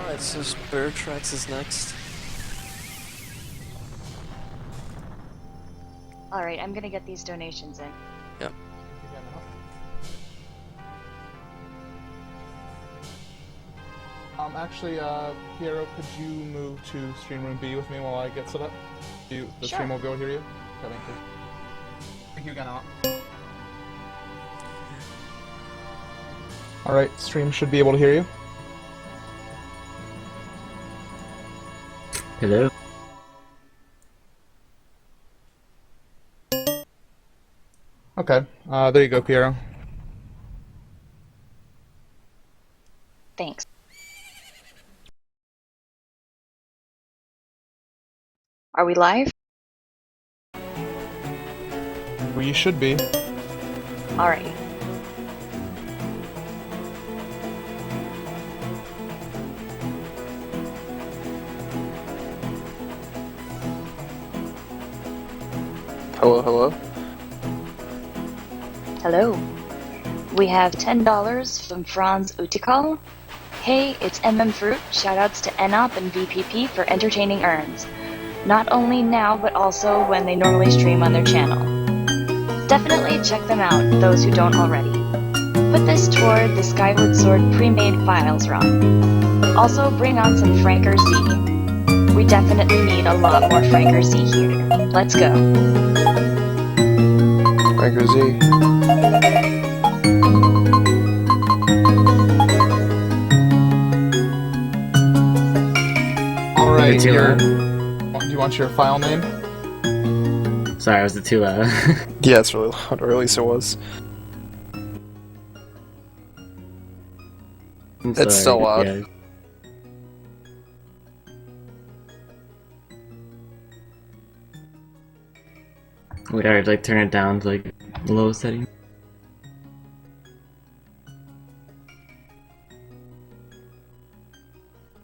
Alright, so ZSR is next. Alright, I'm gonna get these donations in. Yep. Actually, Piero, could you move to stream room B with me while I get set up? The Sure. stream will be able to hear you? Okay, thank you. Thank you again, Alright, stream should be able to hear you. Hello? Okay, there you go, Piero. Thanks. Are we live? Well, you should be. Alright. Hello, hello. Hello. We have $10 from Franz Utikal. Hey, it's Fruit. Shoutouts to NOP and VPP for entertaining urns. Not only now, but also when they normally stream on their channel. Definitely check them out, those who don't already. Put this toward the Skyward Sword pre-made files run. Also bring on some Franker Z. We definitely need a lot more Franker Z here. Let's go. Franker Z. Alright, Too here. loud. Do you want your file name? Sorry, was it too loud? Yeah, it's really loud, or at least it was. I'm It's still loud. Yeah. Wait, I'd like turn it down to like low setting.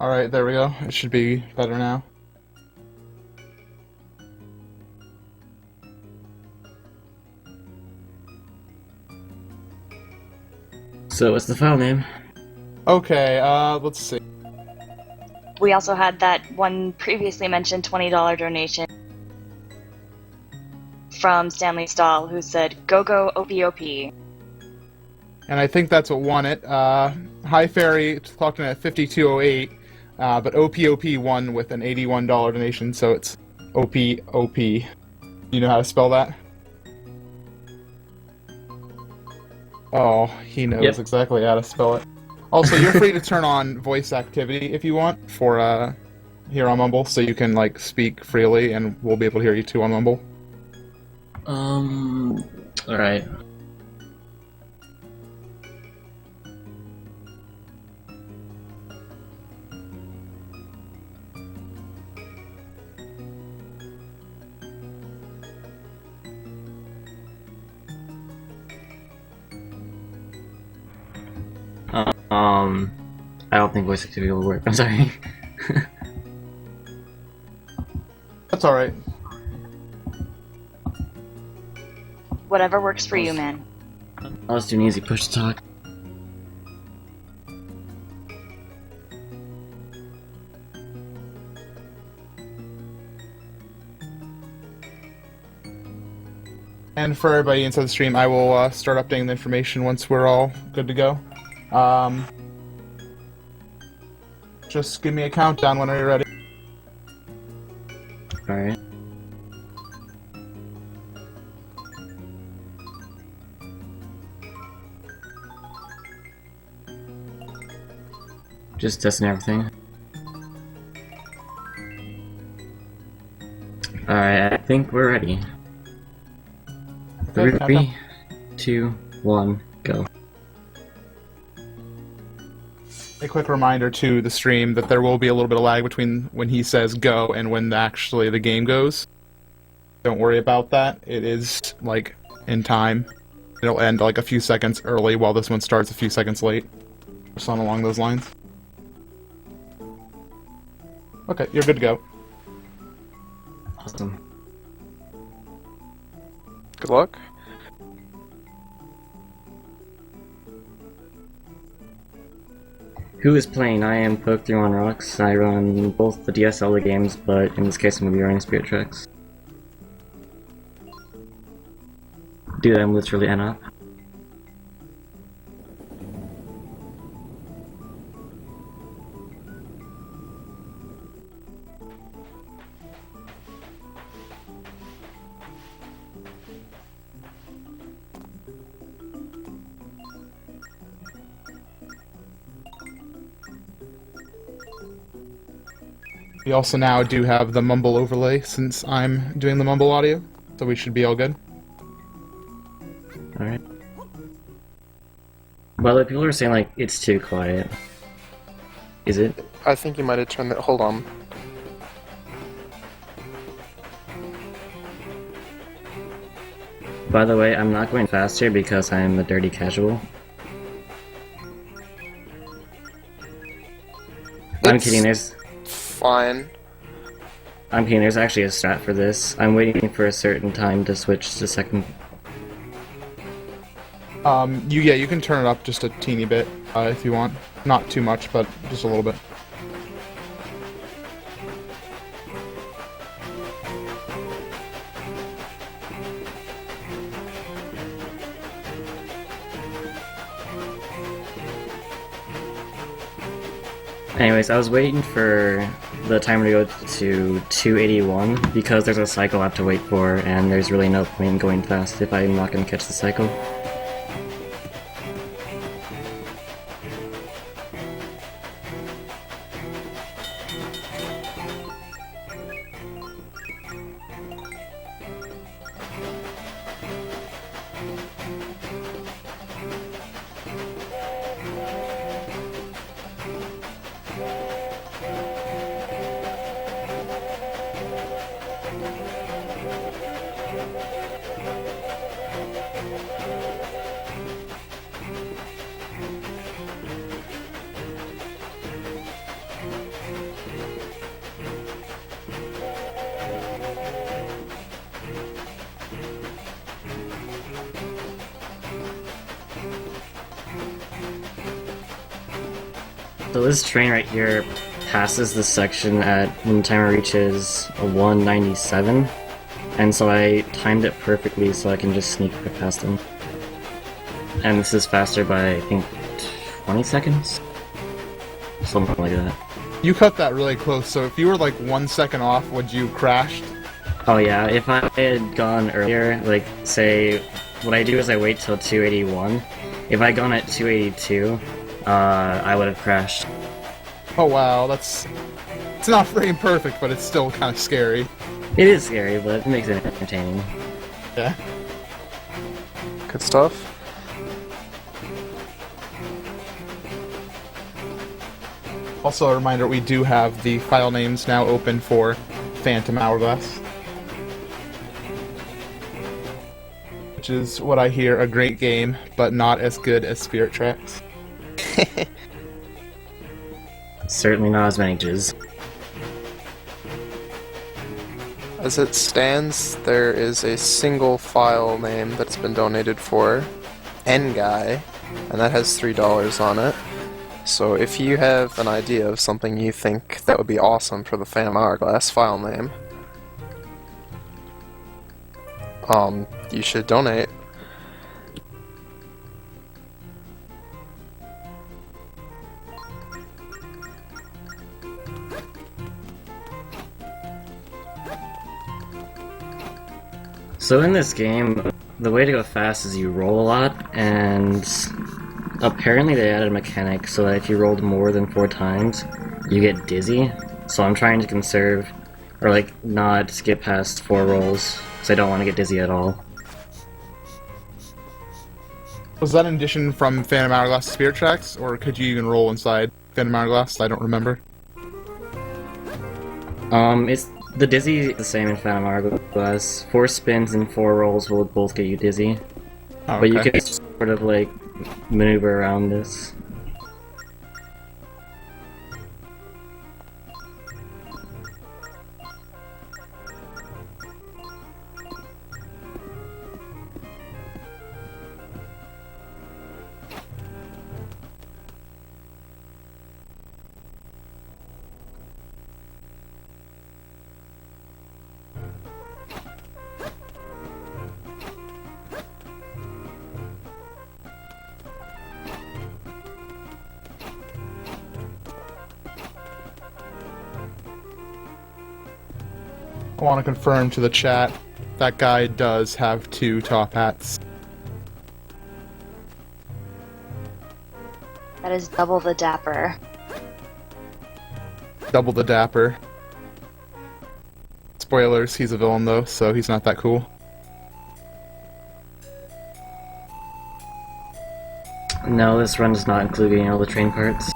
Alright, there we go. It should be better now. So what's the file name? Okay, let's see. We also had that one previously mentioned $20 donation from Stanley Stahl, who said, "Go go OPOP." And I think that's what won it. High Fairy clocked in at 5208, but OPOP won with an $81 donation, so it's OPOP. You know how to spell that? Oh, he knows Yep. exactly how to spell it. Also, you're free to turn on voice activity if you want for here on Mumble, so you can like speak freely, and we'll be able to hear you too on Mumble. Alright. I don't think voice activity will work. I'm sorry. That's all right. Whatever works for you, man. I'll just do an easy push to talk. And for everybody inside the stream, I will start updating the information once we're all good to go. Just give me a countdown when you're ready. Alright. Just testing everything. Alright, I think we're ready. Okay, 3, 2, 1, go. A quick reminder to the stream that there will be a little bit of lag between when he says go and when actually the game goes. Don't worry about that. It is, like, in time. It'll end, like, a few seconds early while this one starts a few seconds late. Or something along those lines. Okay, you're good to go. Awesome. Good luck. Who is playing? I am Pok3monrocks. I run both the DSL games, but in this case I'm going to be running Spirit Tracks. Dude, I'm literally NOP. We also now do have the mumble overlay since I'm doing the mumble audio, so we should be all good. Alright. By the way, people are saying, like, it's too quiet. Is it? I think you might have turned that. Hold on. By the way, I'm not going faster because I'm a dirty casual. I'm It's kidding, there's fine. actually a strat for this. I'm waiting for a certain time to switch to second. You can turn it up just a teeny bit if you want. Not too much, but just a little bit. Anyways, I was waiting for the timer to go to 281 because there's a cycle I have to wait for, and there's really no point in going fast if I'm not going to catch the cycle. So this train right here passes this section at when the timer reaches a 197, and so I timed it perfectly so I can just sneak right past them. And this is faster by, I think, 20 seconds? Something like that. You cut that really close, so if you were like 1 second off, would you crashed? Oh yeah, if I had gone earlier, like, say, what I do is I wait till 281. If I had gone at 282, I would have crashed. Oh wow, it's not frame perfect, but it's still kind of scary. It is scary, but it makes it entertaining. Yeah. Good stuff. Also a reminder, we do have the file names now open for Phantom Hourglass. Which is what I hear a great game, but not as good as Spirit Tracks. Certainly not as many jizz. As it stands, there is a single file name that's been donated for N-Guy, and that has $3 on it. So if you have an idea of something you think that would be awesome for the Phantom Hourglass file name, you should donate. So in this game, the way to go fast is you roll a lot, and apparently they added a mechanic so that if you rolled more than 4 times, you get dizzy. So I'm trying to conserve, or like, not skip past 4 rolls, because I don't want to get dizzy at all. Was that an addition from Phantom Hourglass to Spirit Tracks, or could you even roll inside Phantom Hourglass? I don't remember. It's the dizzy is the same in Phantom Hourglass. 4 spins and 4 rolls will both get you dizzy. Oh, But you okay. can sort of like maneuver around this. I want to confirm to the chat that guy does have 2 top hats. That is double the dapper. Double the dapper. Spoilers, he's a villain though, so he's not that cool. No, this run does not include getting all the train parts.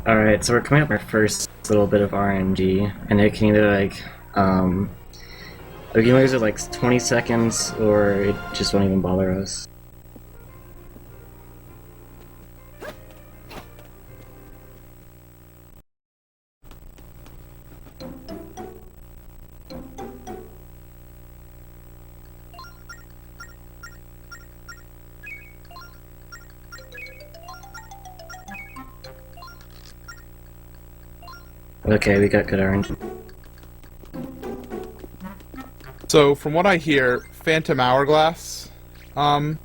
Alright, so we're coming up our first little bit of RNG, and it can either we can lose it like 20 seconds, or it just won't even bother us. Okay, we got good RNG. So, from what I hear, Phantom Hourglass, has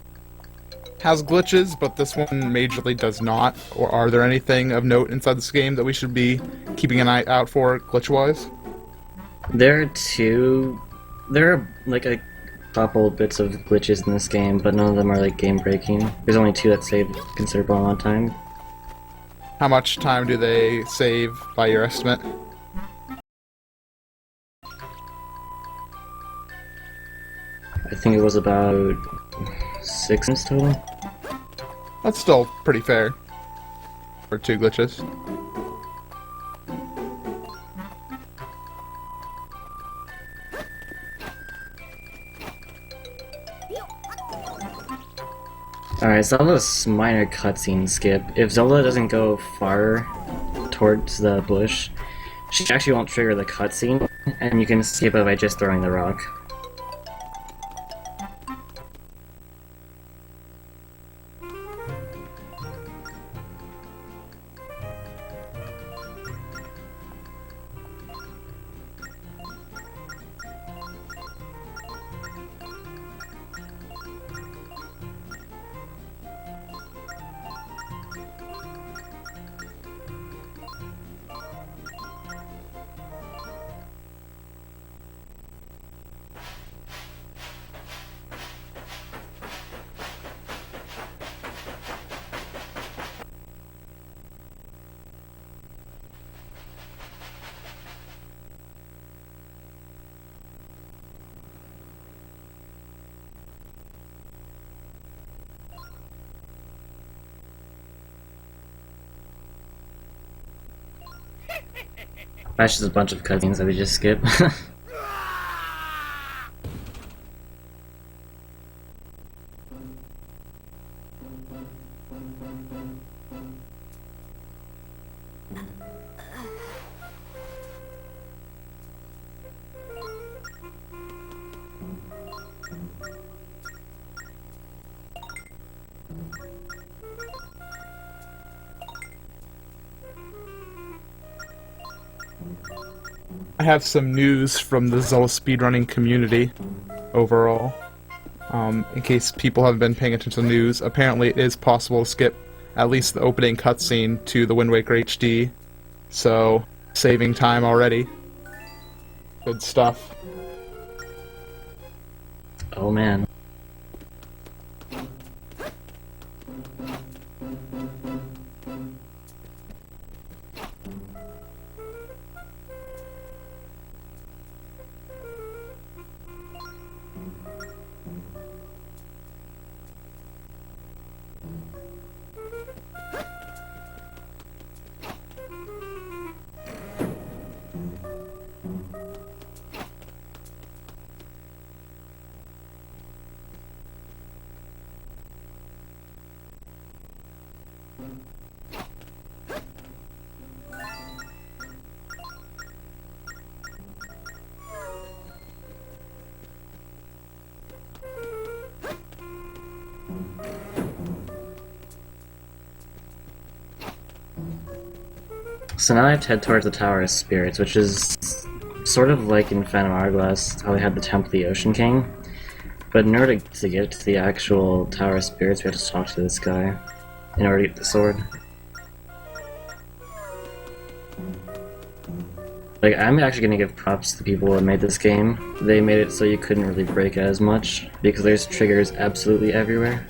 glitches, but this one majorly does not. Or are there anything of note inside this game that we should be keeping an eye out for, glitch-wise? There are like a couple bits of glitches in this game, but none of them are like game-breaking. There's only 2 that save a considerable amount of time. How much time do they save, by your estimate? I think it was about 6 minutes total. That's still pretty fair for 2 glitches. Alright, so this minor cutscene skip. If Zelda doesn't go far towards the bush, she actually won't trigger the cutscene, and you can skip it by just throwing the rock. That's just a bunch of cutscenes that we just skip. I have some news from the ZeldaSpeedRunning community overall. In case people haven't been paying attention to the news, apparently it is possible to skip at least the opening cutscene to the Wind Waker HD. So, saving time already. Good stuff. Oh man. So now I have to head towards the Tower of Spirits, which is sort of like in Phantom Hourglass, how we had the Temple of the Ocean King. But in order to get to the actual Tower of Spirits, we have to talk to this guy in order to get the sword. Like, I'm actually gonna give props to the people that made this game. They made it so you couldn't really break it as much, because there's triggers absolutely everywhere.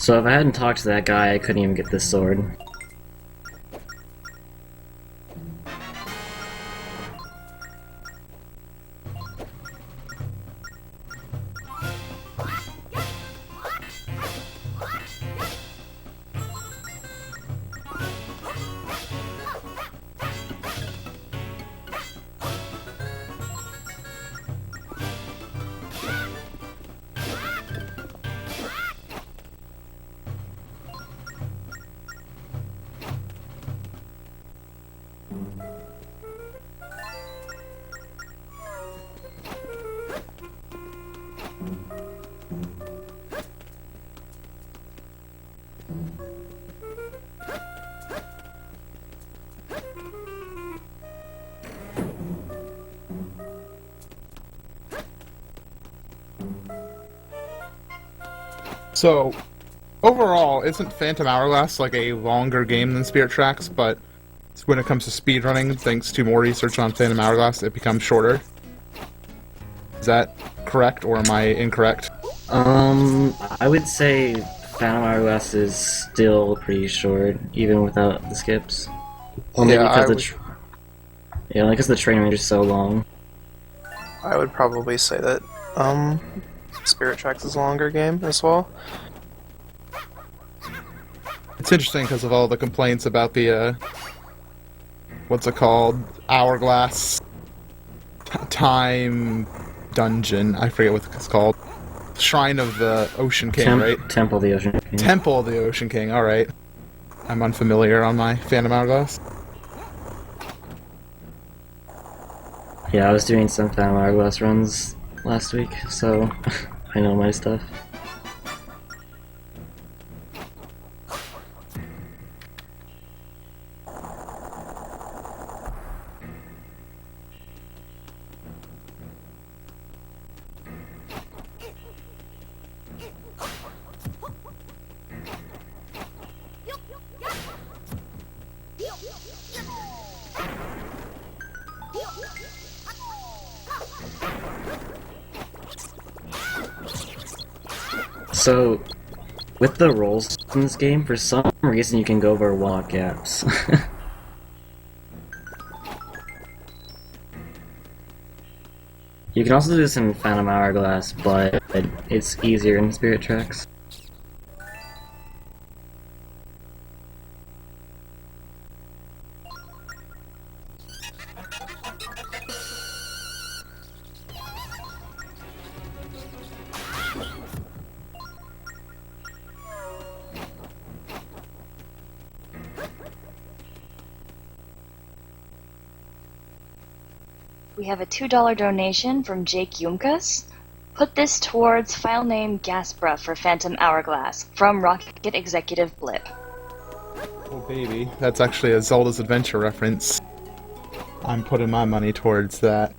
So if I hadn't talked to that guy, I couldn't even get this sword. So, overall, isn't Phantom Hourglass like a longer game than Spirit Tracks, but when it comes to speedrunning, thanks to more research on Phantom Hourglass, it becomes shorter? Is that correct, or am I incorrect? I would say Phantom Hourglass is still pretty short, even without the skips. Or maybe because because the train range is so long. I would probably say that Spirit Tracks is a longer game as well. It's interesting because of all the complaints about the, what's it called? Hourglass time dungeon. I forget what it's called. Shrine of the Ocean King, right? Temple of the Ocean King. Temple of the Ocean King, alright. I'm unfamiliar on my Phantom Hourglass. Yeah, I was doing some Phantom Hourglass runs last week, so I know my stuff. So, with the rolls in this game, for some reason you can go over walk gaps. You can also do this in Phantom Hourglass, but it's easier in Spirit Tracks. We have a $2 donation from Jake Yunkas. Put this towards file name Gaspra for Phantom Hourglass from Rocket Executive Blip. Oh baby, that's actually a Zelda's Adventure reference. I'm putting my money towards that.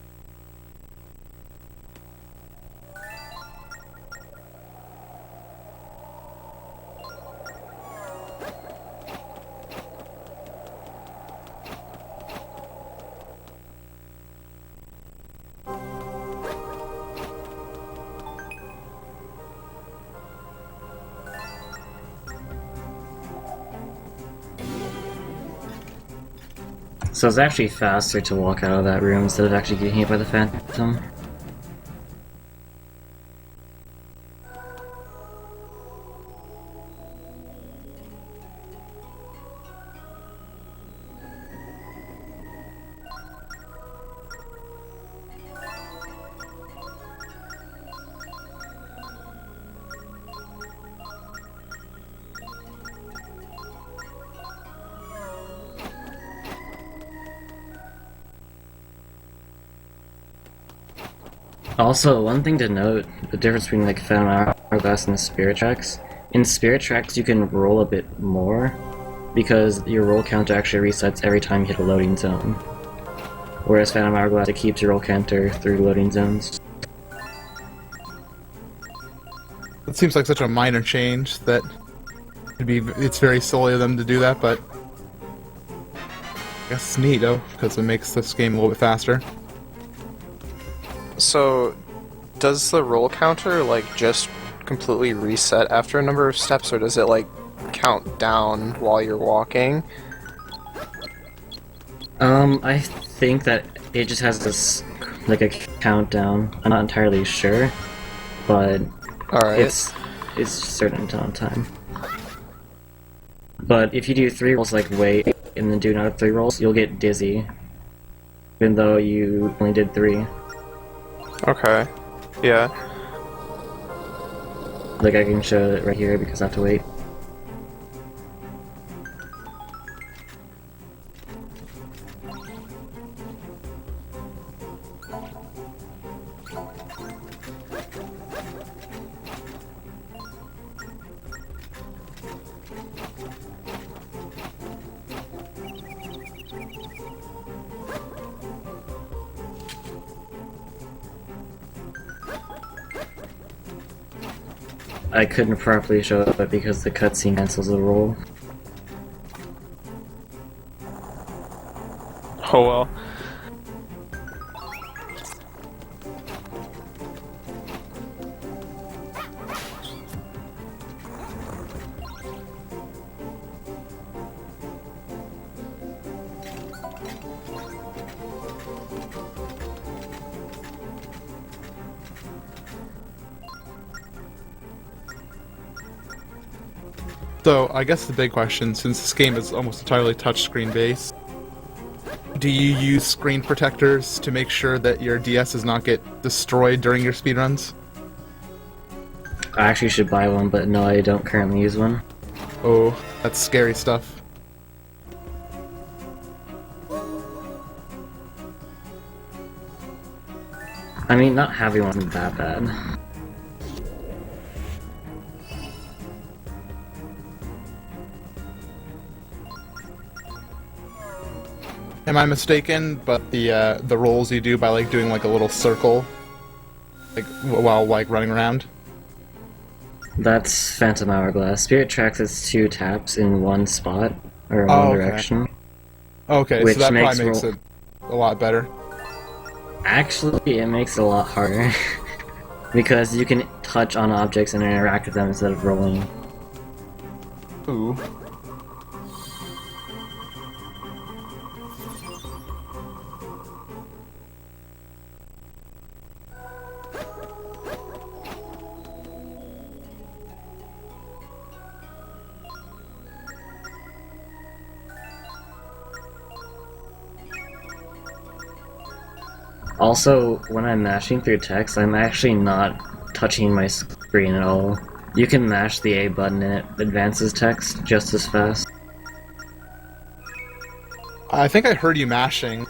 So it's actually faster to walk out of that room instead of actually getting hit by the Phantom. Also, one thing to note, the difference between like Phantom Hourglass and the Spirit Tracks. In Spirit Tracks, you can roll a bit more, because your roll counter actually resets every time you hit a loading zone. Whereas Phantom Hourglass, it keeps your roll counter through loading zones. It seems like such a minor change that it's very silly of them to do that, but I guess it's neat though, because it makes this game a little bit faster. So, does the roll counter, like, just completely reset after a number of steps, or does it, like, count down while you're walking? I think that it just has this, like, a countdown. I'm not entirely sure, but Alright. it's a certain amount of time. But if you do 3 rolls, like, wait, and then do another 3 rolls, you'll get dizzy. Even though you only did 3. Okay. Yeah. Like, I can show it right here because I have to wait. I couldn't properly show it because the cutscene cancels the roll. Oh well. So, I guess the big question, since this game is almost entirely touchscreen based, do you use screen protectors to make sure that your DS does not get destroyed during your speedruns? I actually should buy one, but no, I don't currently use one. Oh, that's scary stuff. I mean, not having one isn't that bad. Am I mistaken? But the rolls you do by like doing like a little circle, like while like running around. That's Phantom Hourglass. Spirit Tracks is 2 taps in one spot, or in one okay. direction. Okay, Which so that makes probably makes it a lot better. Actually, it makes it a lot harder. Because you can touch on objects and interact with them instead of rolling. Ooh. Also, when I'm mashing through text, I'm actually not touching my screen at all. You can mash the A button and it advances text just as fast. I think I heard you mashing.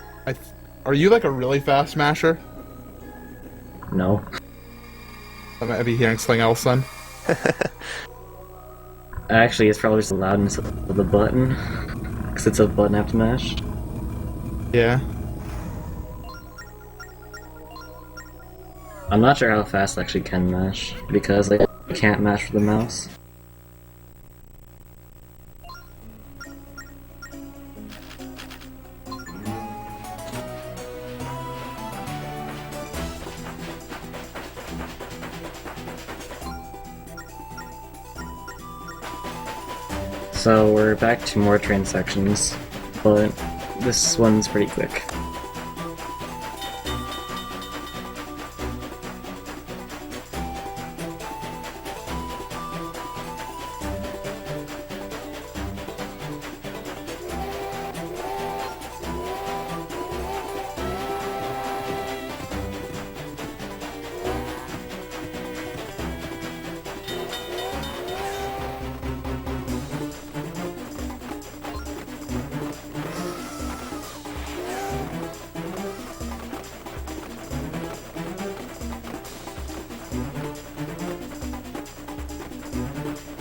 Are you like a really fast masher? No. I might be hearing something else then. Actually, it's probably just the loudness of the button. Because it's a button I have to mash. Yeah. I'm not sure how fast I actually can mash, because I can't mash with the mouse. So we're back to more train sections, but this one's pretty quick.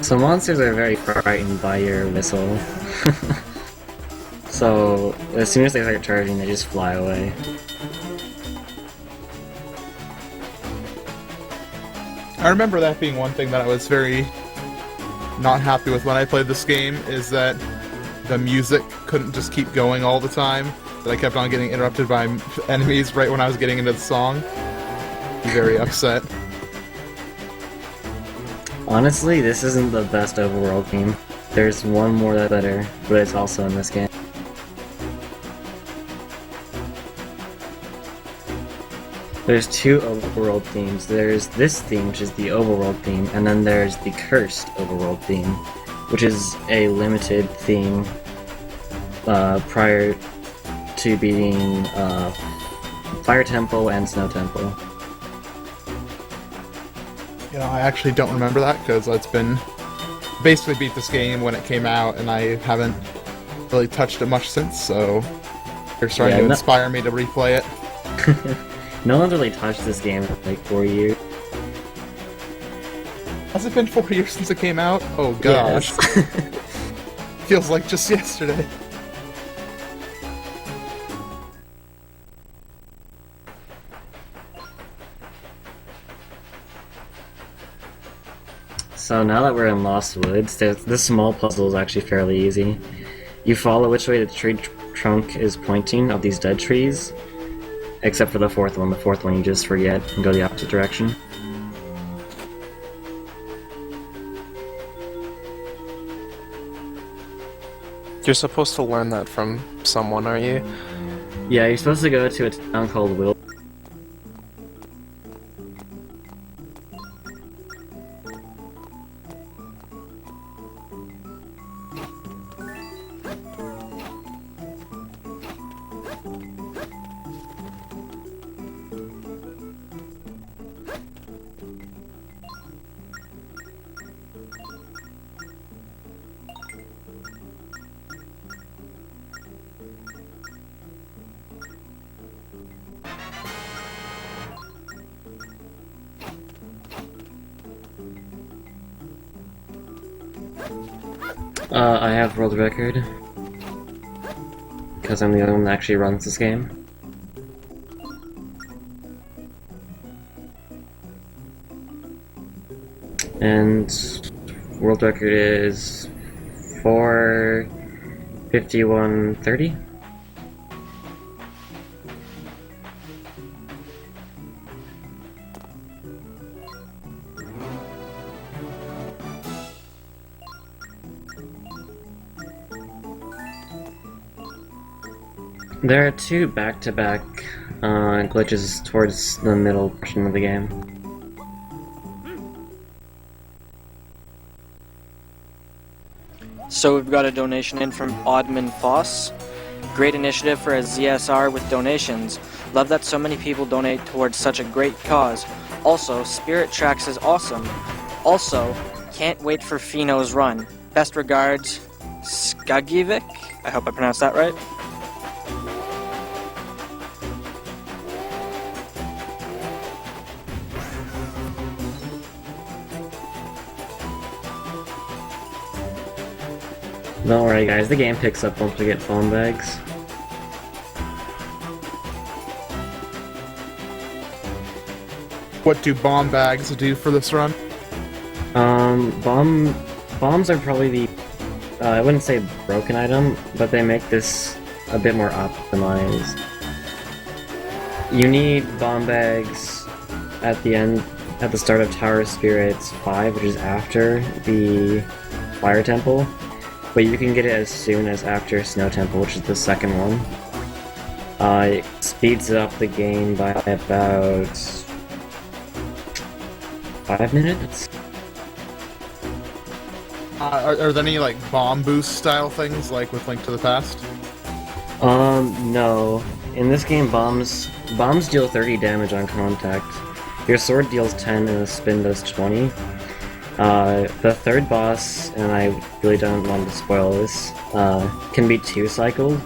So monsters are very frightened by your whistle. So as soon as they start charging, they just fly away. I remember that being one thing that I was very not happy with when I played this game, is that the music couldn't just keep going all the time, that I kept on getting interrupted by enemies right when I was getting into the song. Very upset. Honestly, this isn't the best overworld theme. There's one more that's better, but it's also in this game. There's two overworld themes. There's this theme, which is the overworld theme, and then there's the cursed overworld theme, which is a limited theme prior to beating Fire Temple and Snow Temple. You know, I actually don't remember that, because it's been... basically beat this game when it came out, and I haven't really touched it much since, so... you're starting to inspire me to replay it. No one's really touched this game in like 4 years. Has it been 4 years since it came out? Oh gosh. Yes. Feels like just yesterday. So now that we're in Lost Woods, this small puzzle is actually fairly easy. You follow which way the tree trunk is pointing of these dead trees, except for the fourth one. The fourth one you just forget and go the opposite direction. You're supposed to learn that from someone, are you? Yeah, you're supposed to go to a town called Will. I have world record, because I'm the only one that actually runs this game. And world record is 4:51:30. There are two back-to-back glitches towards the middle portion of the game. So we've got a donation in from Oddman Foss. Great initiative for a ZSR with donations. Love that so many people donate towards such a great cause. Also, Spirit Tracks is awesome. Also, can't wait for Fino's run. Best regards, Skagivic. I hope I pronounced that right. Don't worry guys, the game picks up once we get phone bags. What do bomb bags do for this run? Bombs are probably the, I wouldn't say broken item, but they make this a bit more optimized. You need bomb bags at the end, at the start of Tower of Spirits 5, which is after the Fire Temple. But you can get it as soon as after Snow Temple, which is the second one. It speeds up the game by about 5 minutes. Are there any like bomb boost style things like with Link to the Past? No. In this game, bombs deal 30 damage on contact. Your sword deals 10 and the spin does 20. The third boss, and I really don't want to spoil this, can be 2-cycled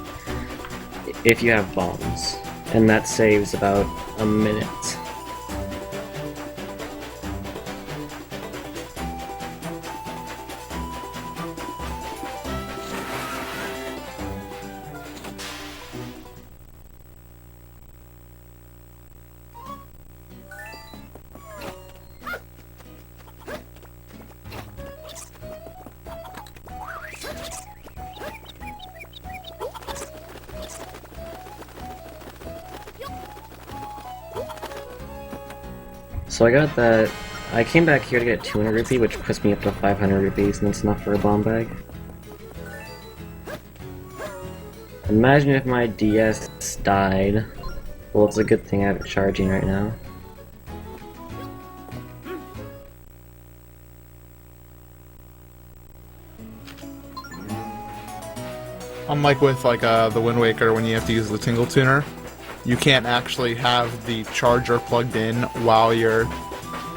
if you have bombs, and that saves about a minute. So I got that. I came back here to get 200 rupee, which puts me up to 500 rupees, and that's enough for a bomb bag. Imagine if my DS died. Well, it's a good thing I have it charging right now. Unlike with the Wind Waker, when you have to use the Tingle Tuner, you can't actually have the charger plugged in while you're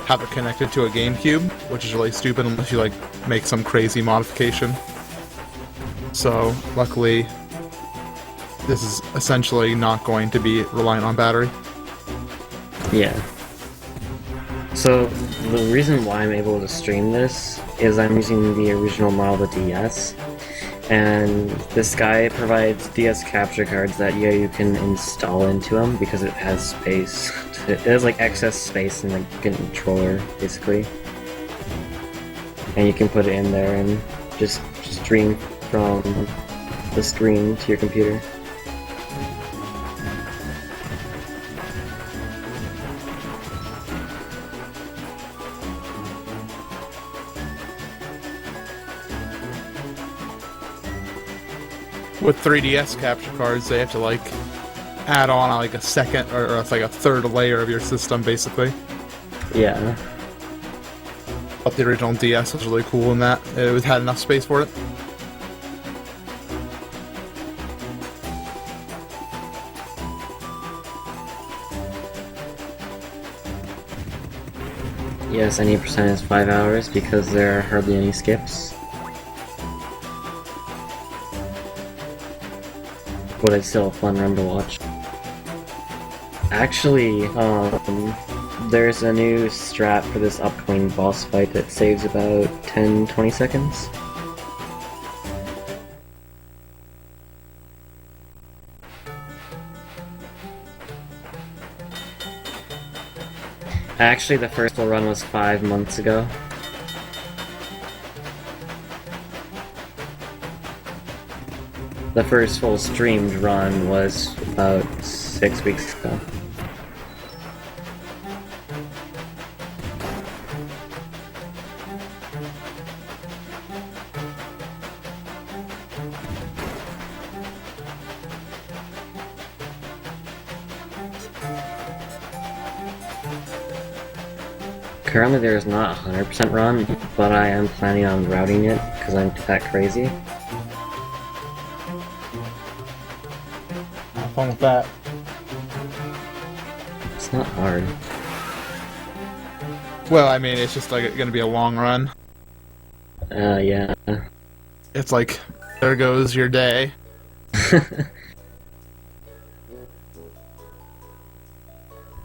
have it connected to a GameCube, which is really stupid unless you make some crazy modification. So luckily, this is essentially not going to be reliant on battery. Yeah. So the reason why I'm able to stream this is I'm using the original model of the DS. And this guy provides DS capture cards that you can install into them because it has space. It has excess space in the controller, basically. And you can put it in there and just stream from the screen to your computer. With 3DS capture cards, they have to add on a second or it's a third layer of your system, basically. Yeah. But the original DS was really cool in that it had enough space for it. Yes, any percent is 5 hours because there are hardly any skips. But it's still a fun run to watch. Actually, there's a new strat for this upcoming boss fight that saves about 10-20 seconds. Actually, the first full run was 5 months ago. The first full streamed run was about 6 weeks ago. Currently there is not 100% run, but I am planning on routing it because I'm that crazy. Have fun with that. It's not hard. Well, I mean, it's just gonna be a long run. Yeah. It's there goes your day.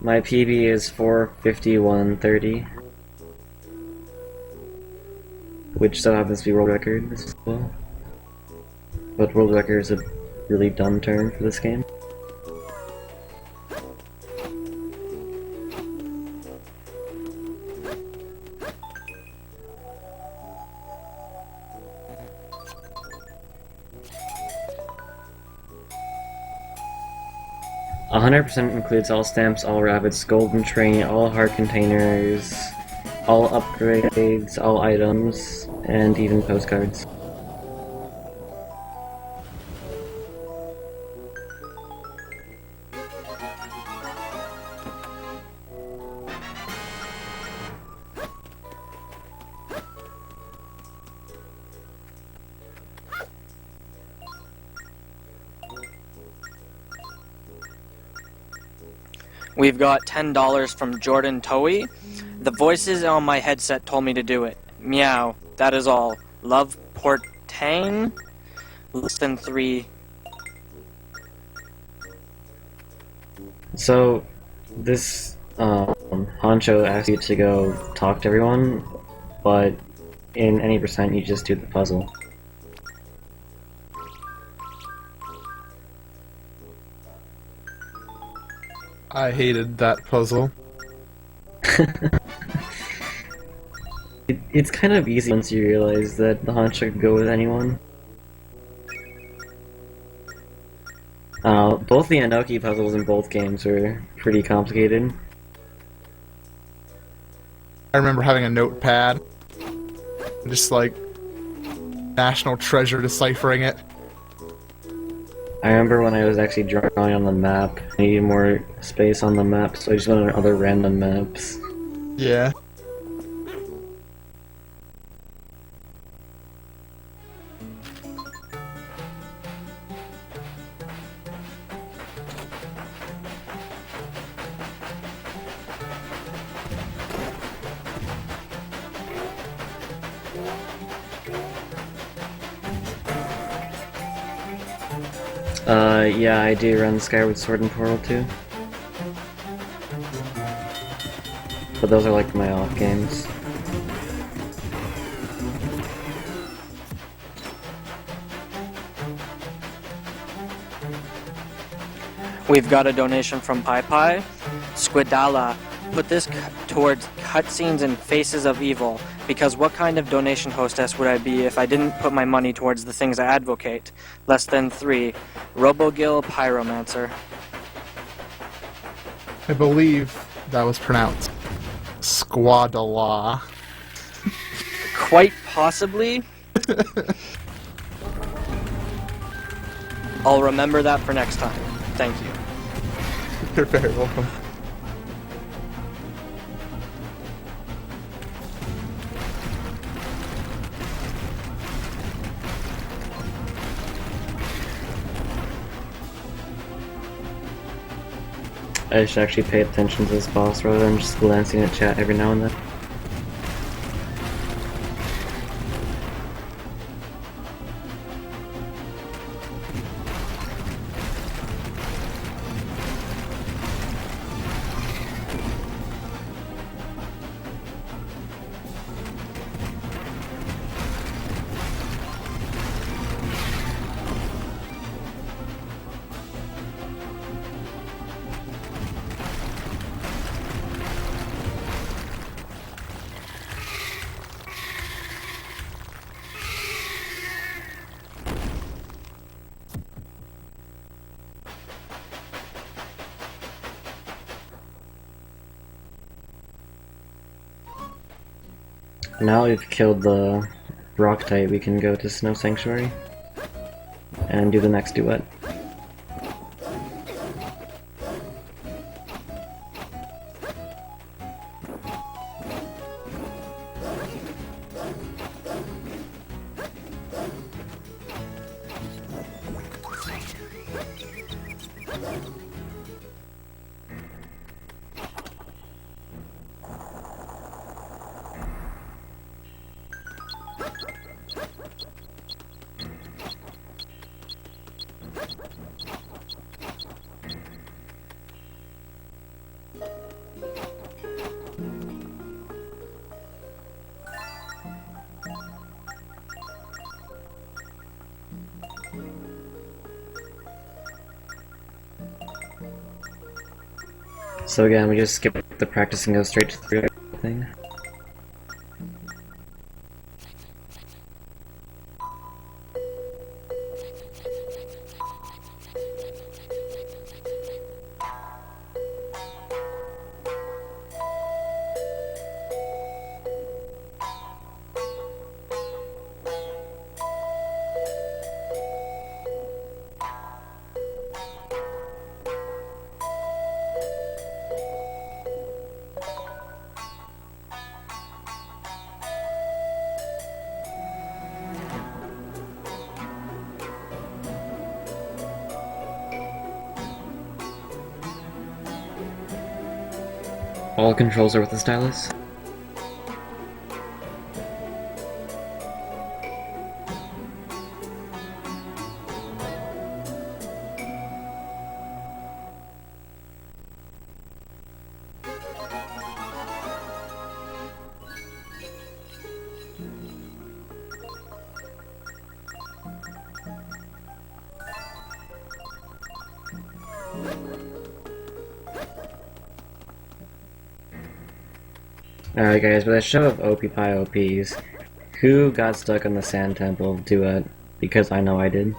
My PB is 4:51:30, which so happens to be world record as well. But world record is a really dumb term for this game. "100% includes all stamps, all rabbits, golden train, all heart containers, all upgrades, all items, and even postcards." We've got $10 from Jordan Toey. The voices on my headset told me to do it. Meow. That is all. Love Portain. Less than 3. So, this Honcho asks you to go talk to everyone, but in any percent you just do the puzzle. I hated that puzzle. It's kind of easy once you realize that the Honcho could go with anyone. Both the Enoki puzzles in both games were pretty complicated. I remember having a notepad, just like national treasure deciphering it. I remember when I was actually drawing on the map. I needed more space on the map, so I just went on other random maps. Yeah. Yeah, I do run Skyward Sword and Portal 2. But those are like my off games. We've got a donation from Pai Pai. Squidala, put this towards cutscenes and Faces of Evil, because what kind of donation hostess would I be if I didn't put my money towards the things I advocate? Less than 3. Robogil Pyromancer. I believe that was pronounced Squadala. Quite possibly. I'll remember that for next time. Thank you. You're very welcome. I should actually pay attention to this boss rather than just glancing at chat every now and then. Now we've killed the rock type, we can go to Snow Sanctuary and do the next duet. So again, we just skip the practice and go straight to the thing. All controls are with the stylus. Alright guys, with a show of OP-Pie OPs, who got stuck on the Sand Temple duet? Because I know I did.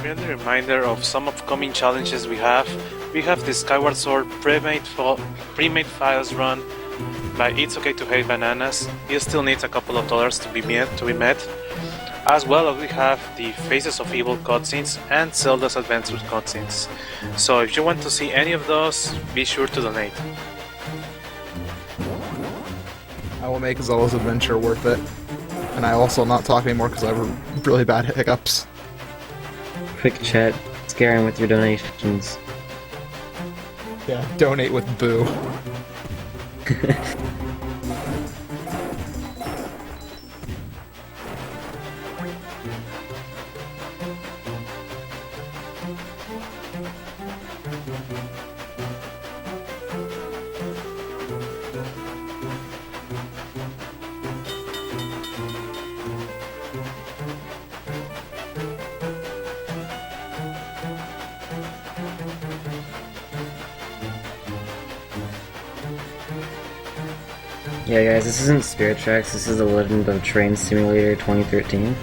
friendly reminder of some upcoming challenges we have. We have the Skyward Sword pre-made files run by It's Okay to Hate Bananas. It still needs a couple of dollars to be met. As well as we have the Faces of Evil cutscenes and Zelda's Adventures cutscenes. So if you want to see any of those, be sure to donate. I will make Zelda's Adventure worth it. And I also not talk anymore because I have really bad hiccups. Quick chat, scare him with your donations. Yeah, donate with Boo. Yeah, guys, this isn't Spirit Tracks, this is The Legend of Train Simulator 2013.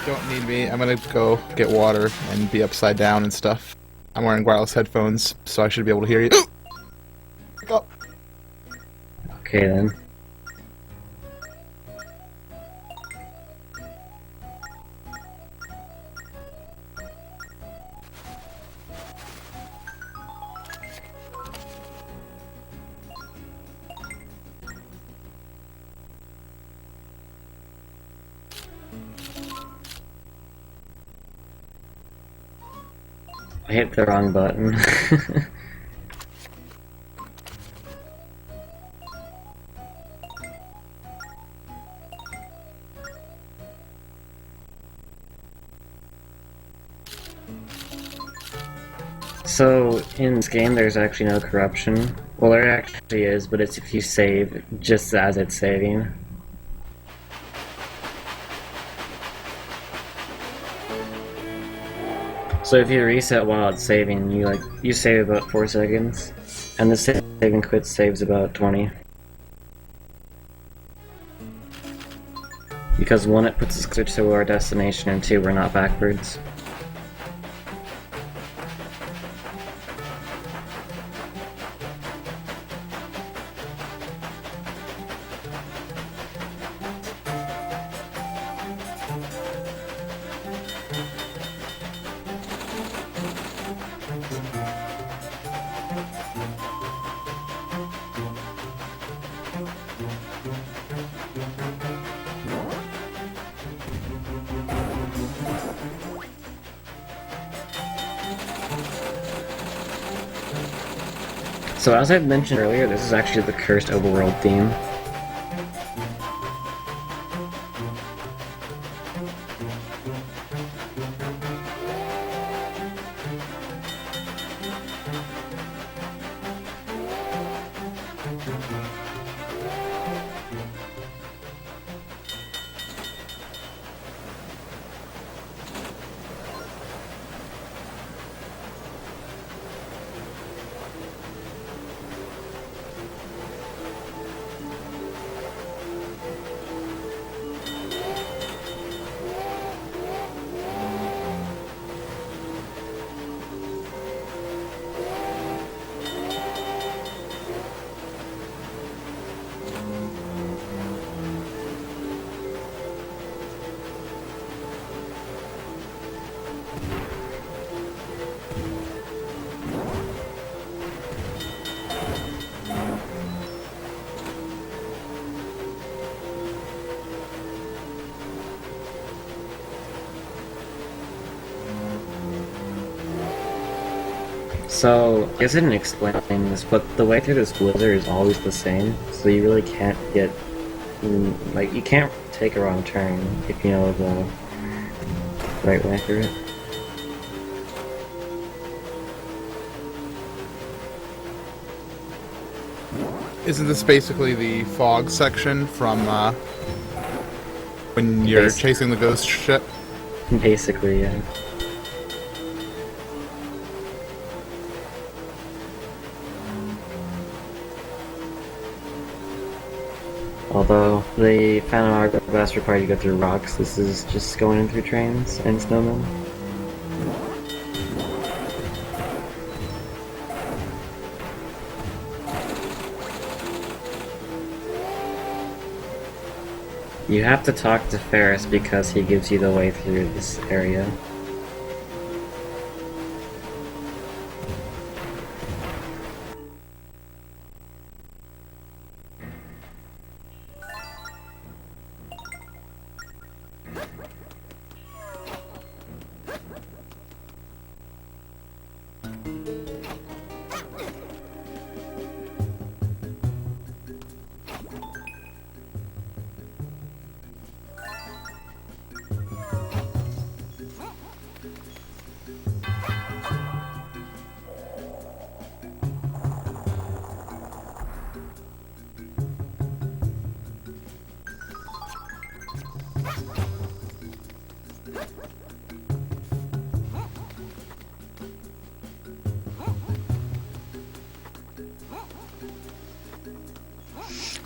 Don't need me. I'm gonna go get water and be upside down and stuff. I'm wearing wireless headphones, so I should be able to hear you. Go. Okay then. I hit the wrong button. So, in this game there's actually no corruption. Well, there actually is, but it's if you save just as it's saving. So if you reset while it's saving, you save about 4 seconds, and the save and quit saves about 20. Because 1, it puts us closer to our destination, and 2, we're not backwards. So as I mentioned earlier, this is actually the cursed overworld theme. So, I guess I didn't explain this, but the way through this blizzard is always the same, so you really can't get, like, you can't take a wrong turn if you know the right way through it. Isn't this basically the fog section from when you're chasing the ghost ship? Basically, yeah. Although the Phantom Hourglass require you to go through rocks, this is just going in through trains and snowmen. You have to talk to Ferris because he gives you the way through this area.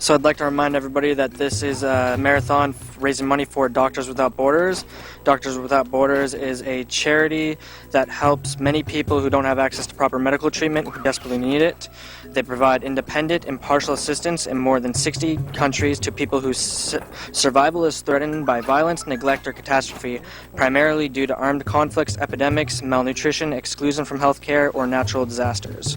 So I'd like to remind everybody that this is a marathon raising money for Doctors Without Borders. Doctors Without Borders is a charity that helps many people who don't have access to proper medical treatment who desperately need it. They provide independent, impartial assistance in more than 60 countries to people whose survival is threatened by violence, neglect, or catastrophe, primarily due to armed conflicts, epidemics, malnutrition, exclusion from healthcare, or natural disasters.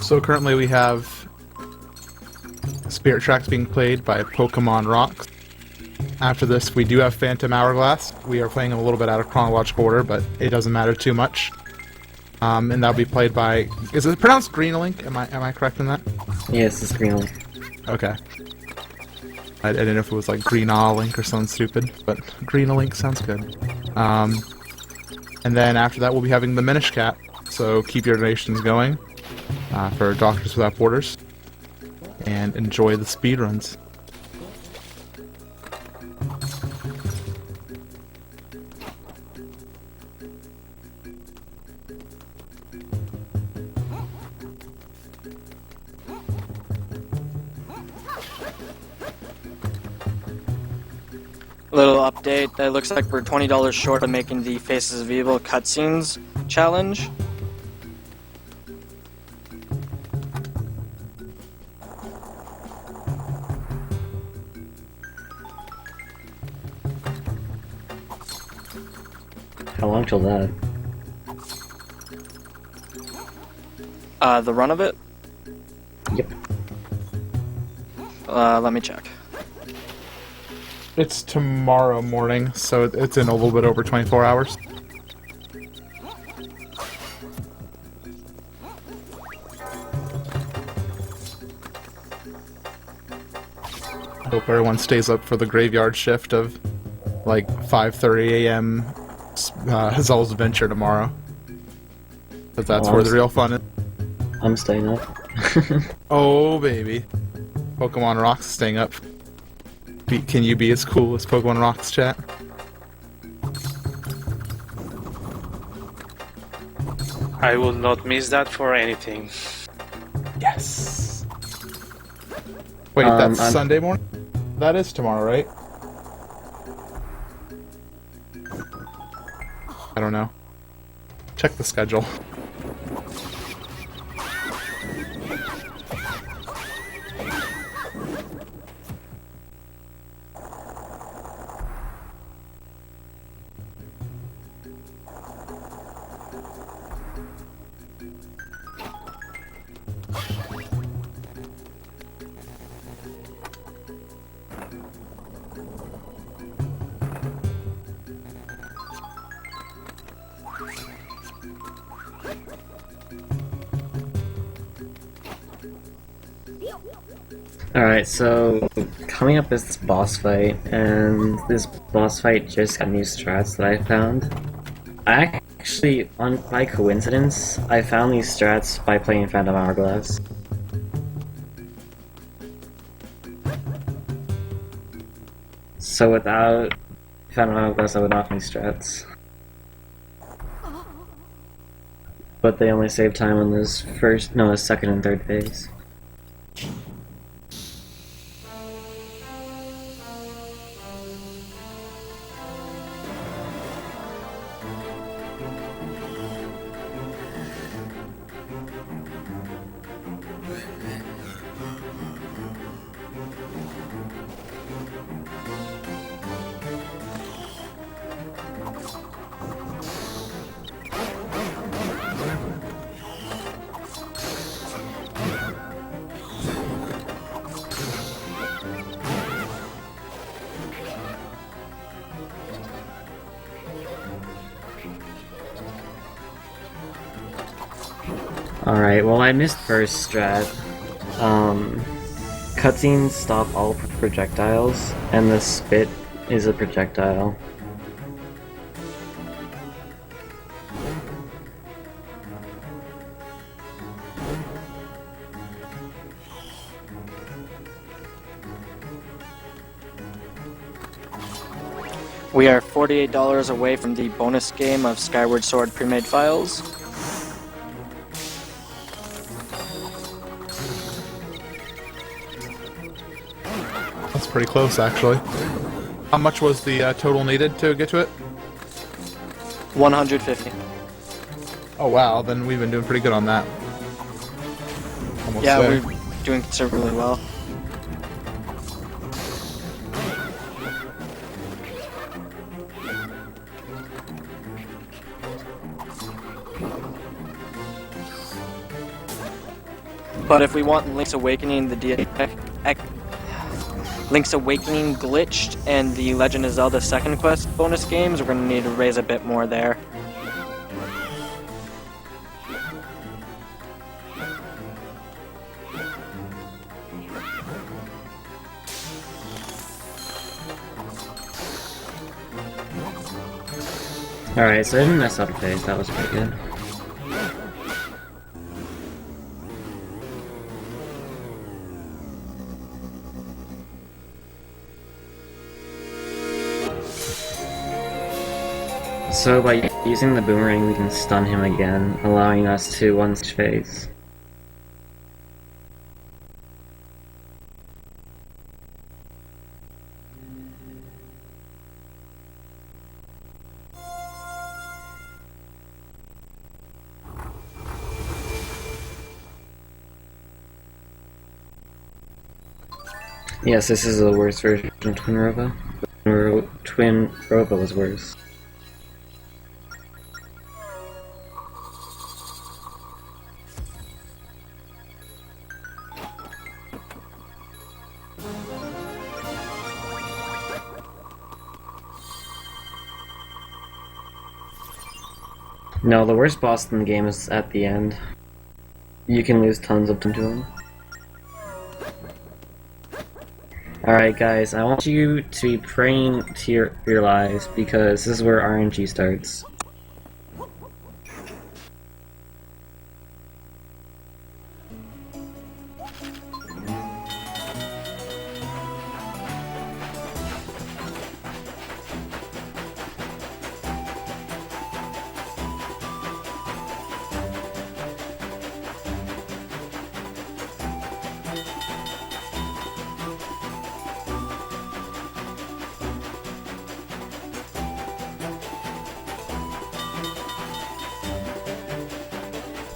So currently we have Spirit Tracks being played by Pok3monrocks. After this, we do have Phantom Hourglass. We are playing them a little bit out of chronological order, but it doesn't matter too much. And that'll be played by... Is it pronounced Greenlink? Am I correct in that? Yes, it's green link. Okay. I didn't know if it was like Green Link or something stupid, but Green Link sounds good. And then after that, we'll be having the Minish Cap. So keep your donations going for Doctors Without Borders, and enjoy the speedruns. Little update, it looks like we're $20 short of making the Faces of Evil cutscenes challenge. How long till that? The run of it? Yep. Let me check. It's tomorrow morning, so it's in a little bit over 24 hours. I hope everyone stays up for the graveyard shift of like 5:30 a.m. Zelda's Adventure tomorrow. But that's where the real fun is. I'm staying up. Oh, baby. Pok3monrocks staying up. Can you be as cool as Pok3monrocks, chat? I will not miss that for anything. Yes. Wait, that's I'm- Sunday morning? That is tomorrow, right? I don't know. Check the schedule. Alright, so coming up is this boss fight, and this boss fight just got new strats that I found. I actually, by coincidence, I found these strats by playing Phantom Hourglass. So without Phantom Hourglass, I would not find these strats. But they only save time on this second and third phase. Alright, well I missed first strat. Cutscenes stop all projectiles, and the spit is a projectile. We are $48 away from the bonus game of Skyward Sword pre-made files. That's pretty close, actually. How much was the total needed to get to it? 150. Oh wow, then we've been doing pretty good on that. Almost Yeah, there. we're doing considerably well. But if we want Link's Awakening, Link's Awakening Glitched and the Legend of Zelda Second Quest bonus games, we're going to need to raise a bit more there. Alright, so I didn't mess up phase, that was pretty good. So by using the boomerang we can stun him again, allowing us to one-stage phase. Yes, this is the worst version of Twin Rova. Twin Rova was worse. No, the worst boss in the game is at the end. You can lose tons of time to him. Alright guys, I want you to be praying to your lives, because this is where RNG starts.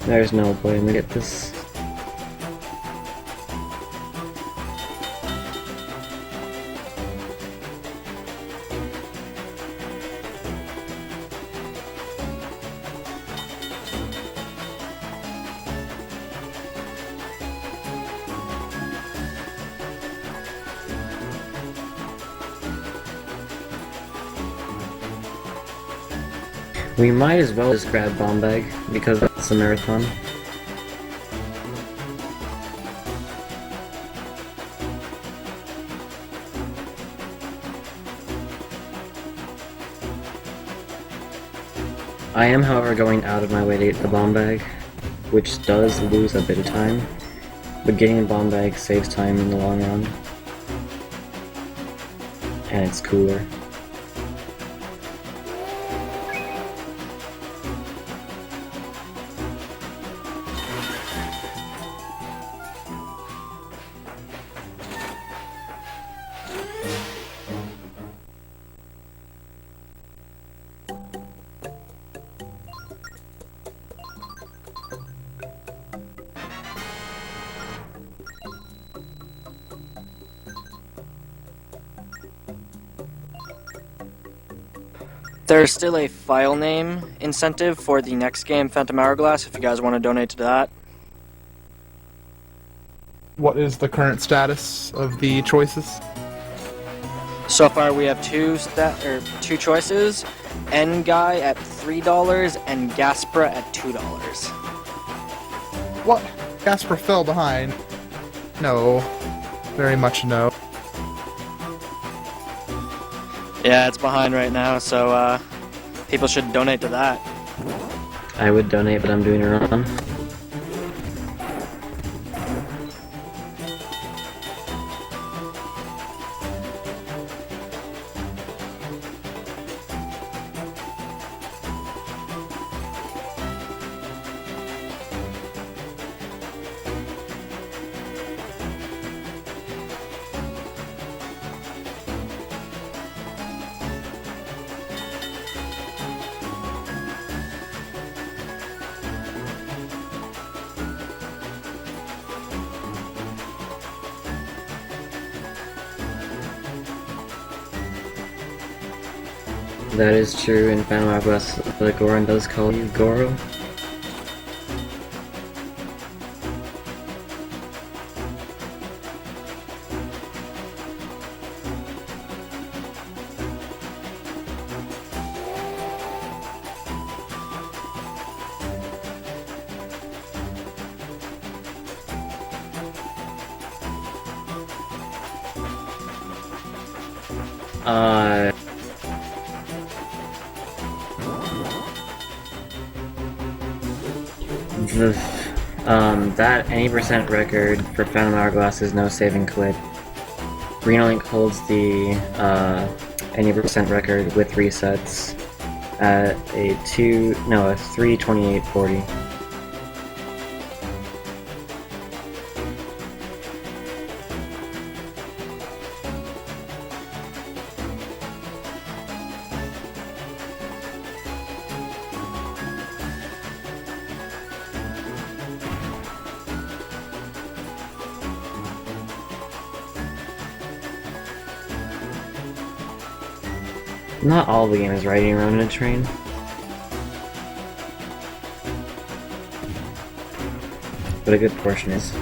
There's no way I'm gonna get this. We might as well just grab Bomb Bag, because it's a marathon. I am, however, going out of my way to get the Bomb Bag, which does lose a bit of time, but getting a Bomb Bag saves time in the long run. And it's cooler. There's still a file name incentive for the next game, Phantom Hourglass, if you guys want to donate to that. What is the current status of the choices? So far we have two choices, N-Guy at $3 and Gaspra at $2. What? Casper fell behind. No. Very much no. Yeah, it's behind right now, so people should donate to that. I would donate, but I'm doing a run. That is true, in Phantom Hourglass, the Goron does call you Goro. That any percent record for Phantom Hourglass is no saving quit. Renolink holds the any percent record with resets at a 3:28:40. Not all the game is riding around in a train. But a good portion is.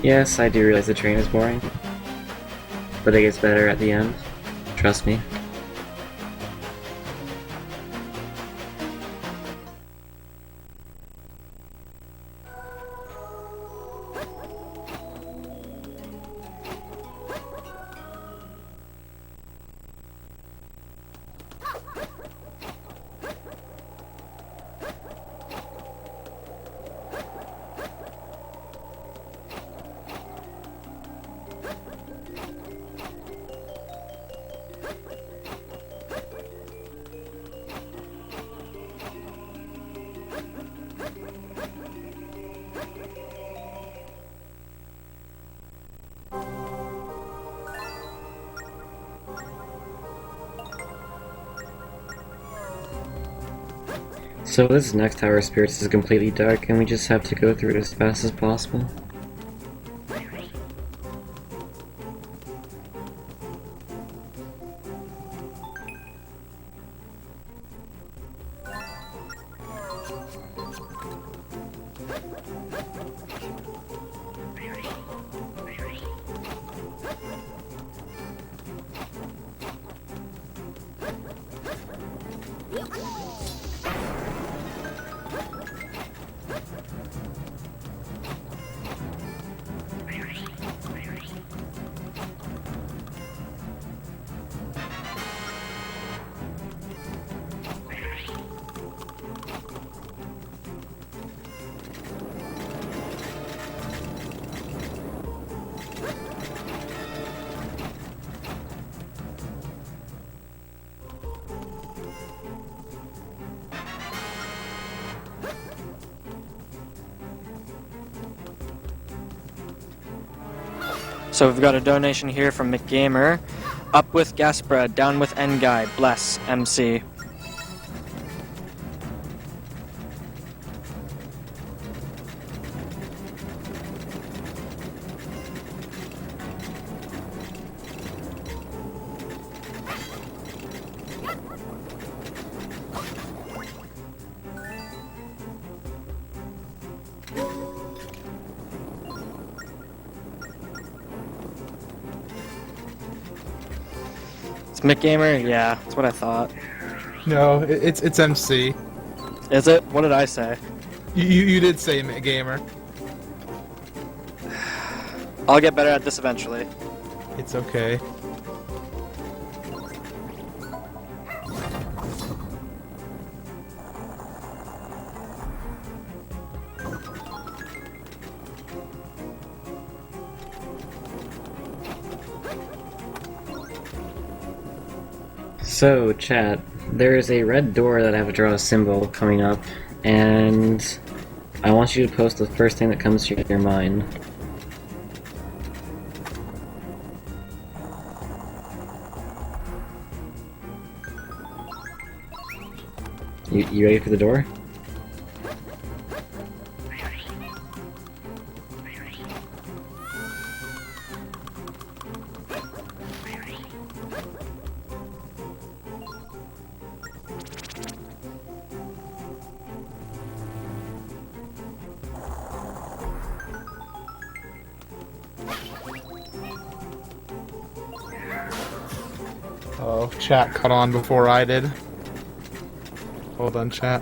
Yes, I do realize the train is boring. But it gets better at the end. Trust me. So this next Tower of Spirits is completely dark and we just have to go through it as fast as possible. So we've got a donation here from McGamer. Up with Gaspra, down with N-Guy, bless, MC. McGamer? Yeah, that's what I thought. No, it's MC. Is it? What did I say? You did say gamer. I'll get better at this eventually. It's okay. So, chat, there is a red door that I have to draw a symbol coming up, and I want you to post the first thing that comes to your mind. You ready for the door? Oh, chat caught on before I did. Hold on, chat.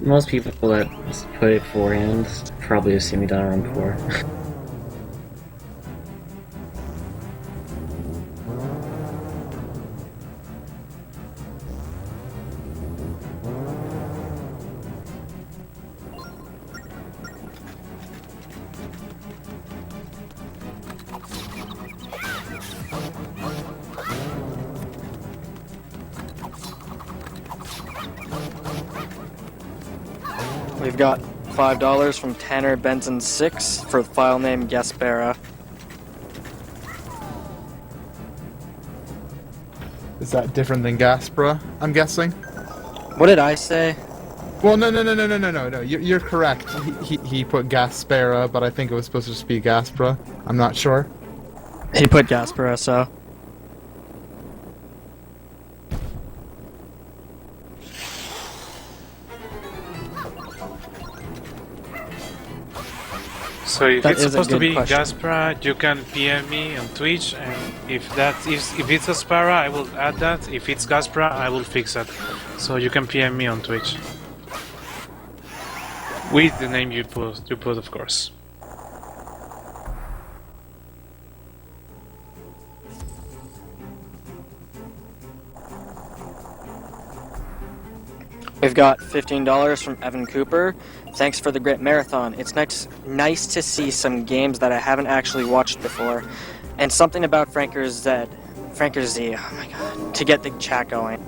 Most people that put it forehand probably have seen me done around 4. We've got $5 from Tanner Benson 6 for the file name Gaspera. Is that different than Gaspra, I'm guessing? What did I say? Well, no. You're correct. He put Gaspera, but I think it was supposed to just be Gaspra. I'm not sure. He put Gaspera, so. So if That it's is a supposed to good be question. Gaspra, you can PM me on Twitch, and if it's Gaspara, I will add that. If it's Gaspra, I will fix it. So you can PM me on Twitch with the name you put, of course. We've got $15 from Evan Cooper. Thanks for the great marathon. It's nice to see some games that I haven't actually watched before. And something about Franker Z, oh my god, to get the chat going.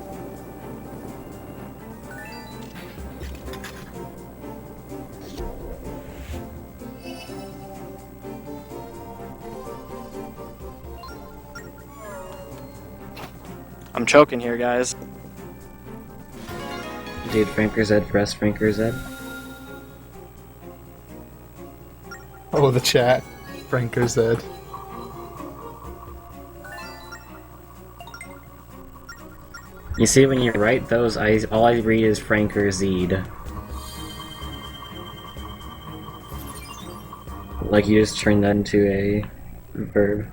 I'm choking here, guys. Dude, Franker Z, press Franker Z. Oh, the chat. Franker Z. You see, when you write those, all I read is Franker Z'd. Like you just turned that into a verb.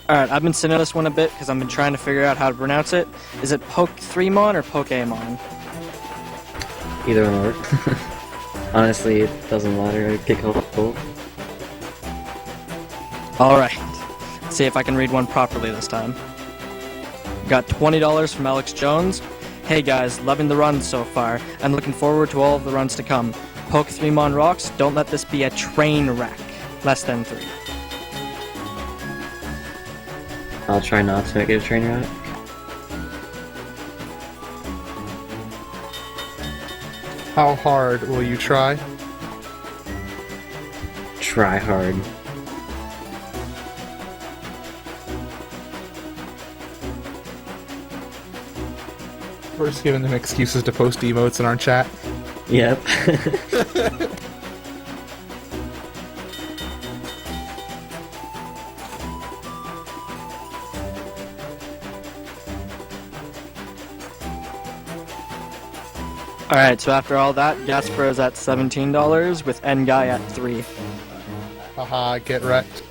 Alright, I've been sitting on this one a bit because I've been trying to figure out how to pronounce it. Is it Pok3mon or Pokemon? Either one works. Honestly, it doesn't matter. I pick up both. Alright, let's see if I can read one properly this time. Got $20 from Alex Jones. Hey guys, loving the run so far, and looking forward to all of the runs to come. Pok3monrocks, don't let this be a train wreck. Less than 3. I'll try not to make it a train wreck. How hard will you try? Try hard. We're just giving them excuses to post emotes in our chat. Yep. Alright, so after all that, Gasper is at $17 with N Guy at 3. Haha, get wrecked.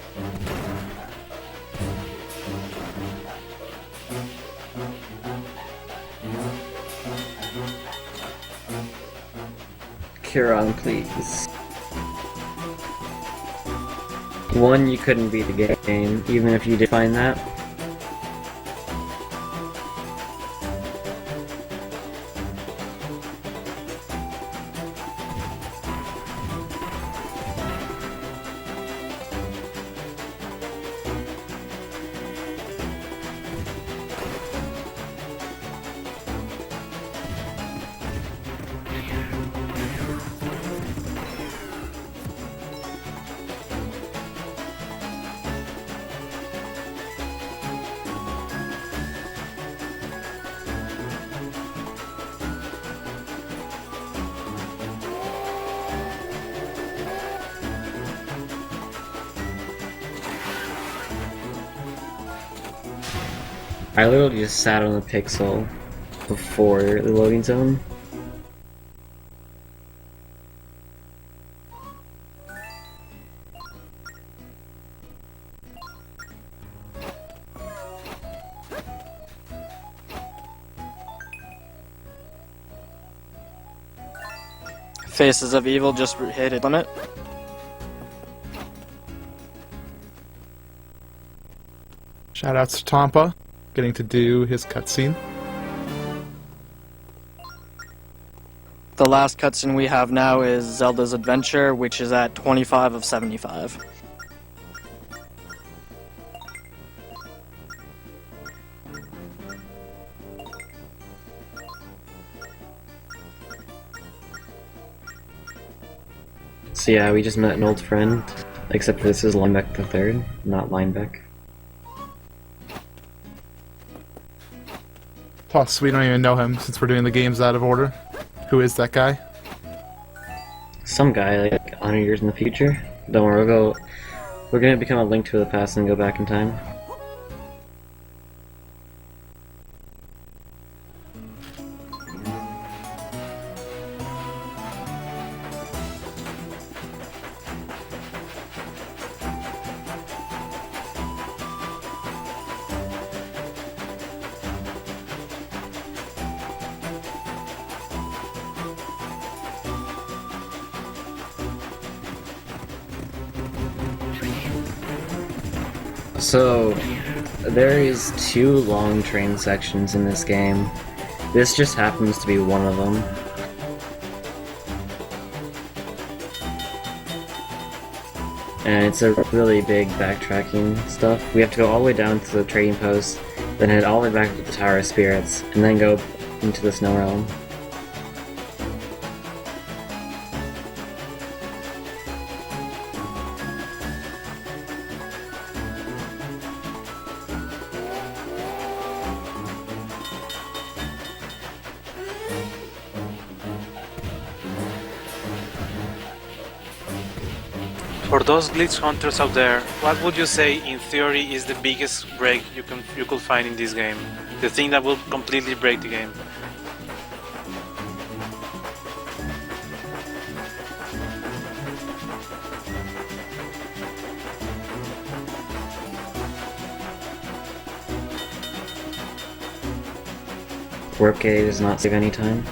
Kiron, please. 1, you couldn't beat the game, even if you did find that. I literally just sat on the pixel before the loading zone. Faces of Evil just hit its limit. Shoutouts to Tompa, getting to do his cutscene. The last cutscene we have now is Zelda's Adventure, which is at 25 of 75. So yeah, we just met an old friend, except this is Linebeck the Third, not Linebeck. Plus, we don't even know him since we're doing the games out of order. Who is that guy? Some guy like 100 years in the future. Don't worry, we're gonna become a link to the past and go back in time. So, there is 2 long train sections in this game. This just happens to be one of them. And it's a really big backtracking stuff. We have to go all the way down to the trading post, then head all the way back to the Tower of Spirits, and then go into the Snow Realm. For those glitch hunters out there, what would you say in theory is the biggest break you could find in this game? The thing that will completely break the game? Warp gate does not save any time.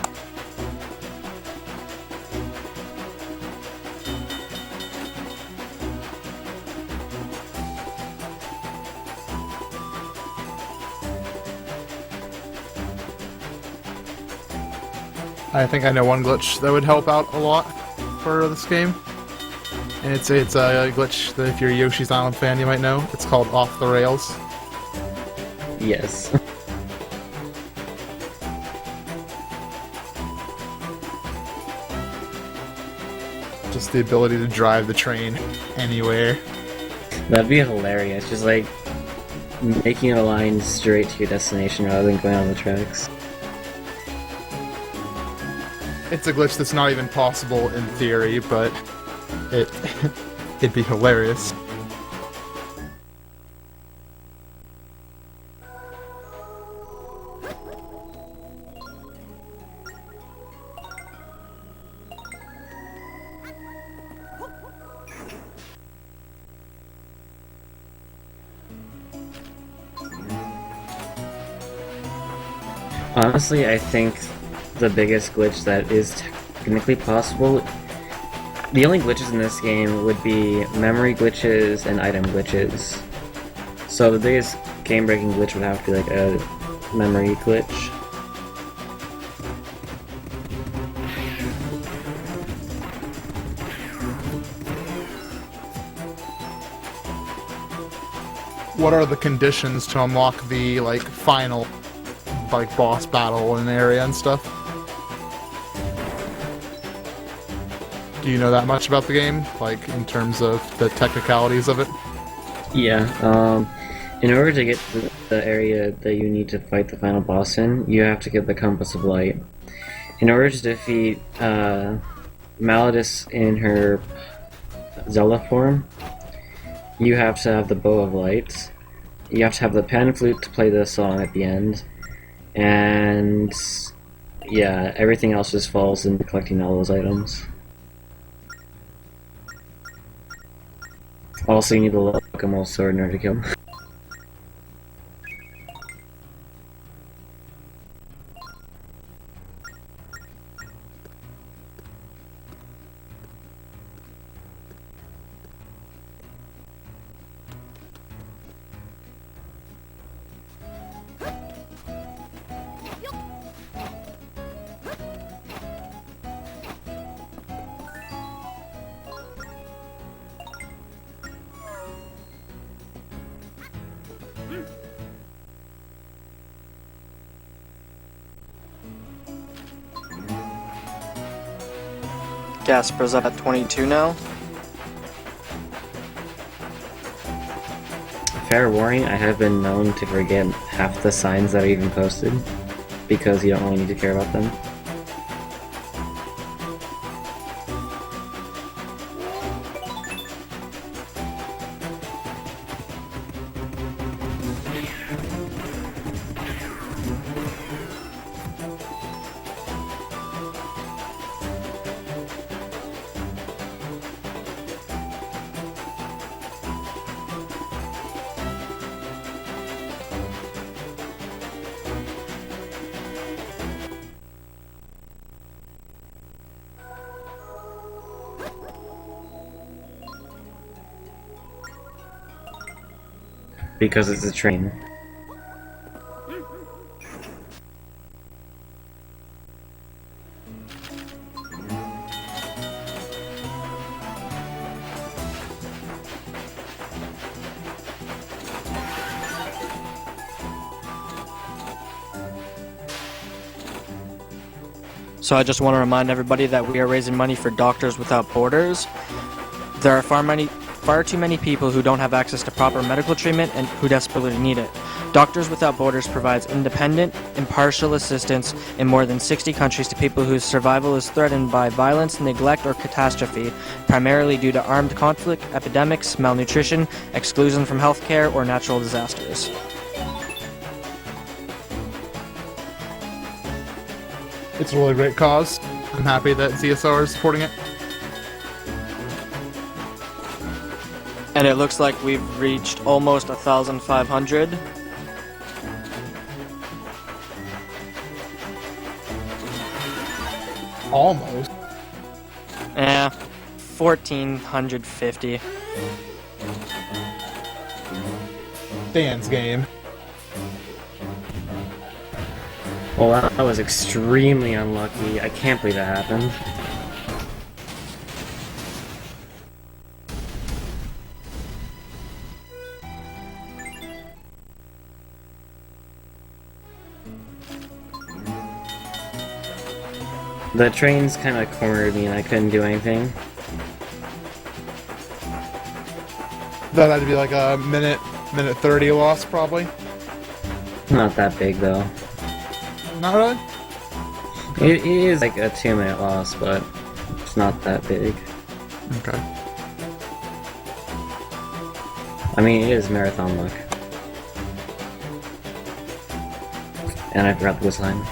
I think I know one glitch that would help out a lot for this game. And it's a glitch that if you're a Yoshi's Island fan you might know. It's called Off the Rails. Yes. Just the ability to drive the train anywhere. That'd be hilarious, just like making a line straight to your destination rather than going on the tracks. It's a glitch that's not even possible in theory, but it'd be hilarious. Honestly, I think the biggest glitch that is technically possible, the only glitches in this game would be memory glitches and item glitches. So the biggest game-breaking glitch would have to be like a memory glitch. What are the conditions to unlock the final boss battle in the area and stuff? Do you know that much about the game? In terms of the technicalities of it? Yeah, in order to get to the area that you need to fight the final boss in, you have to get the Compass of Light. In order to defeat Malladus in her Zelda form, you have to have the Bow of Light. you have to have the pan flute to play the song at the end, and yeah, everything else just falls into collecting all those items. Also, you need the Locomo sword in order to kill him. Gasper's up at 22 now. Fair warning, I have been known to forget half the signs that are even posted, because you don't really need to care about them. Because it's a train. So I just want to remind everybody that we are raising money for Doctors Without Borders. There are far too many people who don't have access to proper medical treatment and who desperately need it. Doctors Without Borders provides independent, impartial assistance in more than 60 countries to people whose survival is threatened by violence, neglect, or catastrophe, primarily due to armed conflict, epidemics, malnutrition, exclusion from healthcare, or natural disasters. It's a really great cause. I'm happy that ZSR is supporting it. And it looks like we've reached almost 1,500. Almost. 1,450. Dan's game. Well, that was extremely unlucky. I can't believe that happened. The trains kind of cornered me and I couldn't do anything. That had to be like a minute 30 loss, probably. Not that big though. Not really? It is like a 2-minute loss, but it's not that big. Okay. I mean, it is marathon luck. And I forgot the whistle line.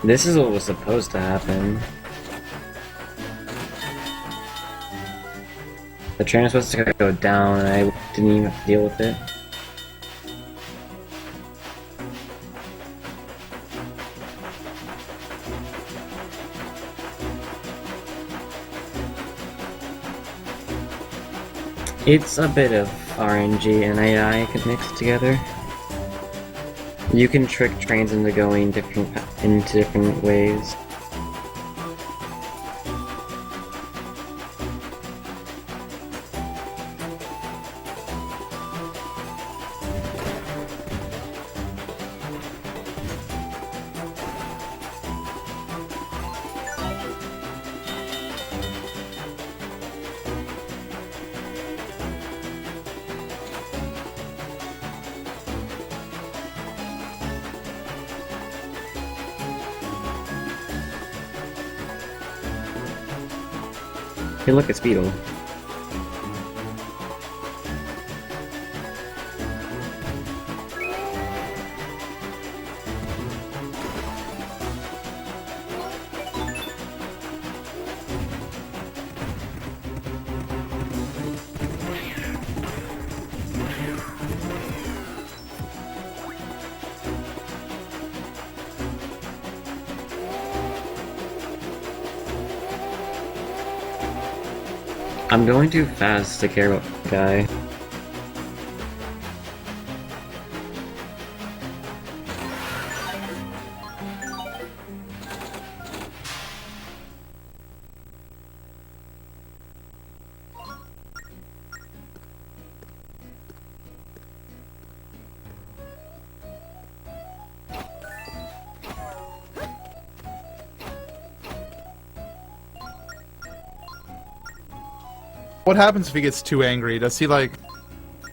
This is what was supposed to happen. The train was supposed to go down and I didn't even have to deal with it. It's a bit of RNG and AI mixed together. You can trick trains into going into different ways. Hey, look, it's Beetle. I'm going too fast to care about the guy. What happens if he gets too angry? Does he, like,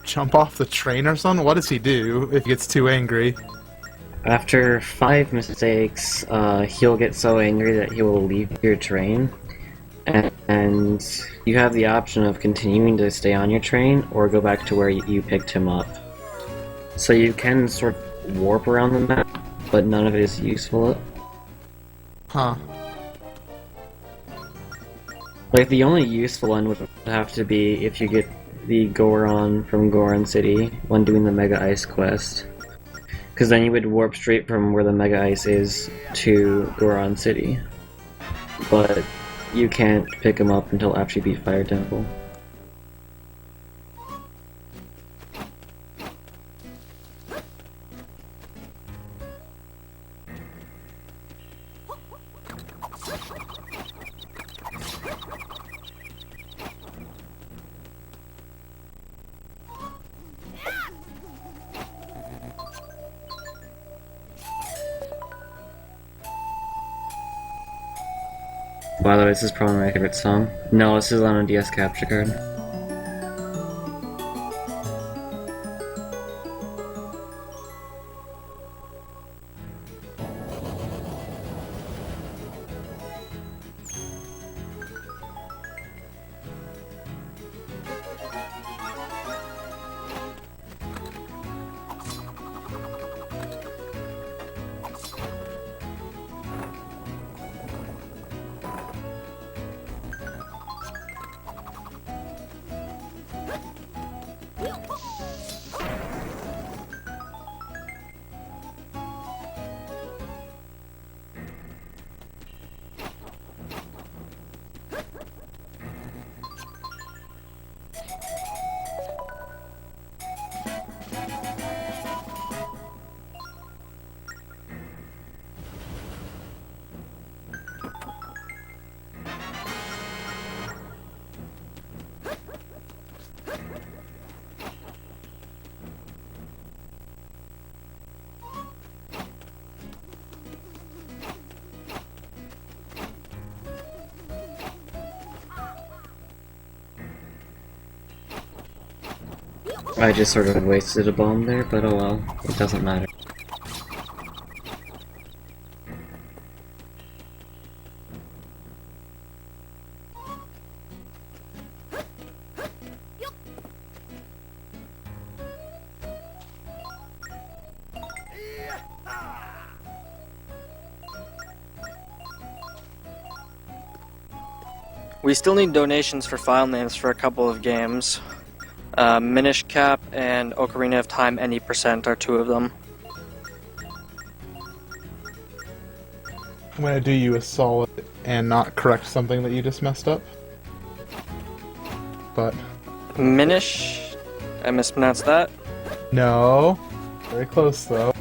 jump off the train or something? What does he do if he gets too angry? After 5 mistakes, he'll get so angry that he will leave your train. And you have the option of continuing to stay on your train or go back to where you picked him up. So you can sort of warp around the map, but none of it is useful. Huh. Like, the only useful one would have to be if you get the Goron from Goron City when doing the Mega Ice quest. Because then you would warp straight from where the Mega Ice is to Goron City. But you can't pick him up until after you beat Fire Temple. By the way, this is probably my favorite song. No, this is on a DS capture card. I just sort of wasted a bomb there, but oh well, it doesn't matter. We still need donations for file names for a couple of games. Minish Cap and Ocarina of Time Any Percent are two of them. I'm gonna do you a solid and not correct something that you just messed up. But Minish? I mispronounced that? no. Very close though.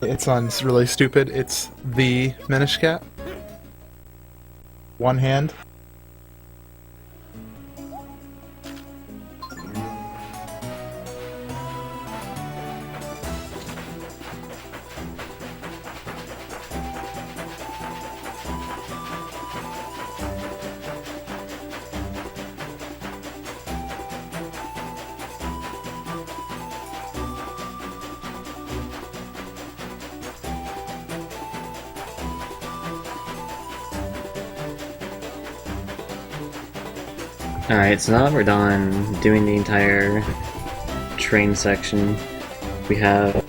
It's on really stupid. It's the Minish Cap. One hand. Alright, so now that we're done doing the entire train section, we have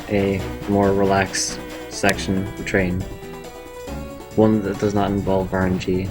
a more relaxed section of train. One that does not involve RNG.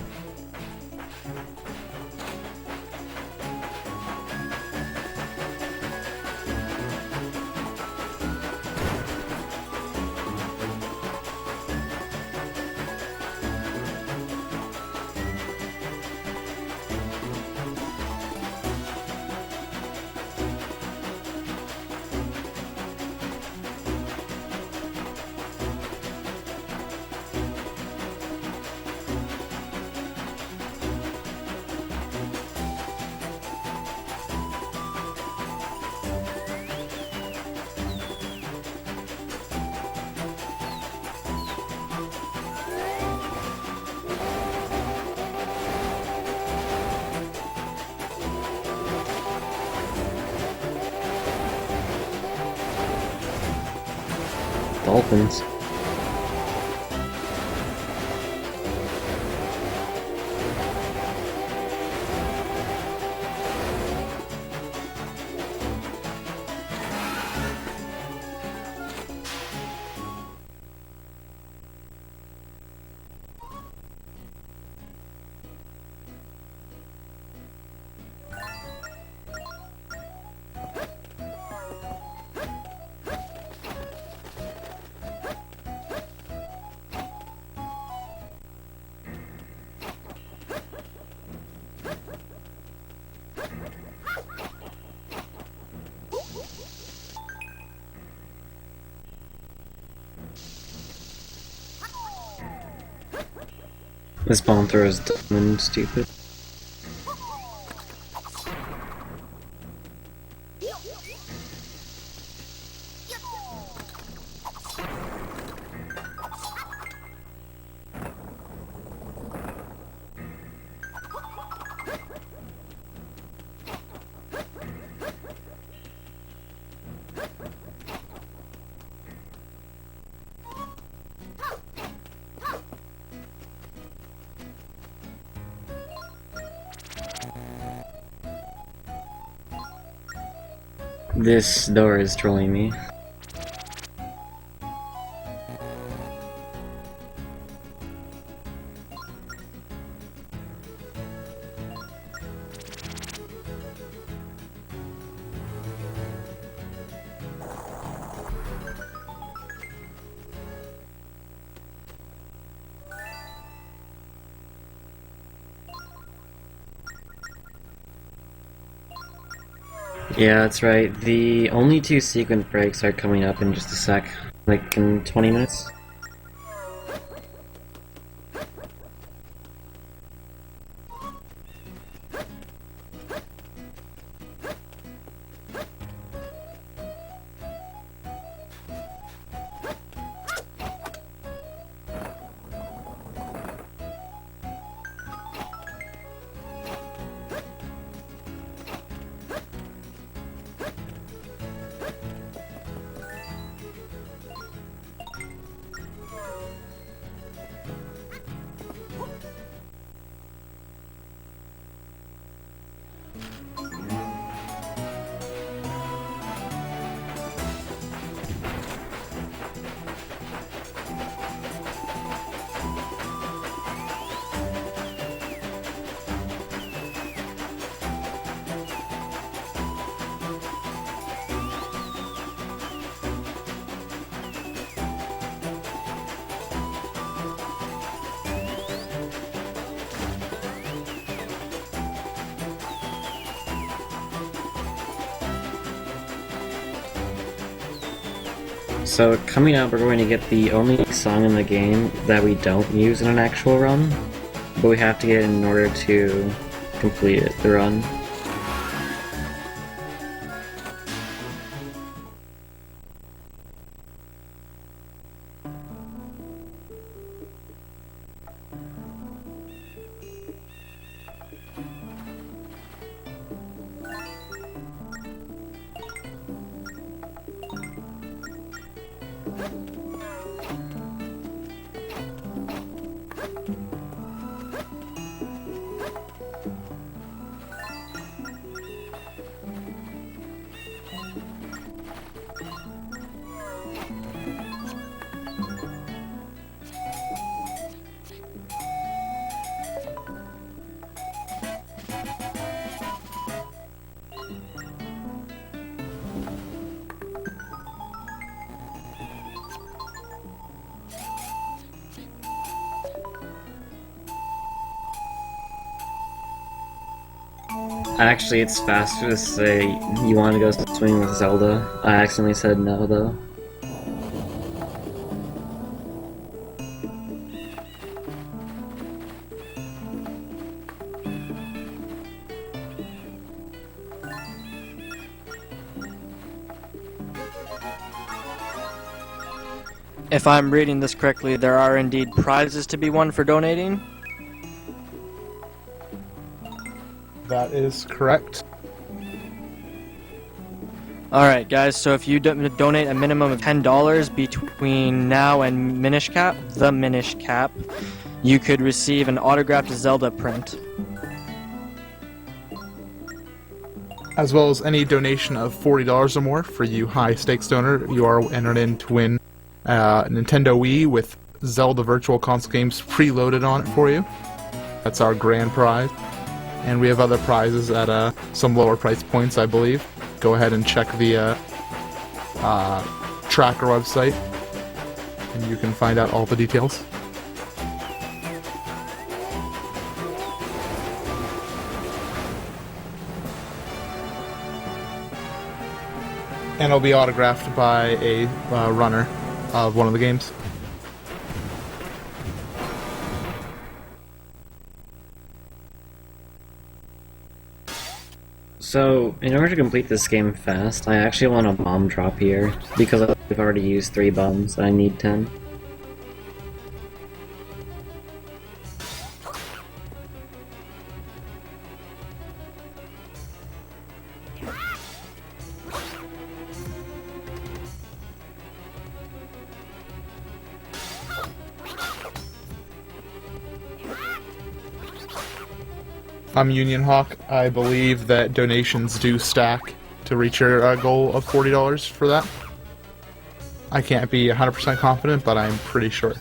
Dolphins. This bomb thrower is dumb and stupid. This door is trolling me. Yeah, that's right. The only two sequence breaks are coming up in just a sec. Like in 20 minutes. So coming up, we're going to get the only song in the game that we don't use in an actual run, but we have to get it in order to complete the run. Actually, it's faster to say you want to go swimming with Zelda. I accidentally said no, though. If I'm reading this correctly, there are indeed prizes to be won for donating. That is correct. Alright guys, so if you donate a minimum of $10 between now and Minish Cap, the Minish Cap, you could receive an autographed Zelda print. As well as any donation of $40 or more for you high stakes donor, you are entered in to win a Nintendo Wii with Zelda Virtual Console games preloaded on it for you. That's our grand prize. And we have other prizes at some lower price points, I believe. Go ahead and check the tracker website, and you can find out all the details. And it'll be autographed by a runner of one of the games. So, in order to complete this game fast, I actually want a bomb drop here, because I've already used 3 bombs, and I need 10. I'm Union Hawk. I believe that donations do stack to reach your goal of $40 for that. I can't be 100% confident, but I'm pretty sure.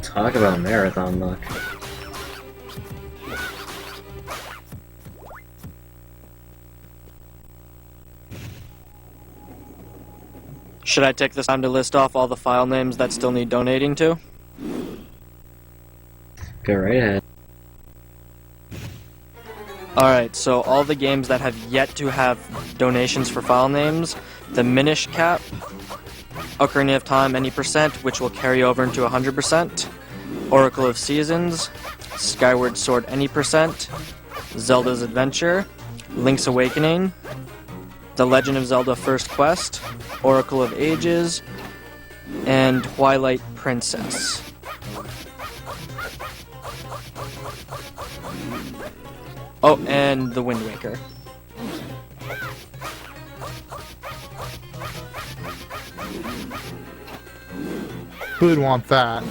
Talk about marathon luck. Should I take this time to list off all the file names that still need donating to? Go right ahead. Alright, so all the games that have yet to have donations for file names, the Minish Cap, Ocarina of Time any percent, which will carry over into 100%, Oracle of Seasons, Skyward Sword any percent, Zelda's Adventure, Link's Awakening, The Legend of Zelda First Quest, Oracle of Ages, and Twilight Princess. Oh, and The Wind Waker. Who would want that?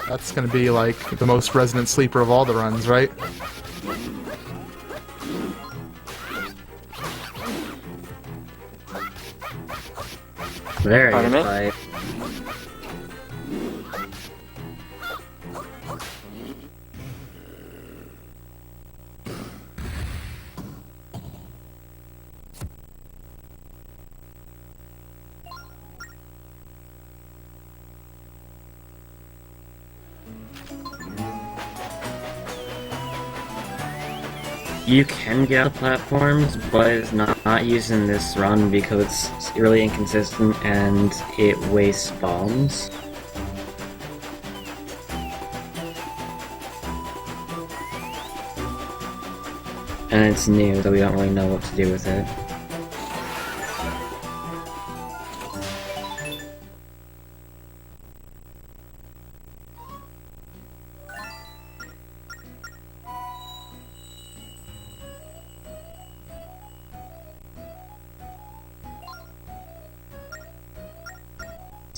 That's gonna be like the most resonant sleeper of all the runs, right? Very Pardon me? fight. You can get the platforms, but it's not used in this run because it's really inconsistent and it wastes bombs. And it's new, so we don't really know what to do with it.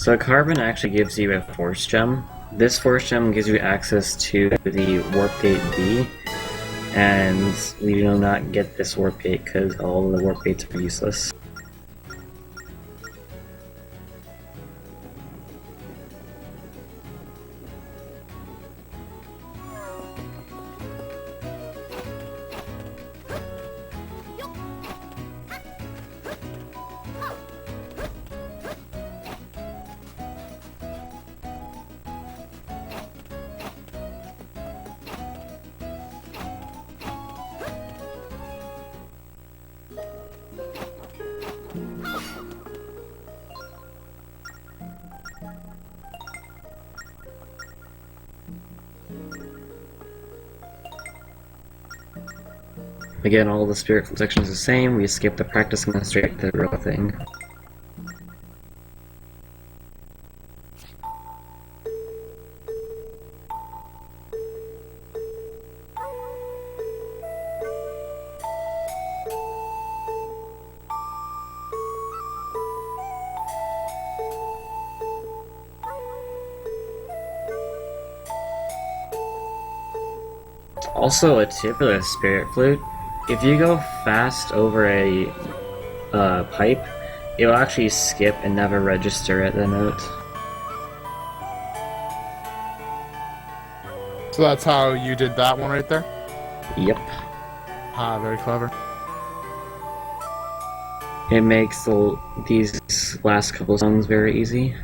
So Carbon actually gives you a Force Gem. This Force Gem gives you access to the Warp Gate B, and we do not get this Warp Gate because all of the Warp Gates are useless. Again, all the spirit sections are the same, we skip the practice and go straight to the real thing. Also, a tip for the spirit flute, if you go fast over a pipe, it will actually skip and never register at the note. So that's how you did that one right there? Yep. Ah, very clever. It makes these last couple songs very easy.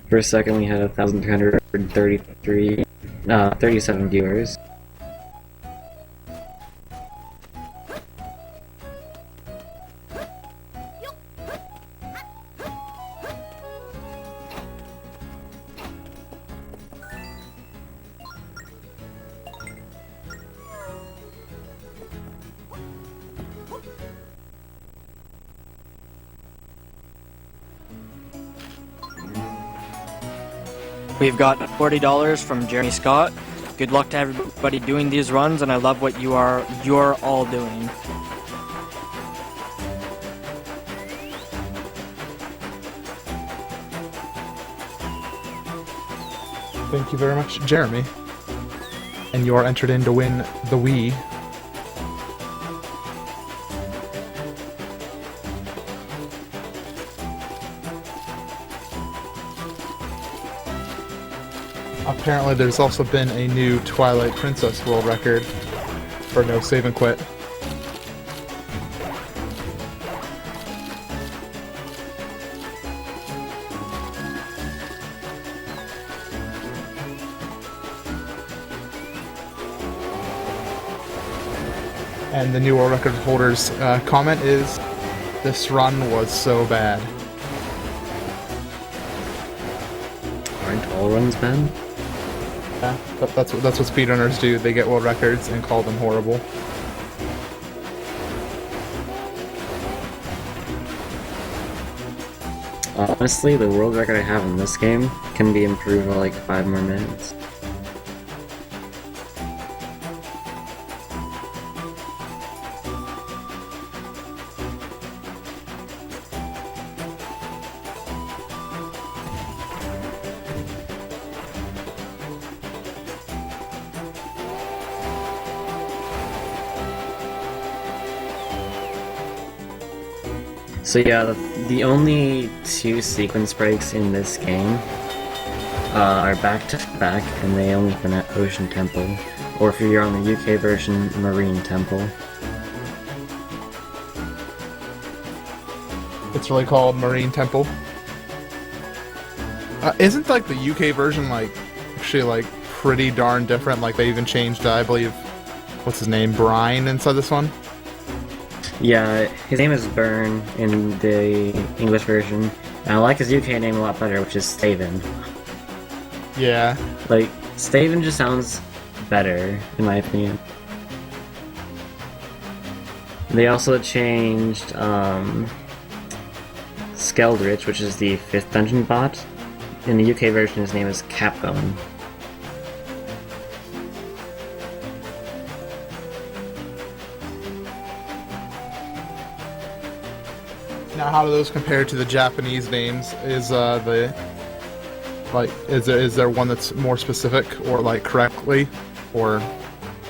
For a second, we had 37 viewers. We've got $40 from Jeremy Scott. Good luck to everybody doing these runs, and I love what you're all doing. Thank you very much, Jeremy. And you are entered in to win the Wii. Apparently there's also been a new Twilight Princess world record for no save and quit. And the new world record holder's comment is, "This run was so bad." Aren't all runs bad? Yeah, that's what speedrunners do. They get world records and call them horrible. Honestly, the world record I have in this game can be improved by like 5 more minutes. So yeah, the only 2 sequence breaks in this game are back to back, and they only happen at Ocean Temple, or if you're on the UK version, Marine Temple. It's really called Marine Temple. Isn't like the UK version like actually like pretty darn different? Like they even changed, I believe, what's his name, Brian inside this one? Yeah, his name is Byrne in the English version, and I like his UK name a lot better, which is Staven. Yeah. Like, Staven just sounds better, in my opinion. They also changed Skeldrich, which is the 5th dungeon bot. In the UK version, his name is Capbone. Now, how do those compare to the Japanese names? Is is there one that's more specific or like correctly, or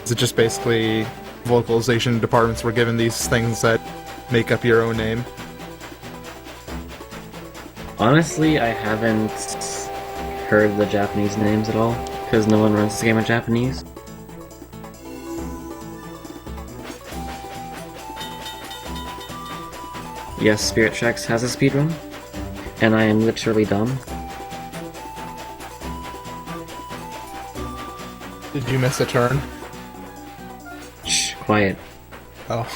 is it just basically localization departments were given these things that make up your own name? Honestly, I haven't heard the Japanese names at all, because no one runs the game in Japanese. Yes, Spirit Tracks has a speedrun, and I am literally dumb. Did you miss a turn? Shh, quiet. Oh.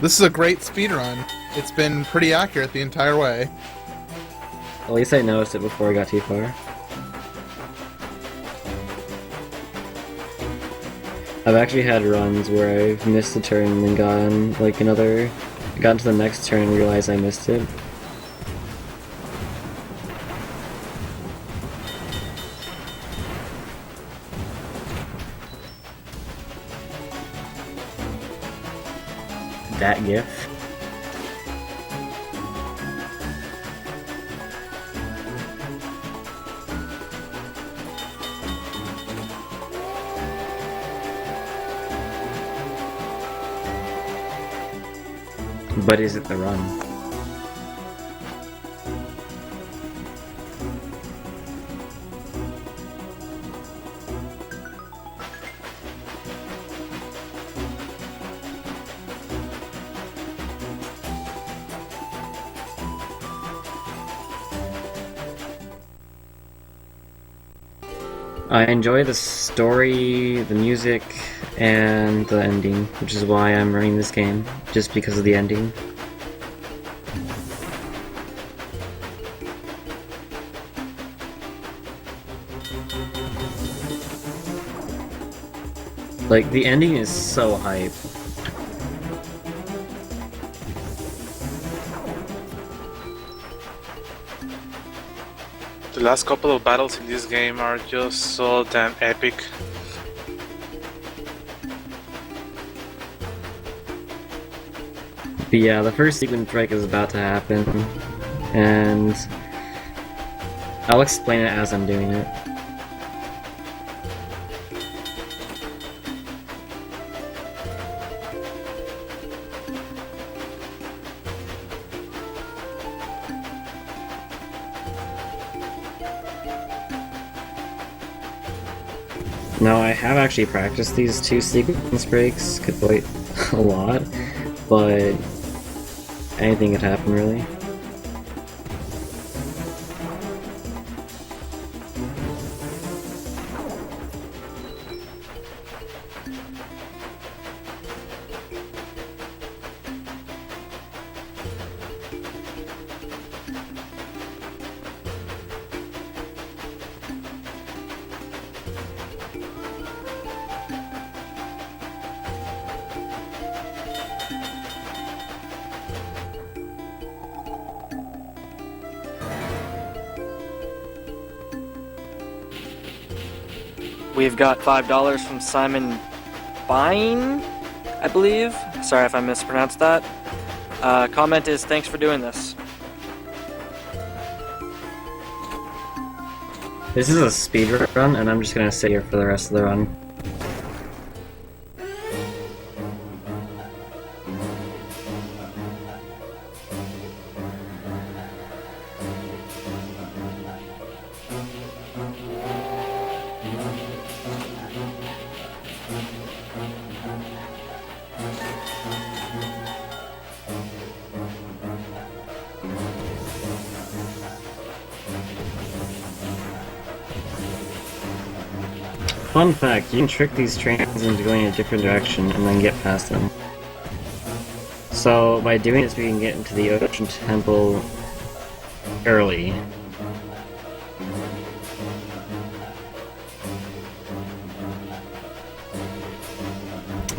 This is a great speedrun. It's been pretty accurate the entire way. At least I noticed it before I got too far. I've actually had runs where I've missed a turn and then gotten to the next turn and realized I missed it. That gif. But is it the run? I enjoy the story, the music, and the ending, which is why I'm running this game, just because of the ending. Like, the ending is so hype. The last couple of battles in this game are just so damn epic. But yeah, the first sequence break is about to happen, and I'll explain it as I'm doing it. Now, I have actually practiced these 2 sequence breaks quite a lot, but anything could happen, really. We've got $5 from Simon Bine, I believe. Sorry if I mispronounced that. Comment is, thanks for doing this. This is a speed run, and I'm just gonna sit here for the rest of the run. Fun fact, you can trick these trains into going in a different direction and then get past them. So by doing this we can get into the Ocean Temple early.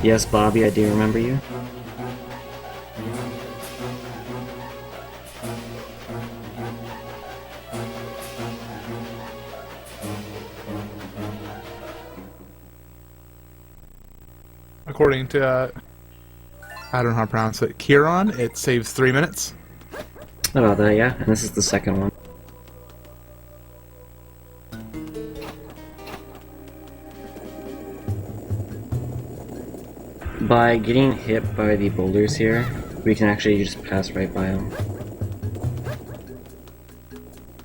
Yes, Bobby, I do remember you. According to, I don't know how to pronounce it, Kieran, it saves 3 minutes. About that, yeah. And this is the second one. By getting hit by the boulders here, we can actually just pass right by them.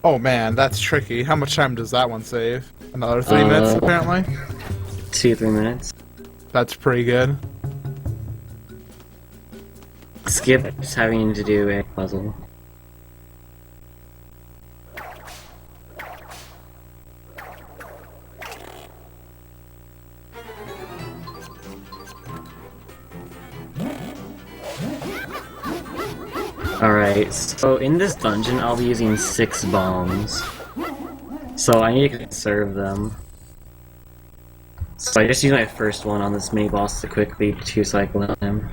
Oh man, that's tricky. How much time does that one save? Another 3 minutes, apparently? 2-3 minutes. That's pretty good. Skip just having to do a puzzle. Alright, so in this dungeon I'll be using 6 bombs. So I need to conserve them. So I just use my first one on this mini boss to quickly 2-cycle him.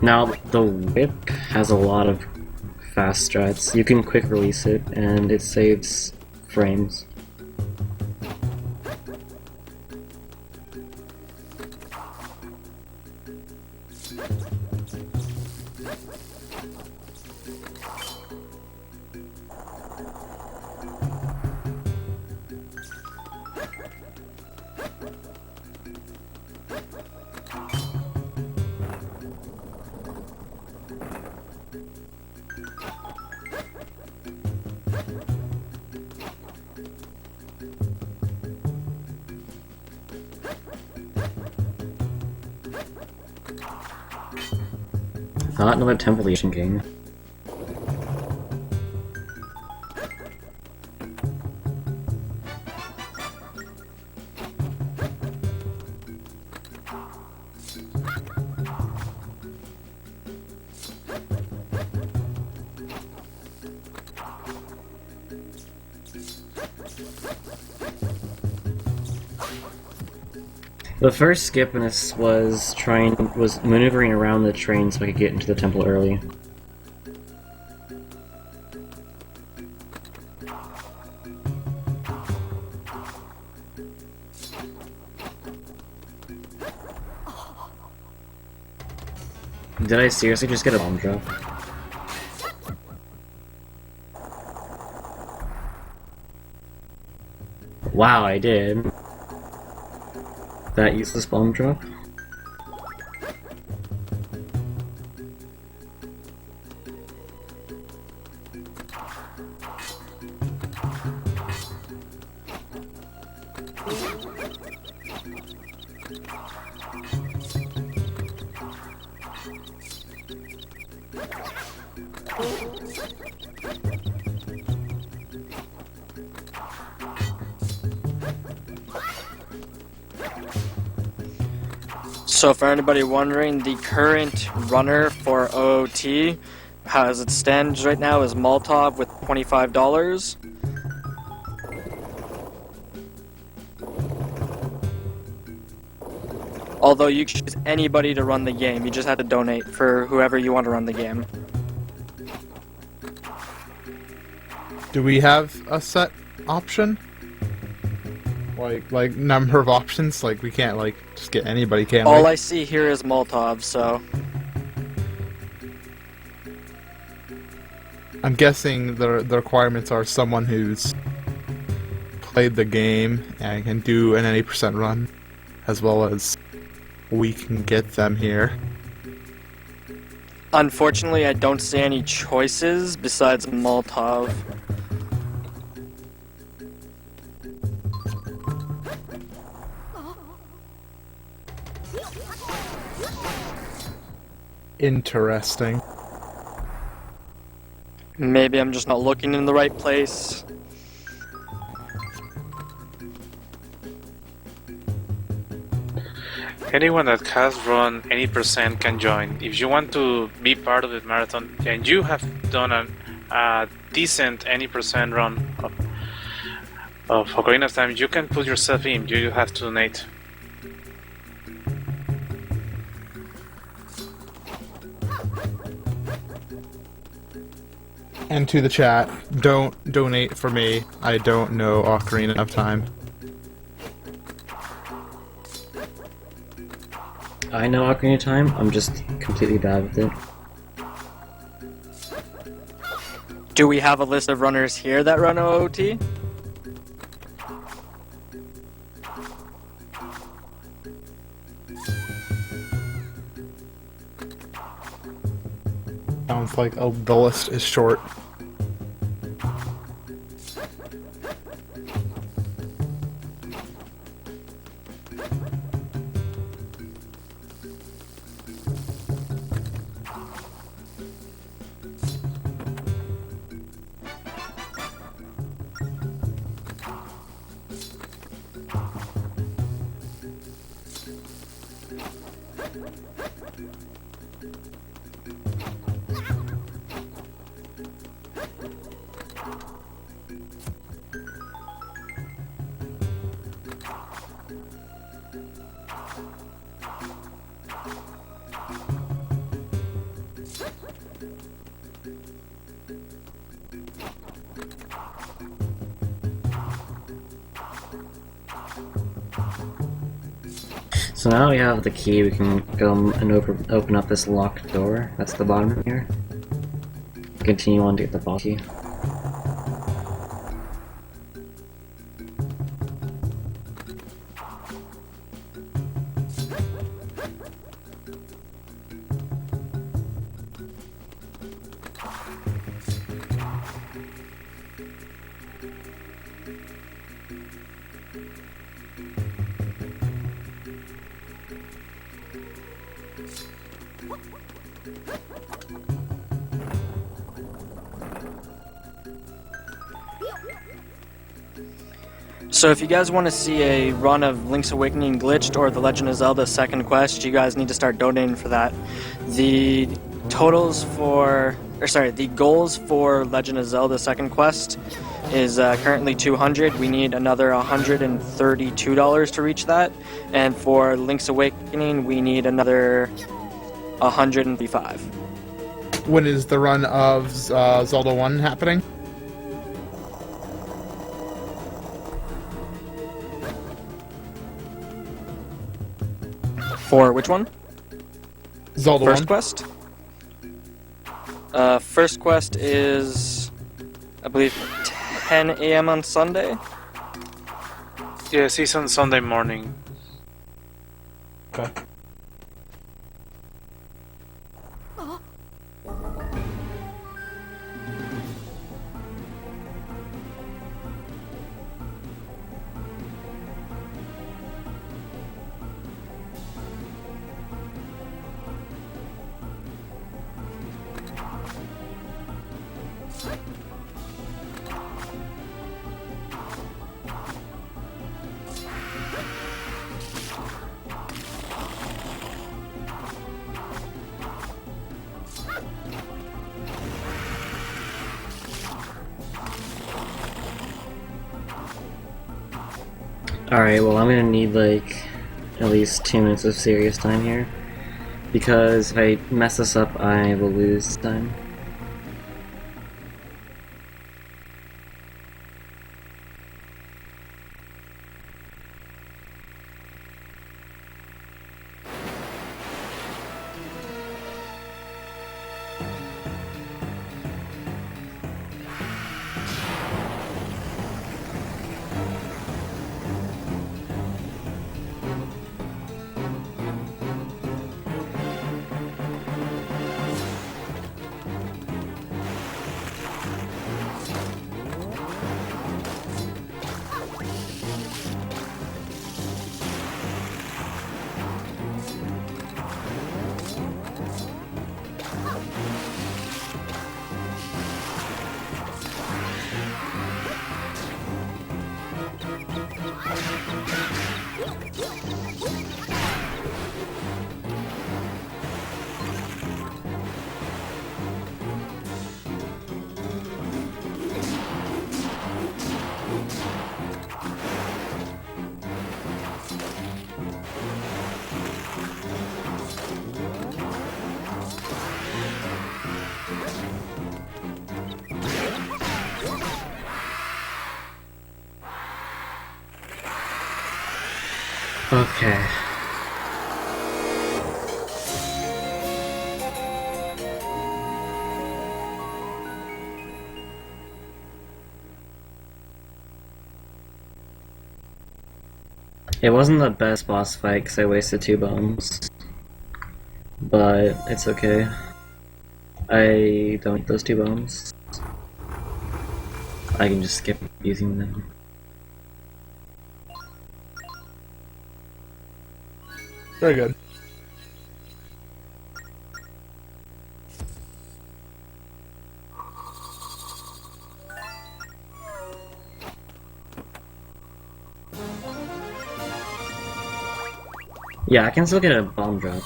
Now, the whip has a lot of fast strats. You can quick release it, and it saves frames. Not another temple legion game. The first skip in this was maneuvering around the train so I could get into the temple early. Did I seriously just get a bomb drop? Wow, I did. That useless bomb drop? So for anybody wondering, the current runner for OOT, as it stands right now, is Molotov with $25. Although you can choose anybody to run the game, you just have to donate for whoever you want to run the game. Do we have a set option? Like number of options? Like we can't just get anybody, can we? All I see here is Molotov, so I'm guessing the requirements are someone who's played the game and can do an 80% run, as well as we can get them here. unfortunately I don't see any choices besides Molotov. Interesting. Maybe I'm just not looking in the right place. Anyone that has run any percent can join. If you want to be part of the marathon and you have done a decent any percent run of Ocarina of Time, you can put yourself in. You have to donate. And to the chat, don't donate for me. I don't know Ocarina of Time. I know Ocarina of Time, I'm just completely bad with it. Do we have a list of runners here that run OOT? Sounds like the list is short. So now we have the key, we can go and open up this locked door. That's the bottom here. Continue on to get the boss key. So if you guys want to see a run of Link's Awakening Glitched or The Legend of Zelda Second Quest, you guys need to start donating for that. The goals for Legend of Zelda Second Quest is currently $200. We need another $132 to reach that. And for Link's Awakening, we need another $135. When is the run of Zelda 1 happening? For which one? Zelda First 1? quest? First quest is, I believe, 10 a.m. on Sunday. Yes, it's on Sunday morning. Okay. Alright, well I'm gonna need like at least 2 minutes of serious time here. Because if I mess this up, I will lose time. Okay. It wasn't the best boss fight because I wasted 2 bombs. But it's okay. I don't need those 2 bombs. I can just skip using them. Very good. Yeah, I can still get a bomb drop.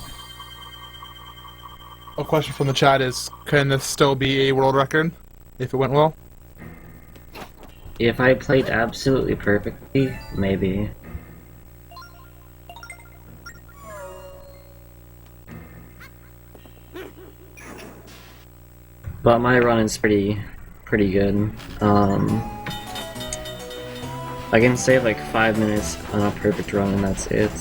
A question from the chat is, can this still be a world record if it went well? If I played absolutely perfectly, maybe. But my run is pretty good. I can save like 5 minutes on a perfect run and that's it.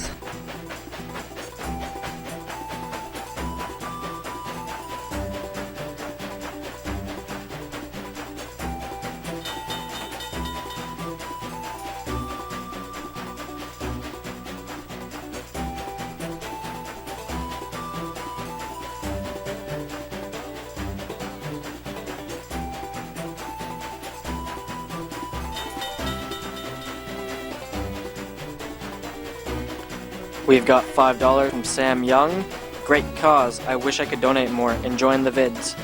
We've got $5 from Sam Young. Great cause. I wish I could donate more. Enjoying the vids.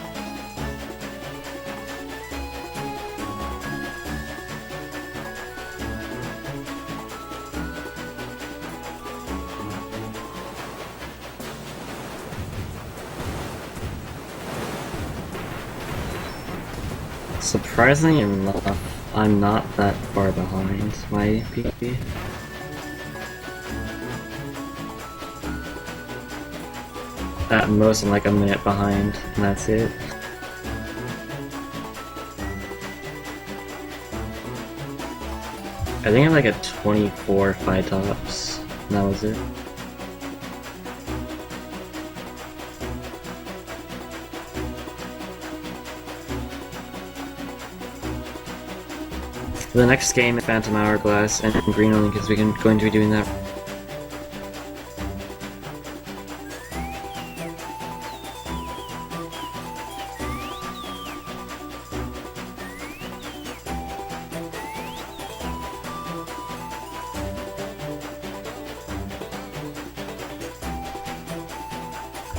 Surprisingly enough, I'm not that far behind my PP. At most, I'm like a minute behind, and that's it. I think I'm like a 24 fight tops, and that was it. The next game is Phantom Hourglass and Green only because we're going to be doing that.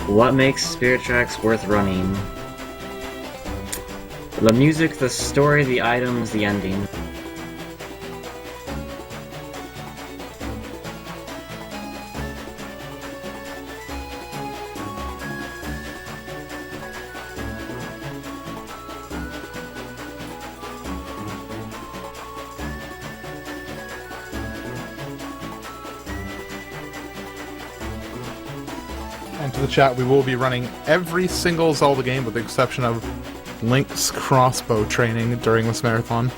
What makes Spirit Tracks worth running? The music, the story, the items, the ending. And to the chat, we will be running every single Zelda game with the exception of Link's crossbow training during this marathon.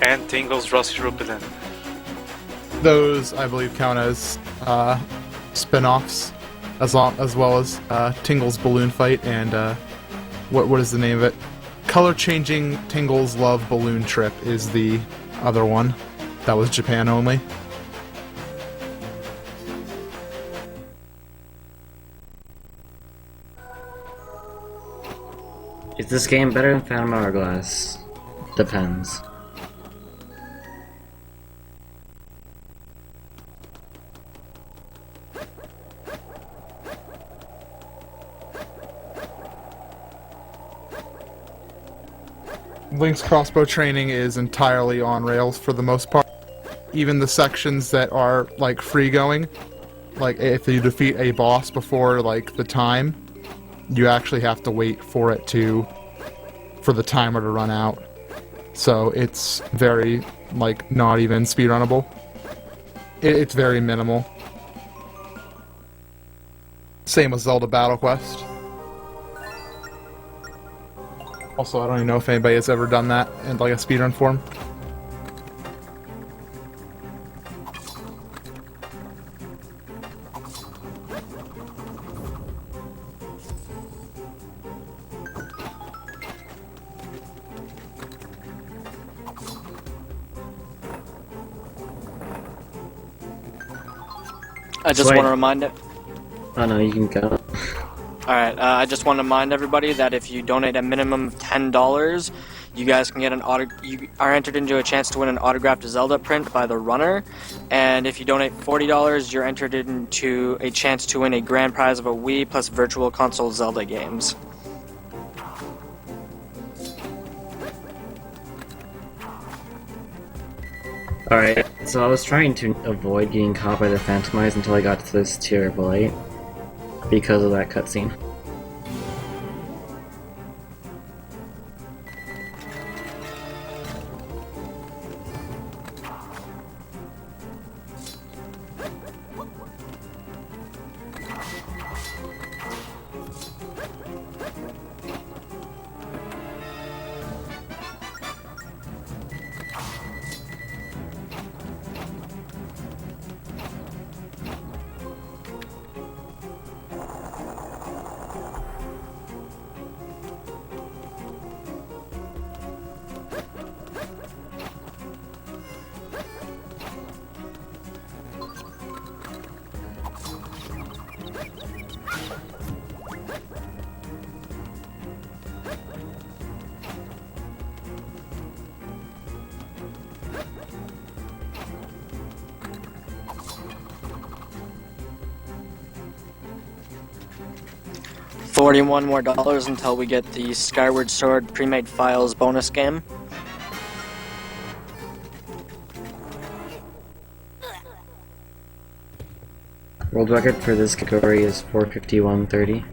And Tingle's Rossi Rupelin. Those, I believe, count as spin-offs, as well as Tingle's balloon fight and what is the name of it? Color-changing Tingle's Love Balloon Trip is the other one. That was Japan only. Is this game better than Phantom Hourglass? Depends. Link's crossbow training is entirely on rails for the most part. Even the sections that are like free going, like if you defeat a boss before like the time, you actually have to wait for it for the timer to run out. So it's very like not even speedrunnable. It's very minimal. Same with Zelda Battle Quest. Also, I don't even know if anybody has ever done that in like a speedrun form. I just Wait. want to remind it. Oh no, you can go. Alright, I just want to remind everybody that if you donate a minimum of $10, you guys can get you are entered into a chance to win an autographed Zelda print by the runner. And if you donate $40, you're entered into a chance to win a grand prize of a Wii plus virtual console Zelda games. Alright, so I was trying to avoid getting caught by the Phantom Eyes until I got to this terrible light because of that cutscene. $41 more until we get the Skyward Sword pre-made files bonus game. World record for this category is 451.30.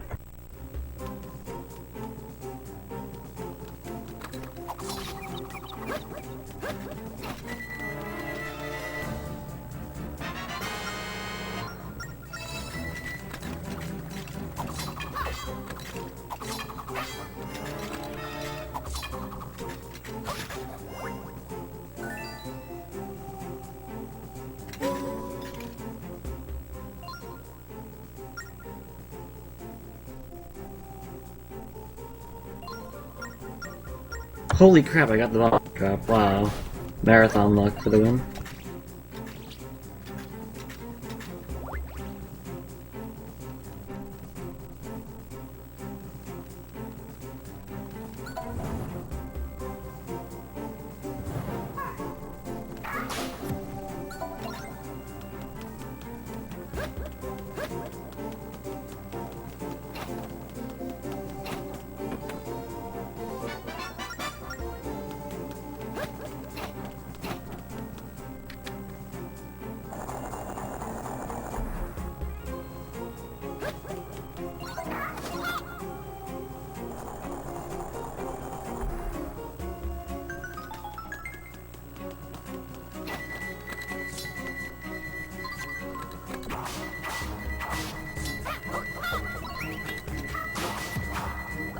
Holy crap, I got the bomb drop, wow. Marathon luck for the win.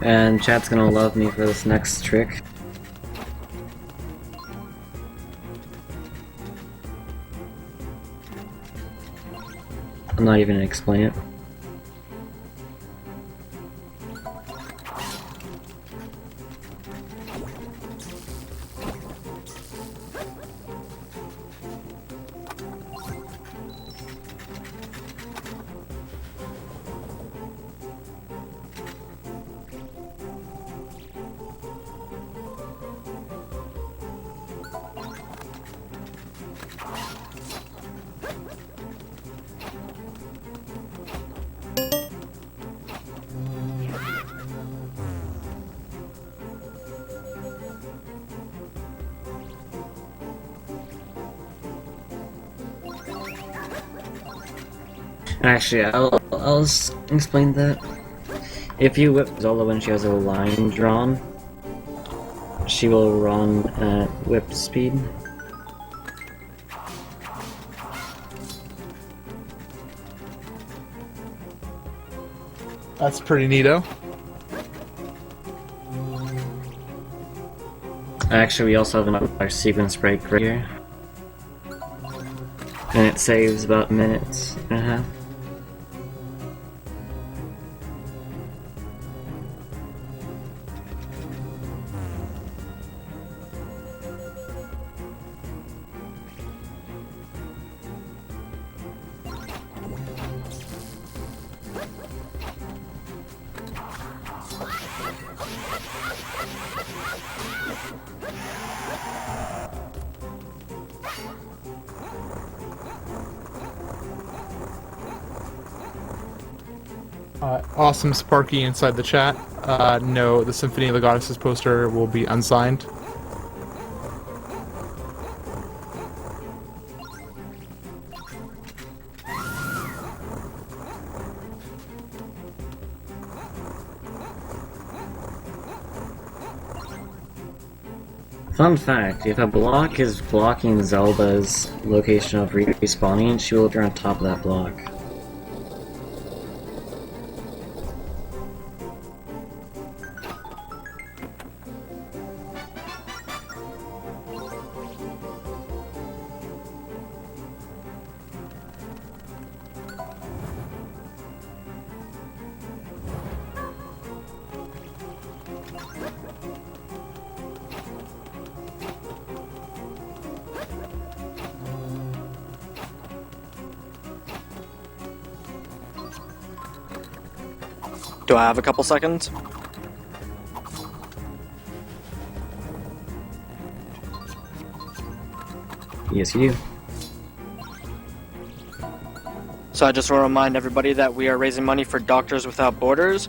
And chat's gonna love me for this next trick. I'm not even gonna explain it. Actually, I'll explain that. If you whip Zelda when she has a line drawn, she will run at whip speed. That's pretty neato. Actually, we also have another sequence break right here. And it saves about minutes and a half. Awesome Sparky inside the chat. No, the Symphony of the Goddesses poster will be unsigned. Fun fact, if a block is blocking Zelda's location of respawning, she will appear on top of that block. Do I have a couple seconds? Yes, you do. So I just want to remind everybody that we are raising money for Doctors Without Borders.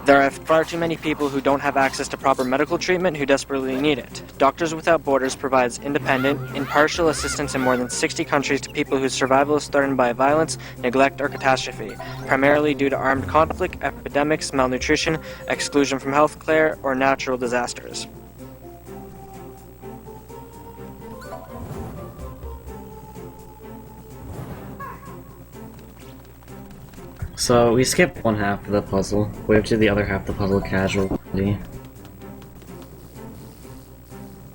There are far too many people who don't have access to proper medical treatment who desperately need it. Doctors Without Borders provides independent, impartial assistance in more than 60 countries to people whose survival is threatened by violence, neglect, or catastrophe, primarily due to armed conflict, epidemics, malnutrition, exclusion from health care, or natural disasters. So, we skipped one half of the puzzle. We have to do the other half of the puzzle casually.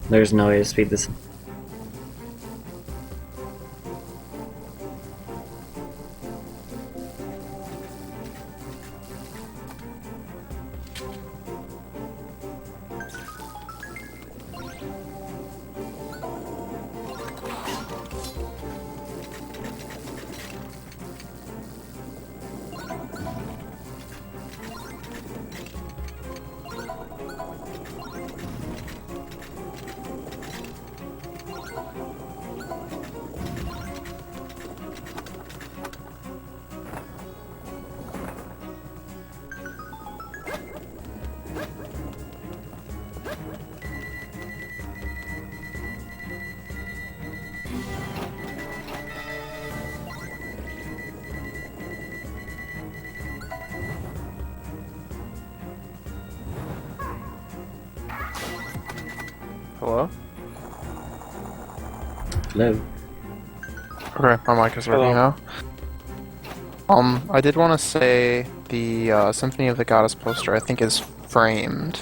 There's no way to speed this. Hello? Hello. Okay, my mic is working now. I did want to say the Symphony of the Goddess poster I think is framed.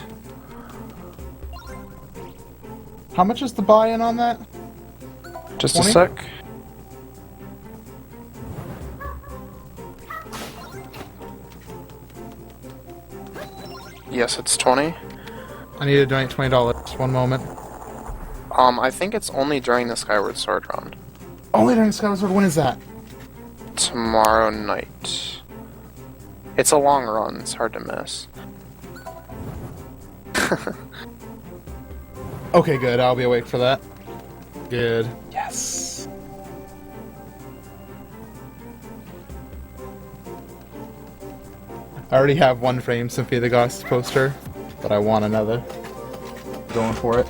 How much is the buy-in on that? Just 20? a sec. Yes, it's 20. I need to donate $20. One moment. I think it's only during the Skyward Sword round. Only during Skyward Sword. When is that? Tomorrow night. It's a long run, it's hard to miss. Okay, good. I'll be awake for that. Good. Yes. I already have one frame Symphony of the Goddess poster, but I want another. Going for it.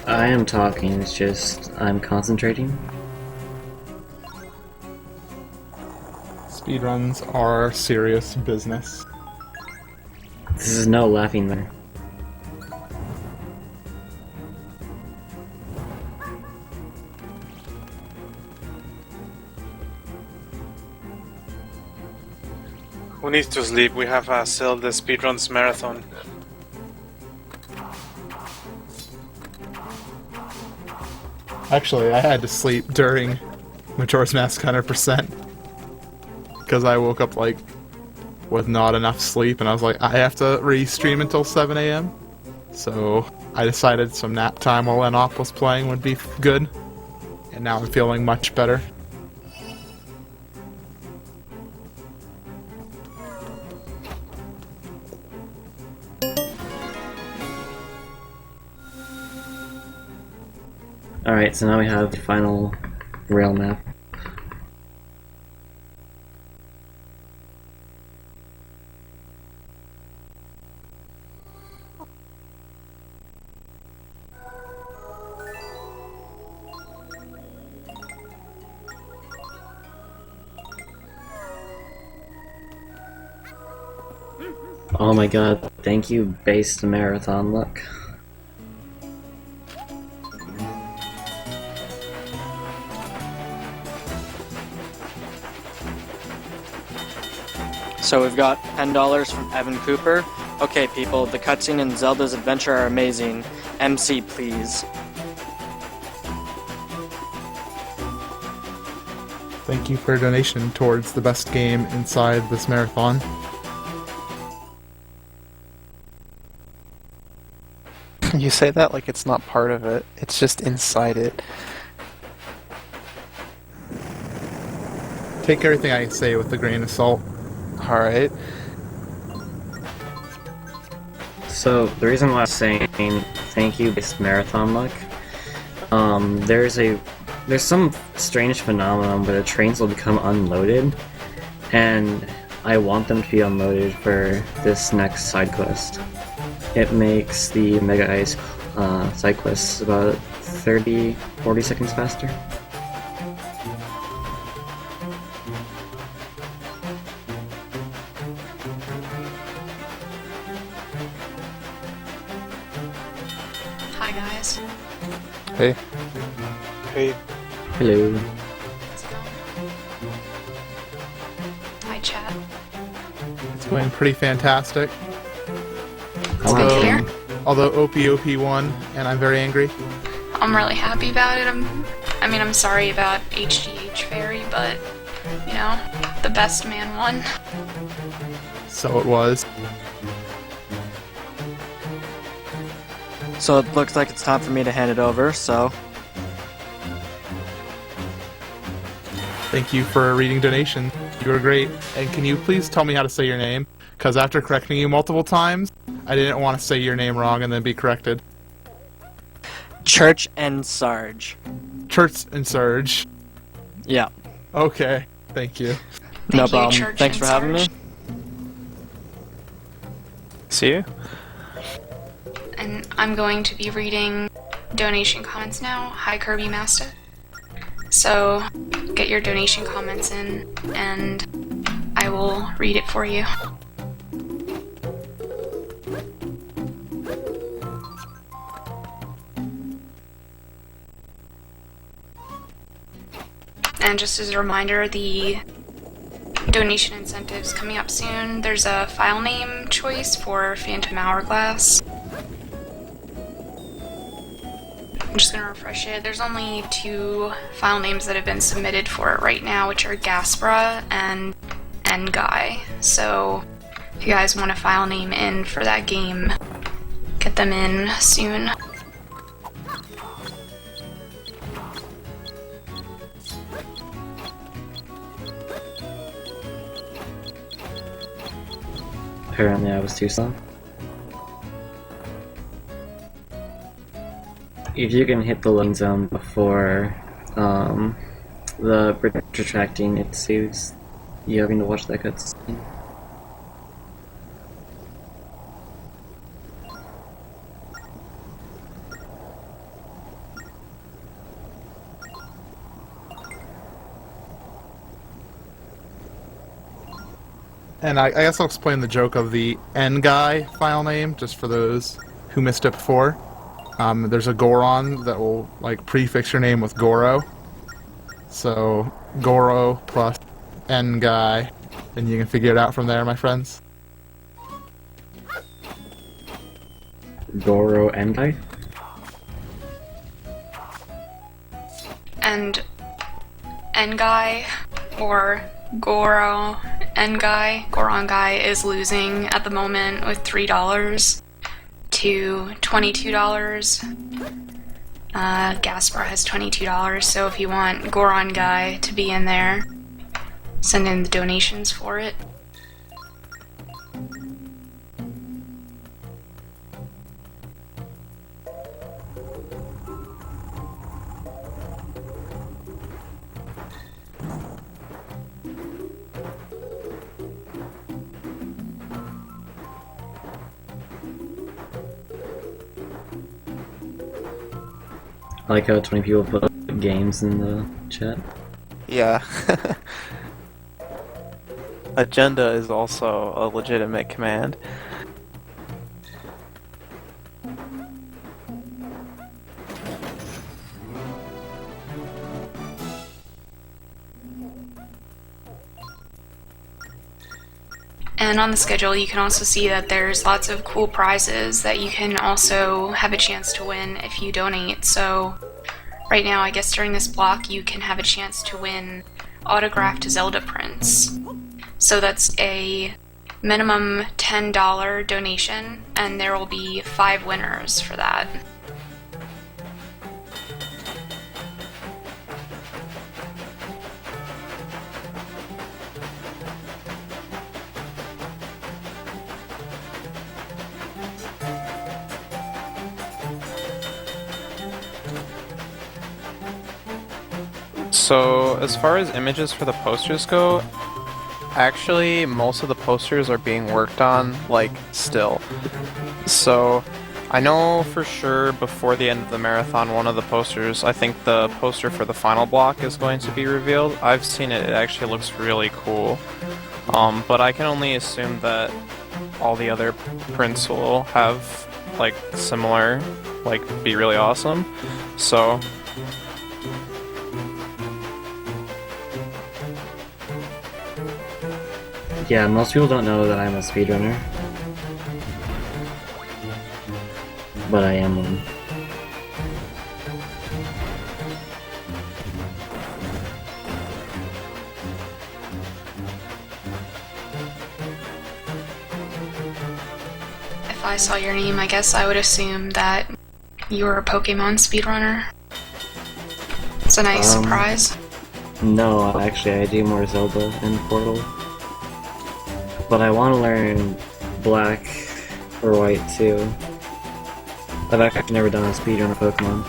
I am talking, it's just I'm concentrating. Speedruns are serious business. This is no laughing matter. Who needs to sleep? We have a ZeldaSpeedRuns Marathon. Actually, I had to sleep during Majora's Mask 100%. Because I woke up, like, with not enough sleep, and I was like, I have to re-stream until 7 a.m. So I decided some nap time while Enop was playing would be good. And now I'm feeling much better. Alright, so now we have the final rail map. Oh my god, thank you, based marathon luck. So we've got $10 from Evan Cooper. Okay, people, the cutscene in Zelda's Adventure are amazing. MC, please. Thank you for your donation towards the best game inside this marathon. You say that like it's not part of it. It's just inside it. Take everything I say with a grain of salt. Alright. So, the reason why I'm saying thank you, based marathon luck, there's some strange phenomenon where the trains will become unloaded, and I want them to be unloaded for this next side quest. It makes the Mega Ice side quests about 30-40 seconds faster. Hi guys. Hey. Hey, Hello. How's it going? Hi chat. It's going pretty fantastic. It's good to hear. Although OP won, and I'm very angry. I'm really happy about it. I'm sorry about HGH Fairy, but you know, the best man won. So it was. So it looks like it's time for me to hand it over, so... Thank you for reading donation. You were great. And can you please tell me how to say your name? Because after correcting you multiple times, I didn't want to say your name wrong and then be corrected. Church and Sarge. Church and Surge. Yeah, Okay, thank you. no you, problem. Church Thanks and for having me. Sarge. See you? And I'm going to be reading donation comments now. Hi Kirby Master. So get your donation comments in and I will read it for you. And just as a reminder, the donation incentives coming up soon. There's a file name choice for Phantom Hourglass. I'm just gonna refresh it. There's only 2 file names that have been submitted for it right now, which are Gaspra and Nguy. So if you guys want a file name in for that game, get them in soon. Apparently I was too slow. If you can hit the loading zone before the bridge retracting, it saves you having to watch that cutscene. And I guess I'll explain the joke of the Nguy file name, just for those who missed it before. There's a Goron that will like prefix your name with Goro. So Goro plus Nguy, and you can figure it out from there, my friends. Goro Nguy? And Nguy or Goro Nguy is losing at the moment with $3 to $22. Gaspar has $22, so if you want Goron Guy to be in there, send in the donations for it. I like how 20 people put games in the chat. Yeah. Agenda is also a legitimate command. And on the schedule, you can also see that there's lots of cool prizes that you can also have a chance to win if you donate. So right now, I guess during this block, you can have a chance to win autographed Zelda prints. So that's a minimum $10 donation, and there will be 5 winners for that. So, as far as images for the posters go, actually, most of the posters are being worked on, like, still. So, I know for sure before the end of the marathon, one of the posters, I think the poster for the final block is going to be revealed. I've seen it, it actually looks really cool. But I can only assume that all the other prints will have, like, similar, like, be really awesome. So... Yeah, most people don't know that I'm a speedrunner. But I am one. If I saw your name, I guess I would assume that you were a Pokemon speedrunner. It's a nice surprise. No, actually I do more Zelda and Portal. But I want to learn Black or White too. I've actually never done a speedrun of Pokemon.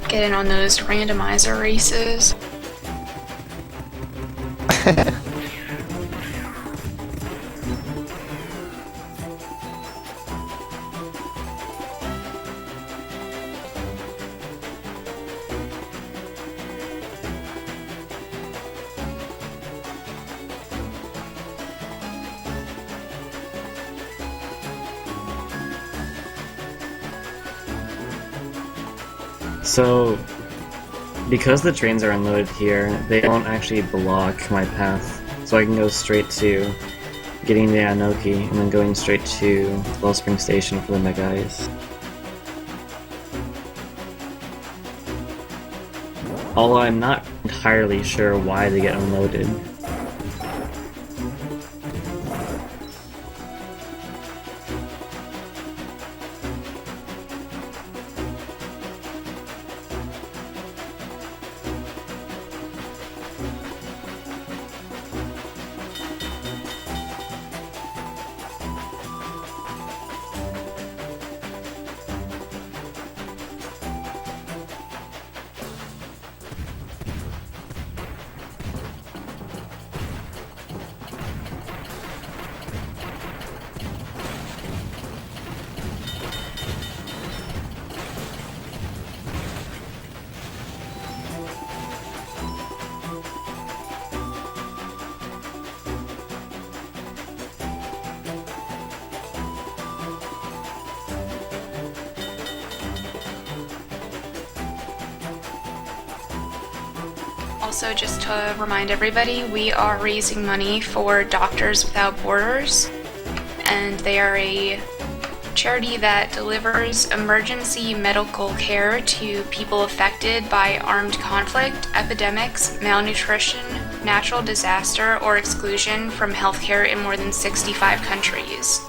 Get in on those randomizer races. So, because the trains are unloaded here, they don't actually block my path. So I can go straight to getting the Anoki and then going straight to Wellspring Station for the Mega Ice. Although I'm not entirely sure why they get unloaded. Also, just to remind everybody, we are raising money for Doctors Without Borders, and they are a charity that delivers emergency medical care to people affected by armed conflict, epidemics, malnutrition, natural disaster or exclusion from healthcare in more than 65 countries.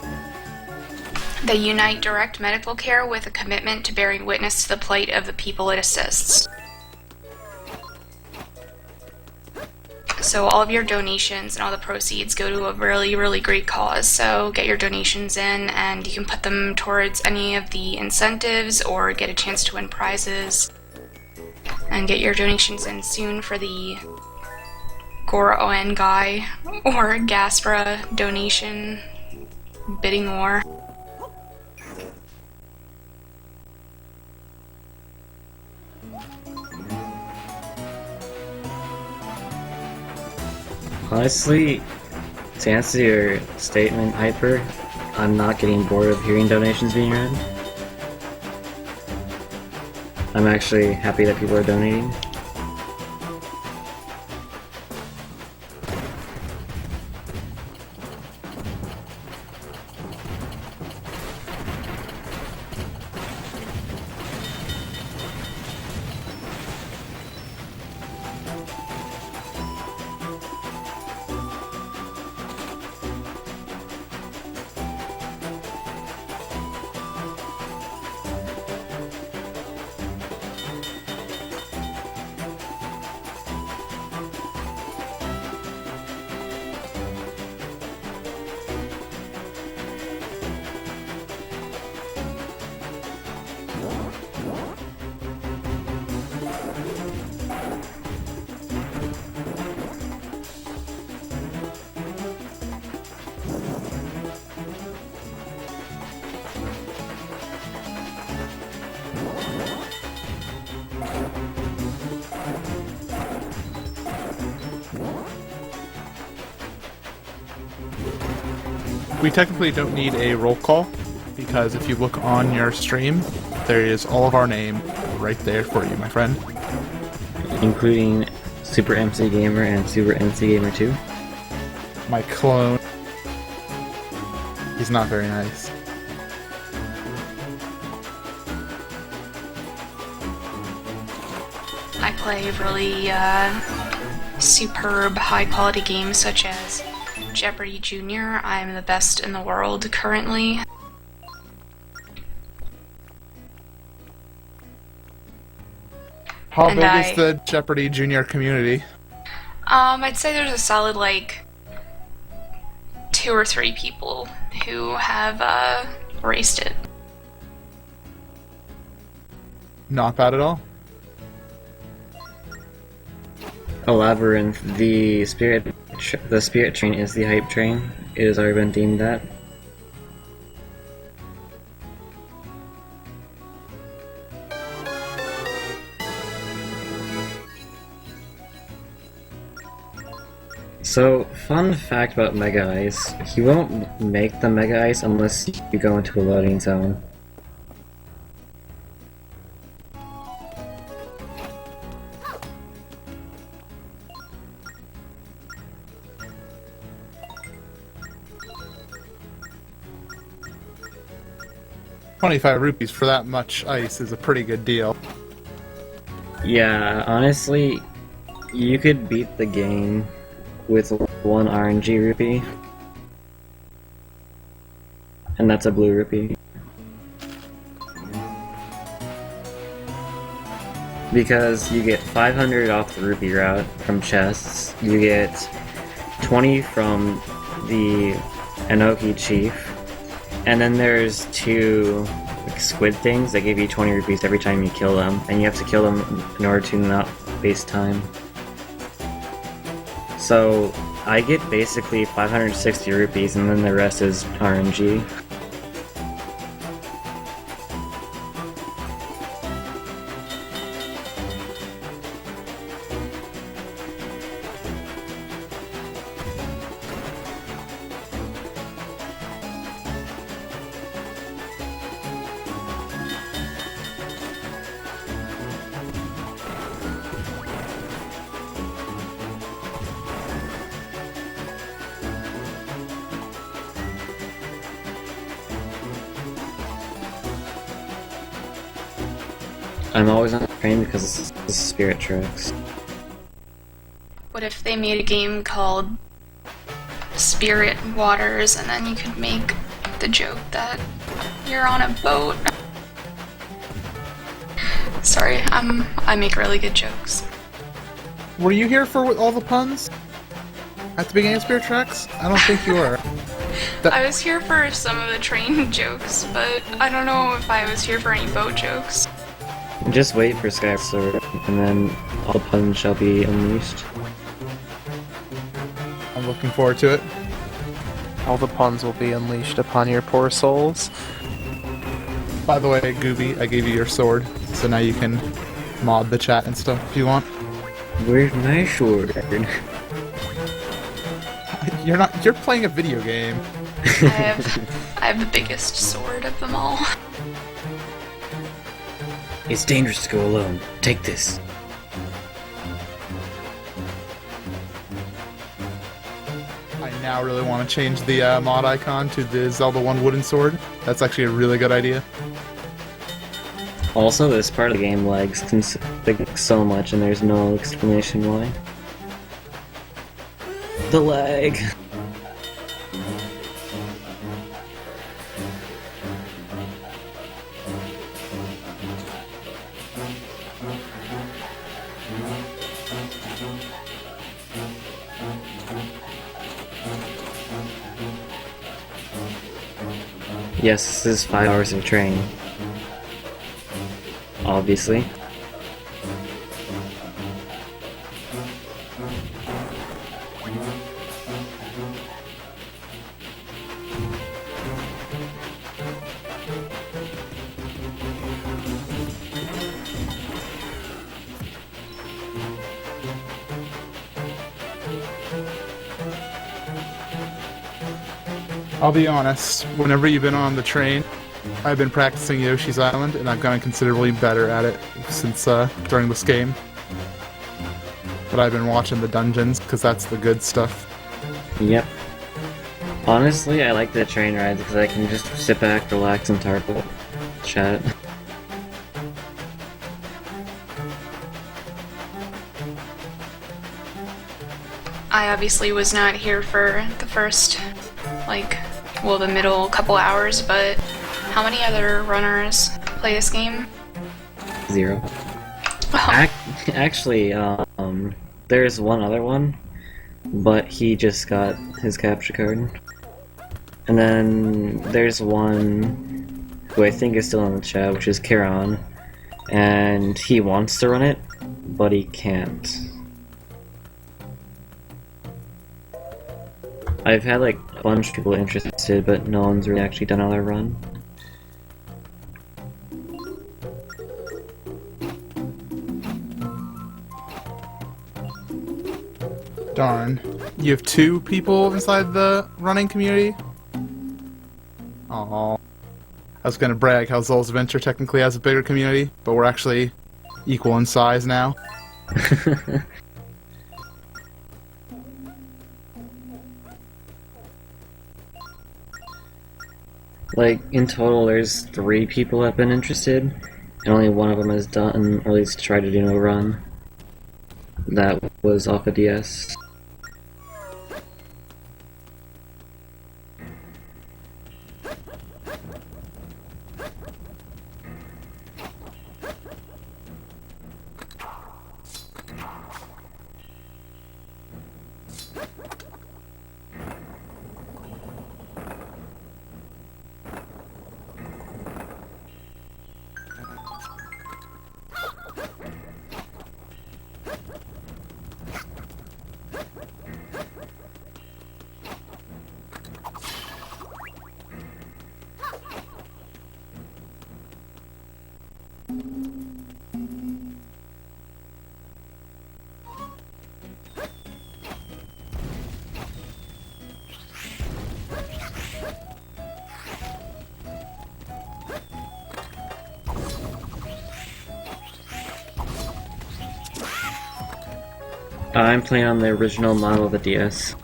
They unite direct medical care with a commitment to bearing witness to the plight of the people it assists. So all of your donations and all the proceeds go to a really, really great cause. So get your donations in and you can put them towards any of the incentives or get a chance to win prizes. And get your donations in soon for the Gora ON Guy or Gaspra donation bidding war. Honestly, to answer your statement, Hyper, I'm not getting bored of hearing donations being read. I'm actually happy that people are donating. We technically don't need a roll call, because if you look on your stream, there is all of our name right there for you, my friend. Including Super MC Gamer and Super MC Gamer 2. My clone. He's not very nice. I play really superb high-quality games such as Jeopardy Jr. I'm the best in the world currently. How And big I- is the Jeopardy Junior community? I'd say there's a solid, like, 2 or 3 people who have raced it. Not bad at all. A Labyrinth, the spirit train is the hype train. It has already been deemed that. So, fun fact about Mega Ice, you won't make the Mega Ice unless you go into a loading zone. ₹25 for that much ice is a pretty good deal. Yeah, honestly, you could beat the game with 1 RNG rupee. And that's a blue rupee. Because you get 500 off the rupee route from chests, you get 20 from the Enoki Chief, and then there's 2 like, squid things that give you 20 rupees every time you kill them, and you have to kill them in order to not waste time. So I get basically 560 rupees, and then the rest is RNG. I'm always on the train because this is Spirit Tracks. What if they made a game called Spirit Waters, and then you could make the joke that you're on a boat? Sorry, I make really good jokes. Were you here for all the puns at the beginning of Spirit Tracks? I don't think you were. I was here for some of the train jokes, but I don't know if I was here for any boat jokes. Just wait for Skyward Sword, and then all puns shall be unleashed. I'm looking forward to it. All the puns will be unleashed upon your poor souls. By the way, Gooby, I gave you your sword, so now you can mod the chat and stuff if you want. Where's my sword? You're playing a video game. I have the biggest sword of them all. It's dangerous to go alone. Take this. I now really want to change the mod icon to the Zelda 1 wooden sword. That's actually a really good idea. Also, this part of the game lags so much, and there's no explanation why. The lag. Yes, this is 5 hours of training. Obviously. I'll be honest, whenever you've been on the train, I've been practicing Yoshi's Island, and I've gotten considerably better at it since during this game. But I've been watching the dungeons, because that's the good stuff. Yep. Honestly, I like the train rides because I can just sit back, relax, and tarple chat. I obviously was not here for the first, the middle couple hours, but how many other runners play this game? 0. Oh, Actually, there's one other one, but he just got his capture card. And then there's one who I think is still in the chat, which is Kiran, and he wants to run it, but he can't. I've had a bunch of people interested, but no one's really actually done another run. Darn. You have 2 people inside the running community? Aww. I was gonna brag how Zol's Adventure technically has a bigger community, but we're actually equal in size now. In total, there's 3 people that have been interested, and only one of them has done, or at least tried to do a run. That was off a DS. I'm playing on the original model of the DS.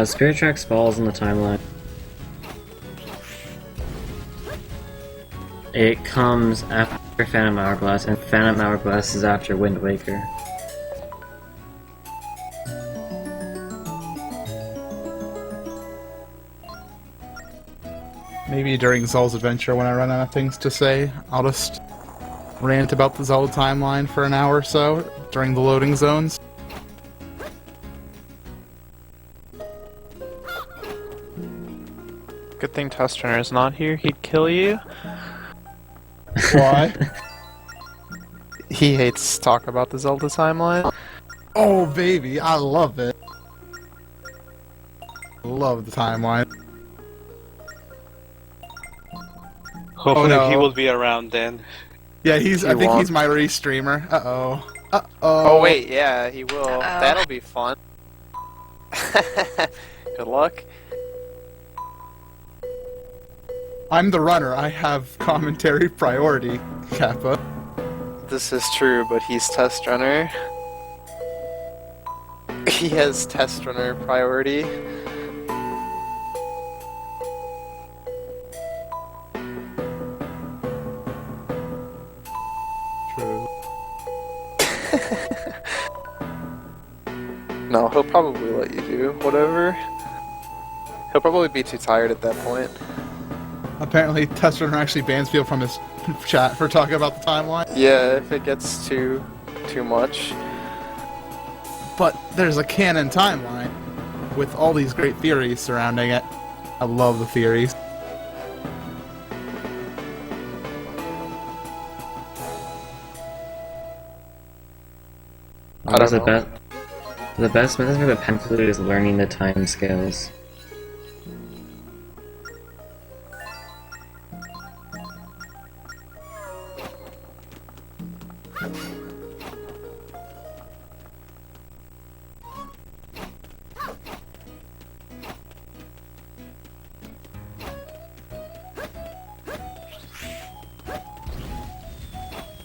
Spirit Tracks falls in the timeline. It comes after Phantom Hourglass, and Phantom Hourglass is after Wind Waker. Maybe during Zelda's adventure, when I run out of things to say, I'll just rant about the Zelda timeline for an hour or so during the loading zones. Good thing Test Runner's not here, he'd kill you. Why? He hates talk about the Zelda timeline. Oh, baby, I love it. Love the timeline. Hopefully Oh, no. he will be around then. Yeah, He I think won't. he's my re-streamer. Uh-oh. Uh-oh. Oh wait, yeah, he will. Uh-oh. That'll be fun. Good luck. I'm the runner. I have commentary priority, Kappa. This is true, but he's Test Runner. He has Test Runner priority. True. No, he'll probably let you do whatever. He'll probably be too tired at that point. Apparently, Test Runner actually bans people from his chat for talking about the timeline. Yeah, if it gets too much. But there's a canon timeline with all these great theories surrounding it. I love the theories. I don't the know. The best method for the pen flute is learning the time scales.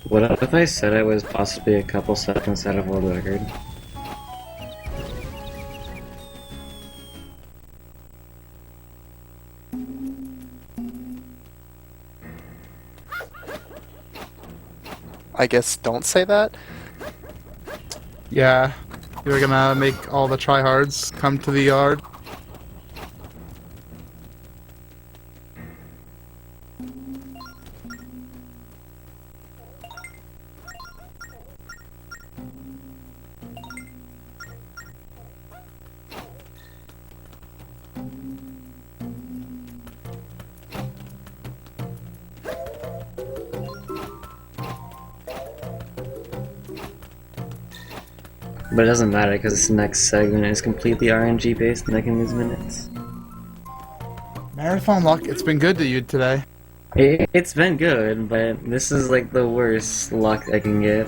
What if I said it was possibly a couple seconds out of world record? I guess don't say that. Yeah, you're gonna make all the tryhards come to the yard. But it doesn't matter because this next segment is completely RNG based and I can lose minutes. Marathon luck, it's been good to you today. It's been good, but this is like the worst luck I can get.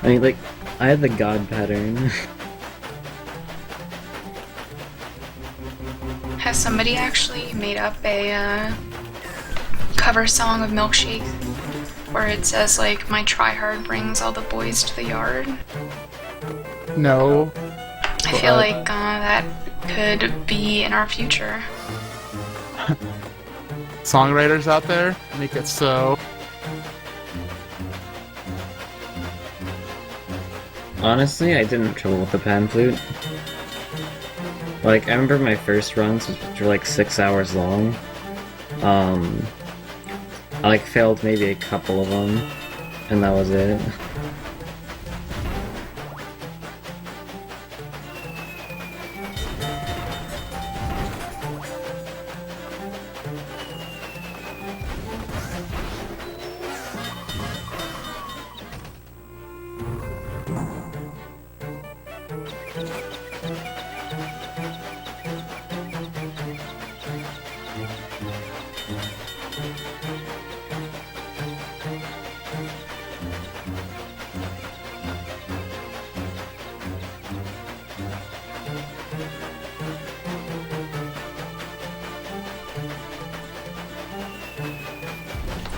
I mean, like, I had the god pattern. Has somebody actually made up a cover song of Milkshake where it says like my tryhard brings all the boys to the yard? No. I feel like that could be in our future. Songwriters out there, make it so. Honestly, I didn't have trouble with the pan flute. Like, I remember my first runs, which were like 6 hours long. I like failed maybe a couple of them, and that was it.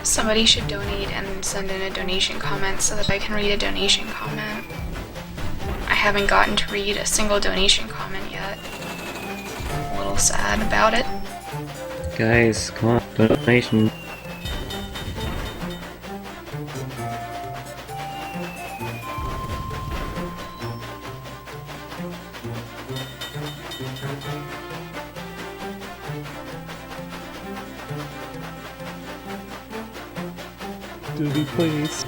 Somebody should donate and send in a donation comment so that I can read a donation comment. I haven't gotten to read a single donation comment yet. sad about it. Guys, come on, donation. Doobie, please.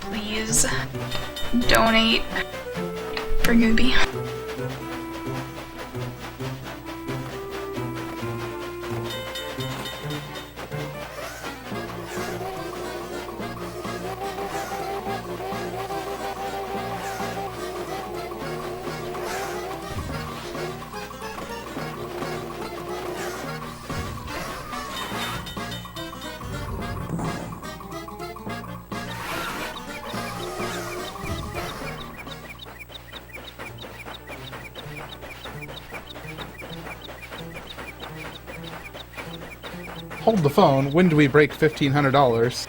Please donate for Gooby. Hold the phone. When do we break $1,500?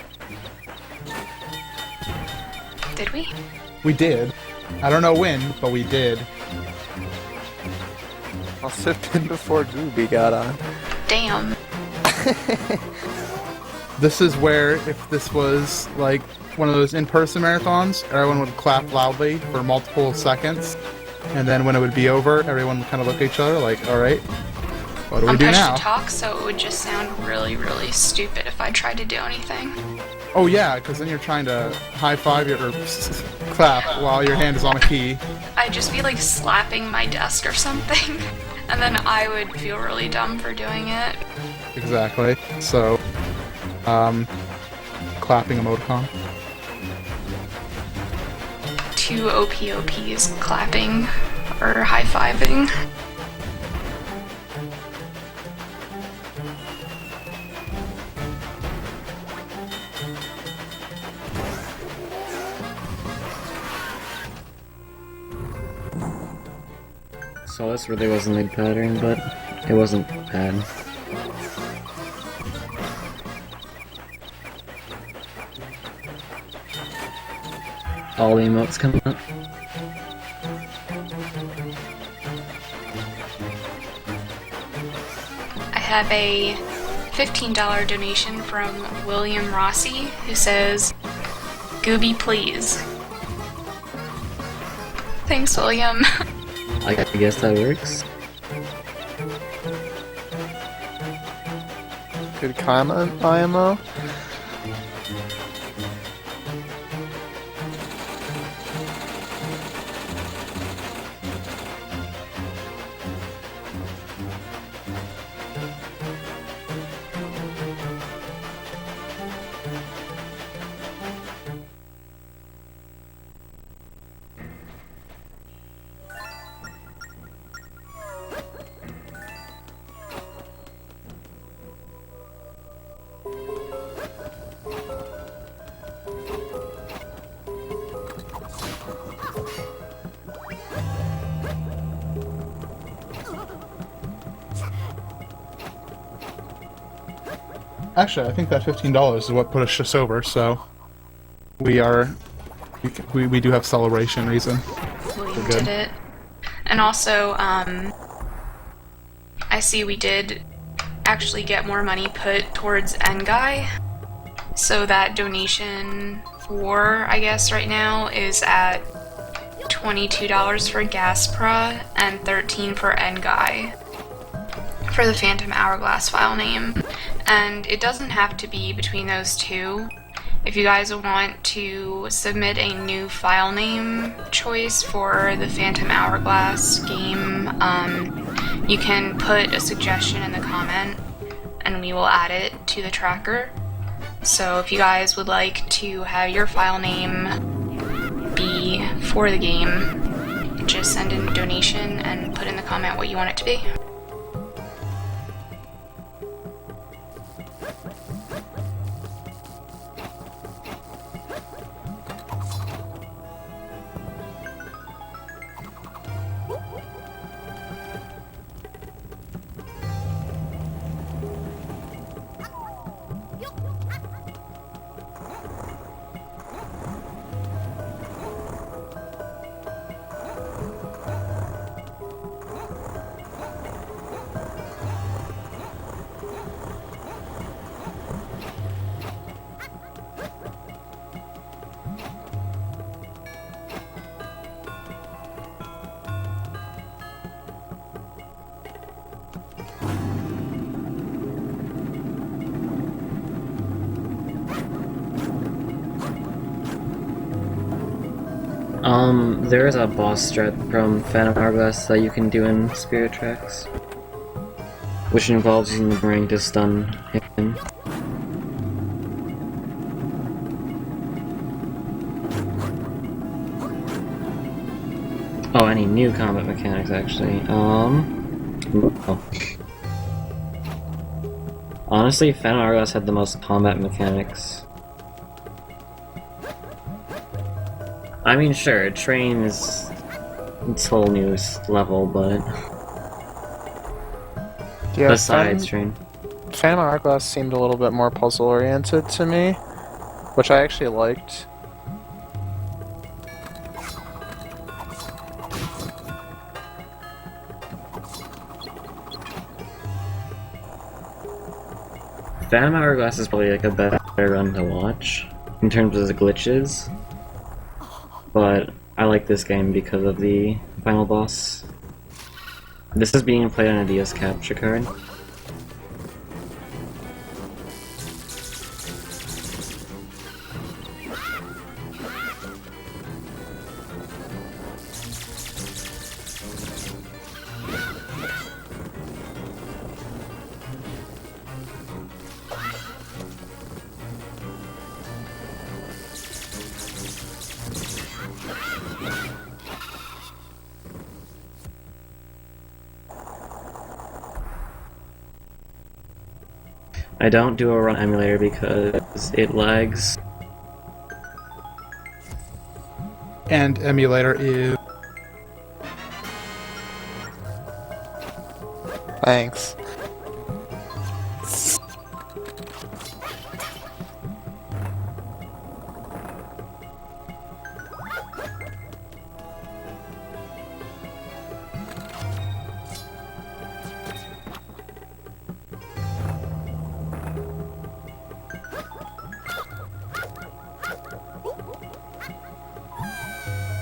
Did we? We did. I don't know when, but we did. Must have been before Gooby got on. Damn. This is where, if this was like one of those in-person marathons, everyone would clap loudly for multiple seconds, and then when it would be over, everyone would kind of look at each other like, "All right, what do we I'm do pushed now?" to talk, so it would just sound really, really stupid if I tried to do anything. Oh yeah, because then you're trying to high five or clap while your hand is on a key. I'd just be like slapping my desk or something, and then I would feel really dumb for doing it. Exactly. So, clapping emoticon. 2 OPOPs clapping or high-fiving. So this really wasn't a pattern, but it wasn't bad. All the emotes coming up. I have a $15 donation from William Rossi, who says, "Gooby, please." Thanks, William. I guess that works. Good comment, IMO. Actually, I think that $15 is what pushed us over. So we do have celebration reason. William good. did it. And also, I see we did actually get more money put towards Ngai. So that donation for, I guess, right now is at $22 for Gaspra and $13 for Ngai for the Phantom Hourglass file name. And it doesn't have to be between those two. If you guys want to submit a new file name choice for the Phantom Hourglass game, you can put a suggestion in the comment and we will add it to the tracker. So if you guys would like to have your file name be for the game, just send in a donation and put in the comment what you want it to be. There is a boss strat from Phantom Hourglass that you can do in Spirit Tracks, which involves using the boomerang to stun him. Oh, any new combat mechanics, actually. Oh. Honestly, Phantom Hourglass had the most combat mechanics. I mean, sure, train is its whole new level, but Yeah, besides train. Phantom Hourglass seemed a little bit more puzzle-oriented to me, which I actually liked. Phantom Hourglass is probably like a better run to watch in terms of the glitches, but I like this game because of the final boss. This is being played on a DS capture card. I don't do a run emulator because it lags. And emulator is... Thanks.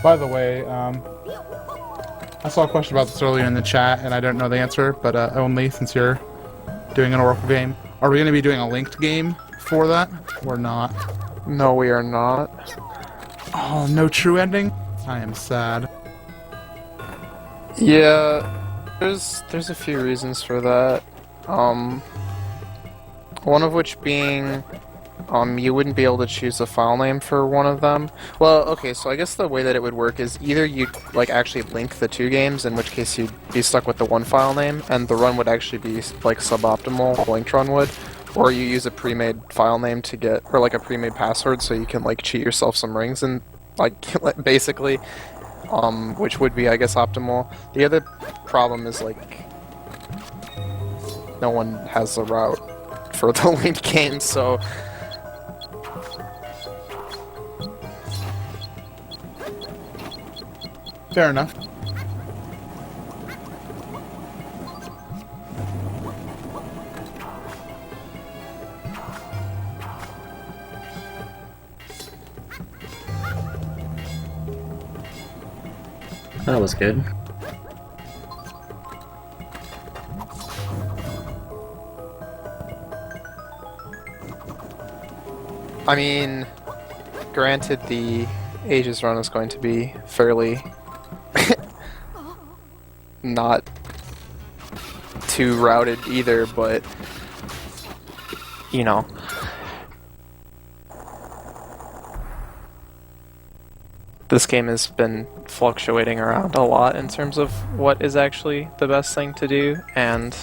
By the way, I saw a question about this earlier in the chat, and I don't know the answer, but only since you're doing an Oracle game. Are we going to be doing a linked game for that, or not? No, we are not. Oh, no true ending? I am sad. Yeah, there's a few reasons for that. One of which being, you wouldn't be able to choose a file name for one of them. Well, okay, so I guess the way that it would work is either you'd like actually link the two games, in which case you'd be stuck with the one file name, and the run would actually be like suboptimal, the linked run would, or you use a pre-made file name to get, or like a pre-made password so you can like cheat yourself some rings and like basically, which would be I guess optimal. The other problem is like no one has a route for the linked game, so Fair enough. That was good. I mean, granted the Aegis run is going to be fairly not too routed either, but you know. This game has been fluctuating around a lot in terms of what is actually the best thing to do, and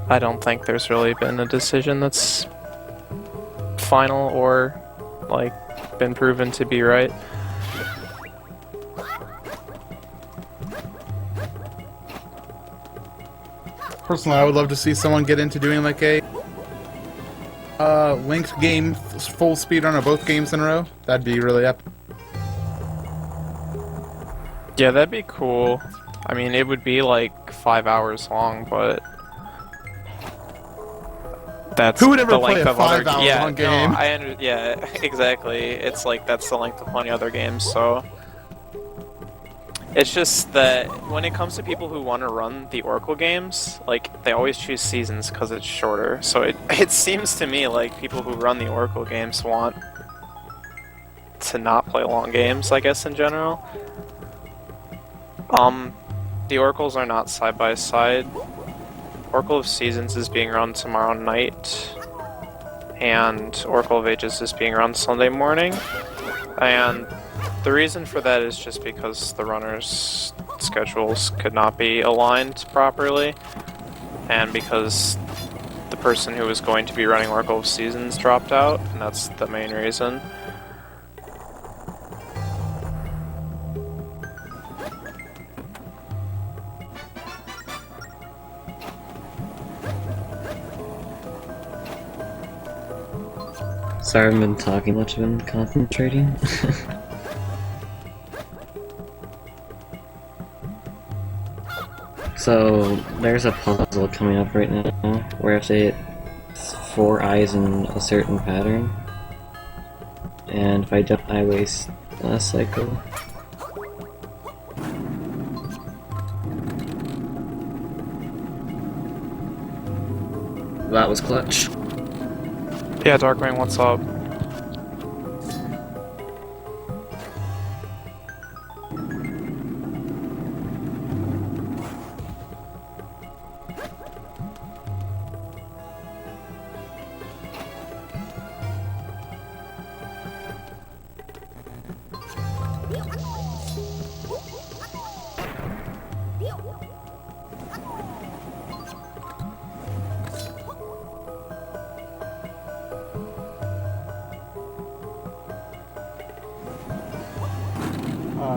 I don't think there's really been a decision that's final or like been proven to be right. Personally, I would love to see someone get into doing like a linked game full speedrun of both games in a row. That'd be really epic. Yeah, that'd be cool. I mean, it would be like 5 hours long, but that's Who would ever the play length a of other 5 hour yeah, long game? No, yeah, exactly. It's like that's the length of plenty other games, so it's just that when it comes to people who want to run the Oracle games, like they always choose seasons because it's shorter. So it seems to me like people who run the Oracle games want to not play long games, I guess, in general. The Oracles are not side by side. Oracle of Seasons is being run tomorrow night, and Oracle of Ages is being run Sunday morning. And the reason for that is just because the runners' schedules could not be aligned properly, and because the person who was going to be running Oracle of Seasons dropped out, and that's the main reason. Sorry, I haven't been talking much, I've been concentrating. So, there's a puzzle coming up right now where I have to hit 4 eyes in a certain pattern. And if I don't, I waste a cycle. That was clutch. Yeah, Darkwing, what's up?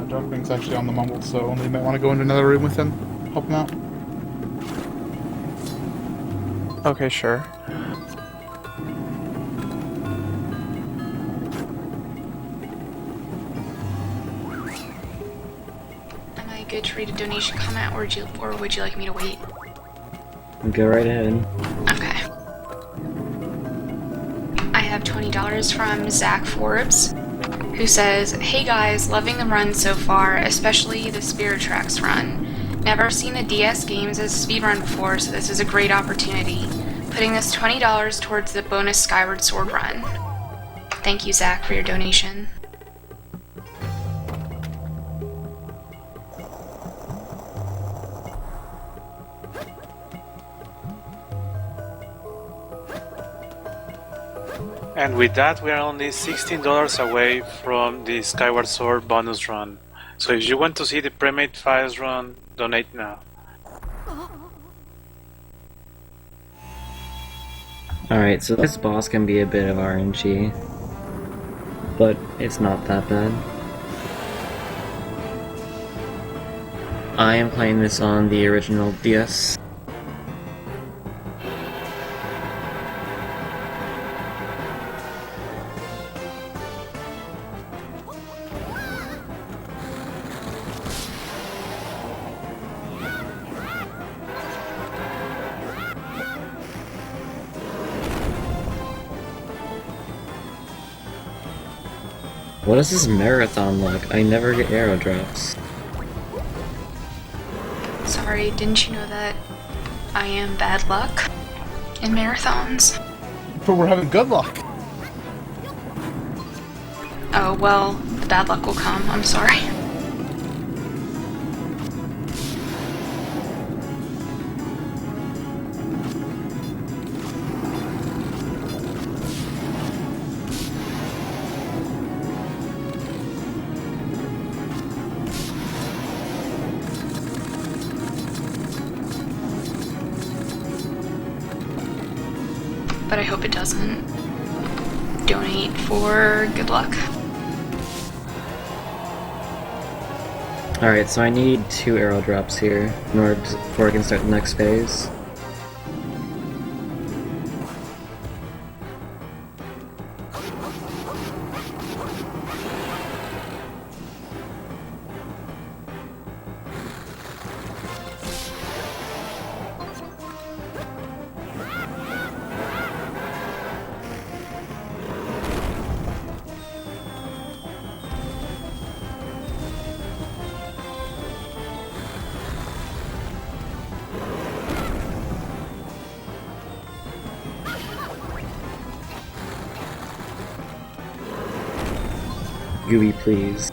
Darkwing's actually on the mumble, so you might want to go into another room with him, help him out. Okay, sure. Am I good to read a donation comment, or would you like me to wait? Go right ahead. Okay. I have $20 from Zach Forbes, who says, "Hey guys, loving the run so far, especially the Spirit Tracks run. Never seen the DS games as a speedrun before, so this is a great opportunity. Putting this $20 towards the bonus Skyward Sword run." Thank you, Zach, for your donation. And with that, we are only $16 away from the Skyward Sword bonus run. So if you want to see the Premade Files run, donate now. Alright, so this boss can be a bit of RNG, but it's not that bad. I am playing this on the original DS. What is this marathon luck? I never get arrow drops. Sorry, didn't you know that I am bad luck in marathons? But we're having good luck. Oh, well, the bad luck will come. I'm sorry. But I hope it doesn't donate for good luck. Alright, so I need 2 arrow drops here in order before I can start the next phase. GUI, please.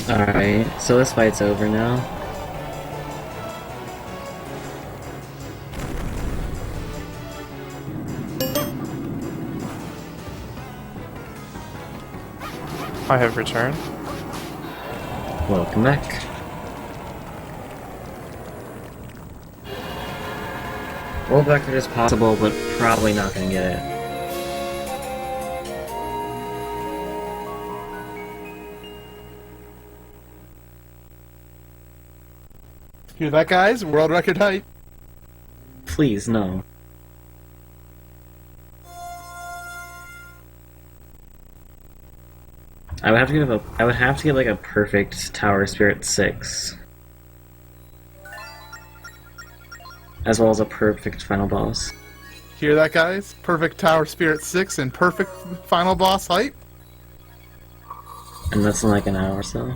Alright, so this fight's over now. I have returned. Welcome back. World record is possible, but probably not gonna get it. Hear that, guys? World record height. Please, no. I would have to give like a perfect Tower Spirit 6. As well as a perfect final boss. Hear that, guys? Perfect Tower Spirit 6 and perfect final boss height. And that's in like an hour or so.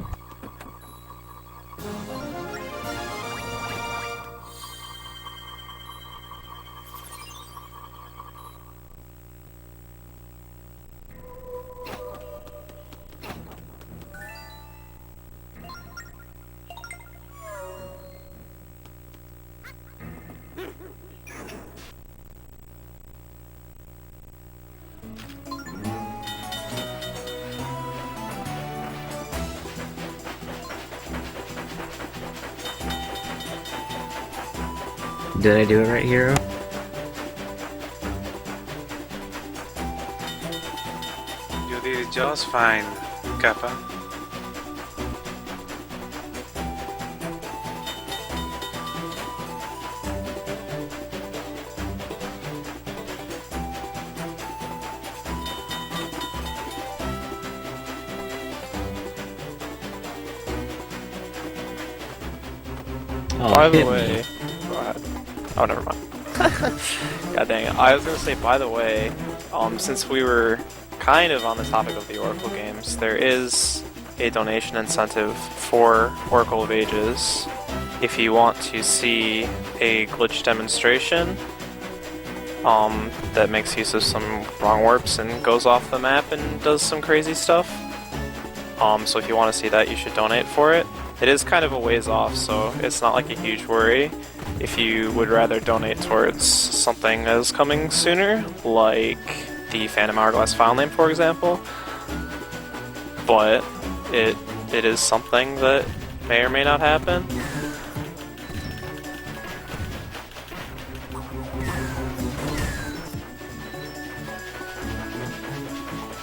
Did I do it right, Hero? You did it just fine, Kappa. Oh, By the hit me. way, go ahead. Oh, never mind. God dang it. I was gonna say, by the way, since we were kind of on the topic of the Oracle games, there is a donation incentive for Oracle of Ages. If you want to see a glitch demonstration that makes use of some wrong warps and goes off the map and does some crazy stuff. So if you want to see that, you should donate for it. It is kind of a ways off, so it's not like a huge worry. If you would rather donate towards something that is coming sooner, like the Phantom Hourglass file name, for example. But it is something that may or may not happen.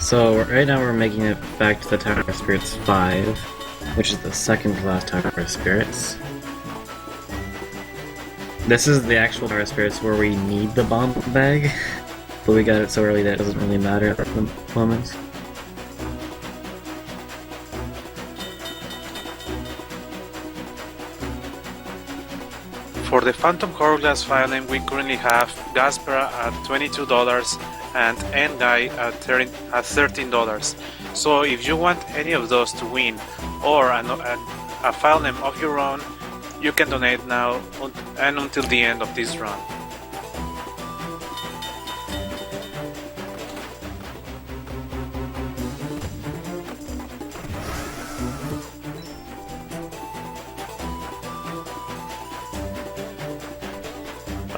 So right now we're making it back to the Tower of Spirits 5, which is the second to last Tower of Spirits. This is the actual Tower of Spirits where we need the bomb bag, but we got it so early that it doesn't really matter at the moment. For the Phantom Hourglass file name, we currently have Gaspera at $22 and N-Guy at $13. So if you want any of those to win, or a file name of your own, you can donate now and until the end of this run.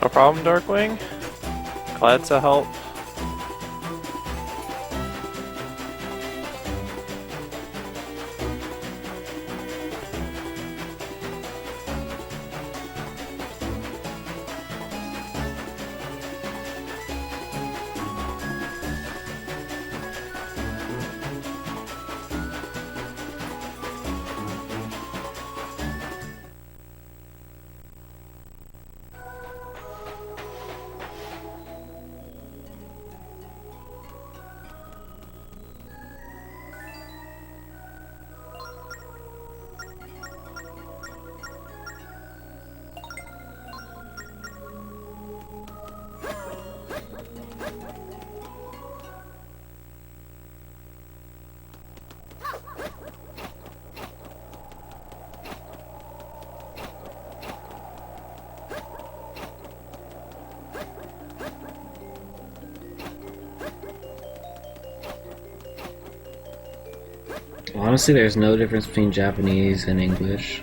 No problem, Darkwing. Glad to help. Honestly, there's no difference between Japanese and English.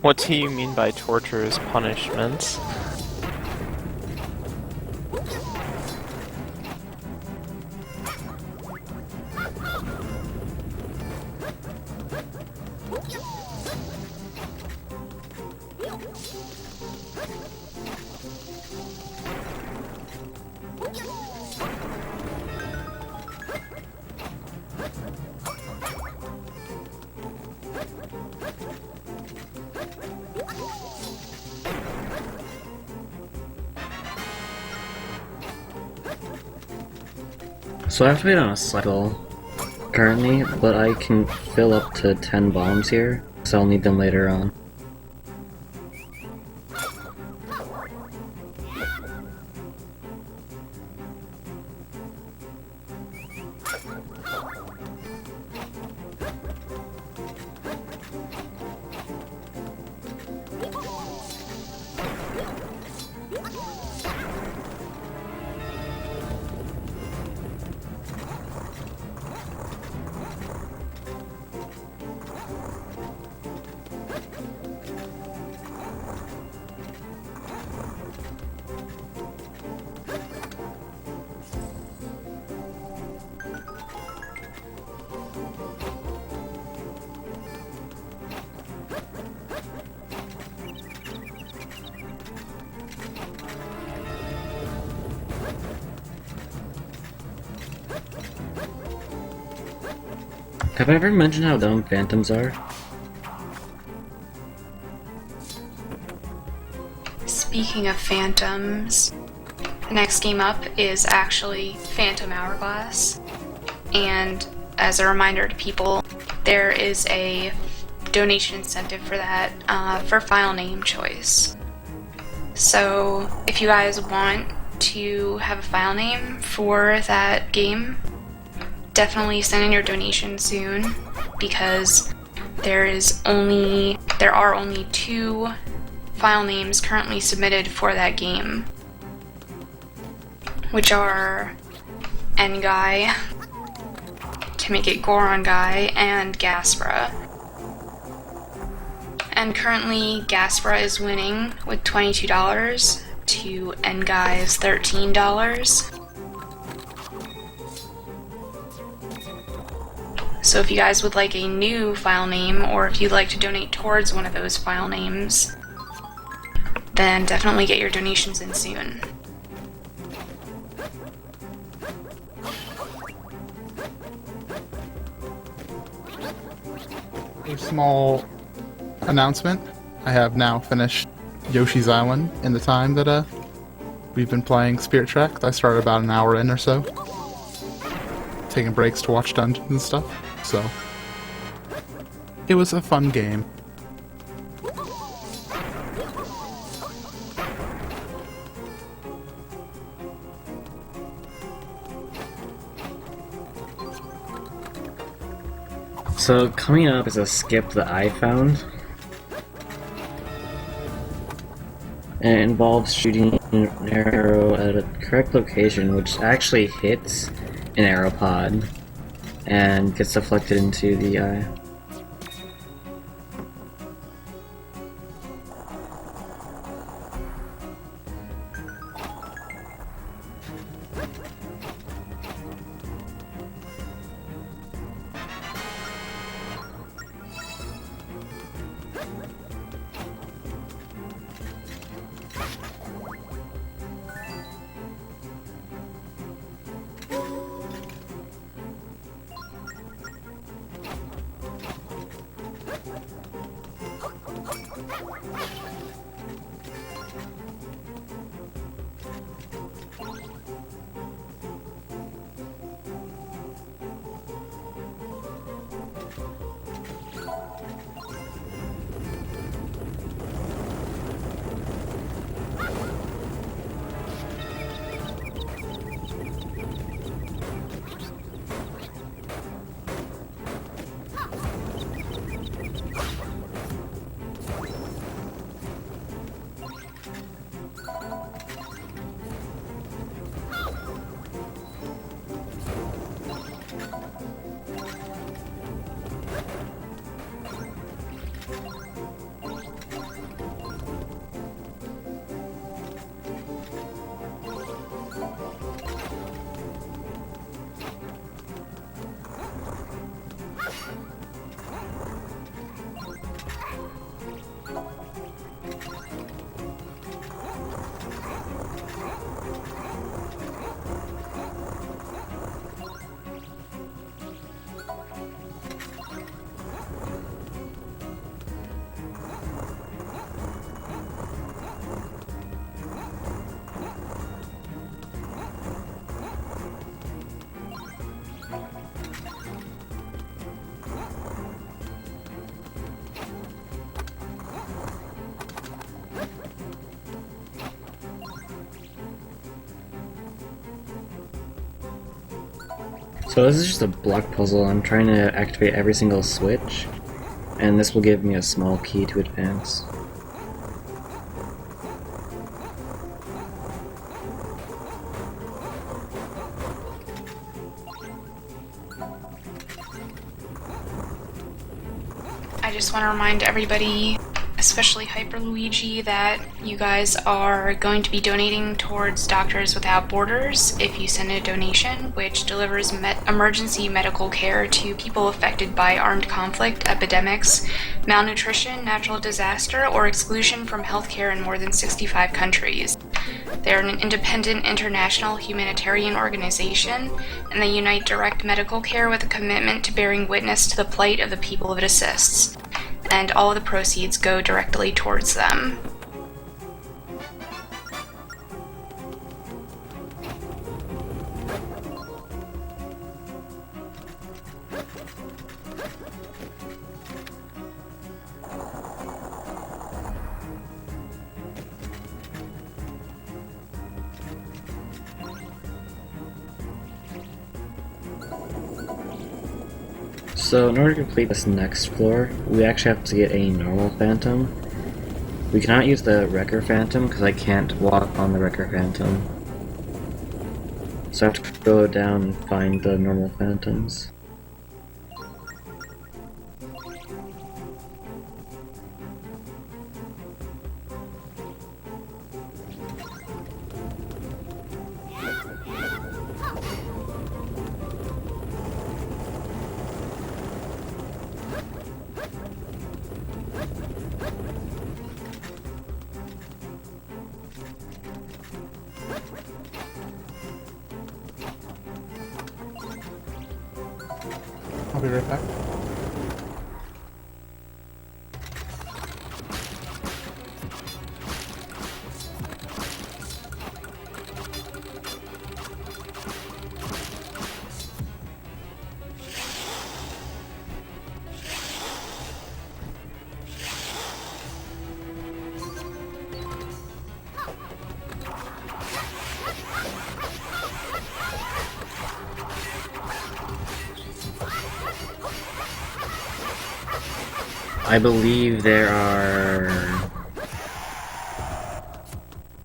What do you mean by torture as punishments? So I have to wait on a cycle currently, but I can fill up to 10 bombs here, so I'll need them later on. Have I ever mentioned how dumb phantoms are? Speaking of phantoms, the next game up is actually Phantom Hourglass. And as a reminder to people, there is a donation incentive for that, for file name choice. So if you guys want to have a file name for that game, definitely send in your donation soon, because there are only 2 file names currently submitted for that game, which are N-Guy, to make it Goron Guy, and Gaspra. And currently Gaspra is winning with $22 to N-Guy's $13. So if you guys would like a new file name, or if you'd like to donate towards one of those file names, then definitely get your donations in soon. A small announcement. I have now finished Yoshi's Island in the time that we've been playing Spirit Tracks. I started about an hour in or so. Taking breaks to watch dungeons and stuff. So it was a fun game. So coming up is a skip that I found. And it involves shooting an arrow at a correct location, which actually hits an arrow pod and gets deflected into the eye. So this is just a block puzzle. I'm trying to activate every single switch, and this will give me a small key to advance. I just want to remind everybody, especially Hyper Luigi, that you guys are going to be donating towards Doctors Without Borders if you send a donation, which delivers emergency medical care to people affected by armed conflict, epidemics, malnutrition, natural disaster, or exclusion from healthcare in more than 65 countries. They're an independent international humanitarian organization, and they unite direct medical care with a commitment to bearing witness to the plight of the people it assists. And all of the proceeds go directly towards them. So in order to complete this next floor, we actually have to get a normal phantom. We cannot use the Wrecker Phantom because I can't walk on the Wrecker Phantom. So I have to go down and find the normal phantoms. I'll be right back. I believe there are...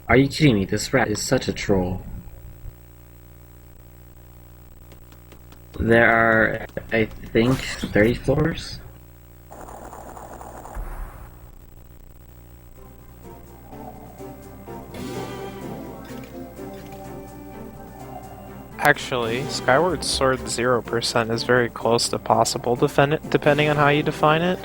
Are you kidding me? This rat is such a troll. There are, I think, 30 floors? Actually, Skyward Sword 0% is very close to possible, depending on how you define it.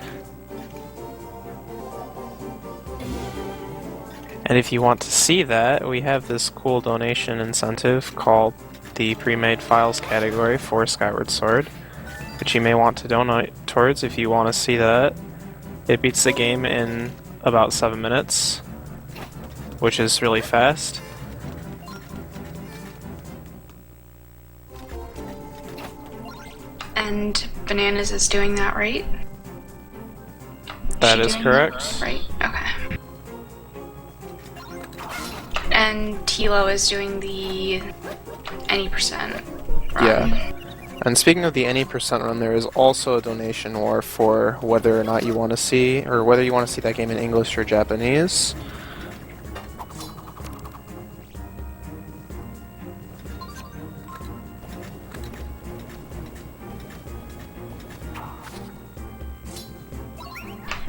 And if you want to see that, we have this cool donation incentive called the Pre-Made Files category for Skyward Sword, which you may want to donate towards if you want to see that. It beats the game in about 7 minutes, which is really fast. And Bananas is doing that, right? That She is doing correct. that, right? Okay. And Tilo is doing the any percent run. Yeah. And speaking of the any percent run, there is also a donation war for whether or not you want to see, or whether you want to see that game in English or Japanese.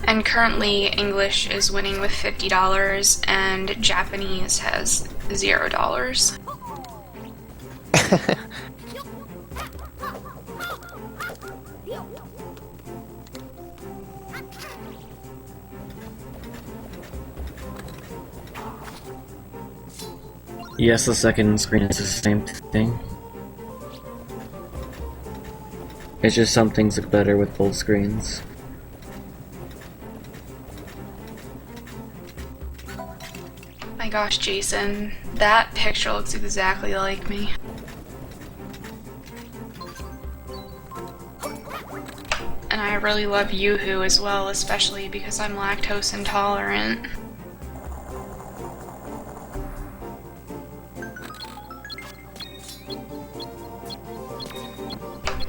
And currently, English is winning with $50, and Japanese has $0. Yes, the second screen is the same thing. It's just some things look better with both screens. My gosh, Jason, that picture looks exactly like me. And I really love Yoo-hoo as well, especially because I'm lactose intolerant.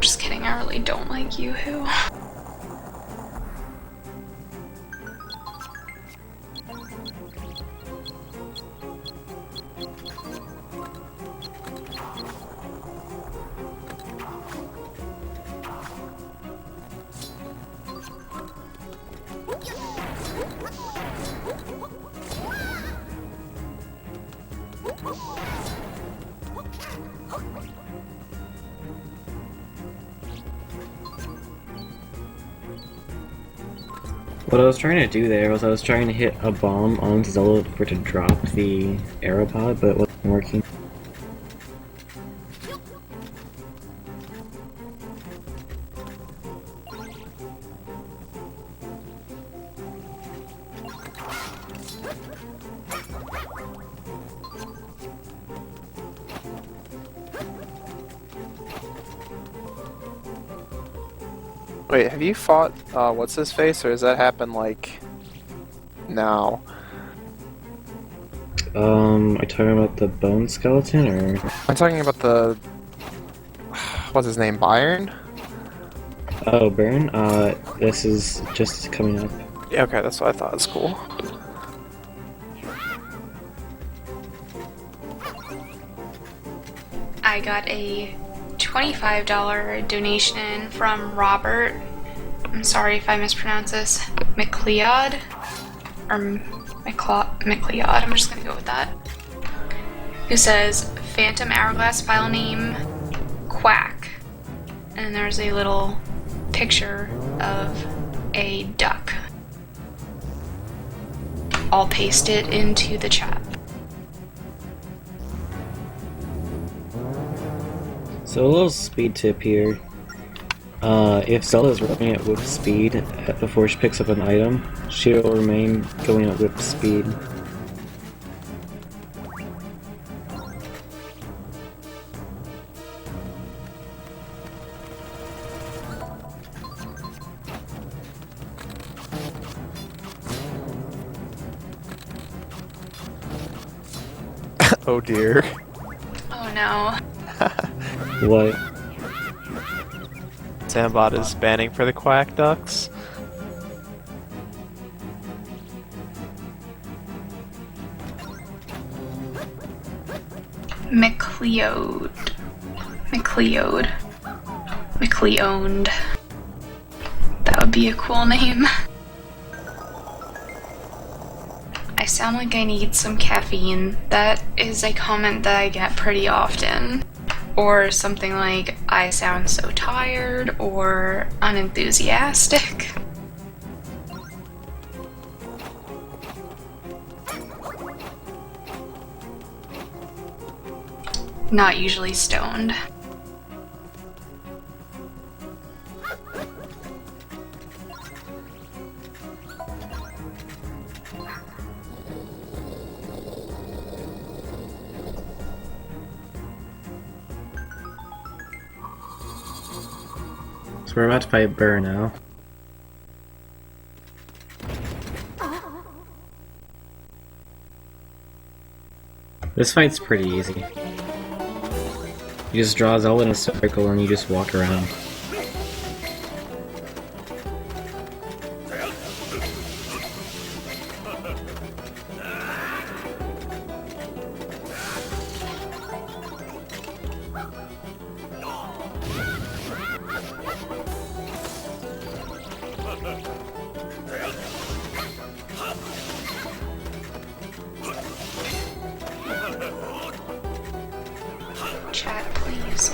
Just kidding, I really don't like Yoo-hoo. What I was trying to do there was I was trying to hit a bomb onto Zelda for it to drop the arrow pod, but it wasn't working. Wait, have you fought, what's his face, or does that happen, like, now? Are you talking about the bone skeleton, or...? I'm talking about the... what's his name, Byron? Oh, Burn? This is just coming up. Yeah, okay, that's what I thought. It's cool. I got a $25 donation from Robert. I'm sorry if I mispronounce this. McLeod? Or McLeod, I'm just gonna go with that. Who says, Phantom Hourglass file name, Quack. And there's a little picture of a duck. I'll paste it into the chat. So a little speed tip here. If Zelda is running at whip speed before she picks up an item, she will remain going at whip speed. Oh dear. Oh no. What? Zambot is banning for the quack ducks. McLeod. That would be a cool name. I sound like I need some caffeine. That is a comment that I get pretty often. Or something like, I sound so tired, or unenthusiastic. Not usually stoned. So we're about to fight Burr now. This fight's pretty easy. You just draw Zelda in a circle and you just walk around. Chat, please.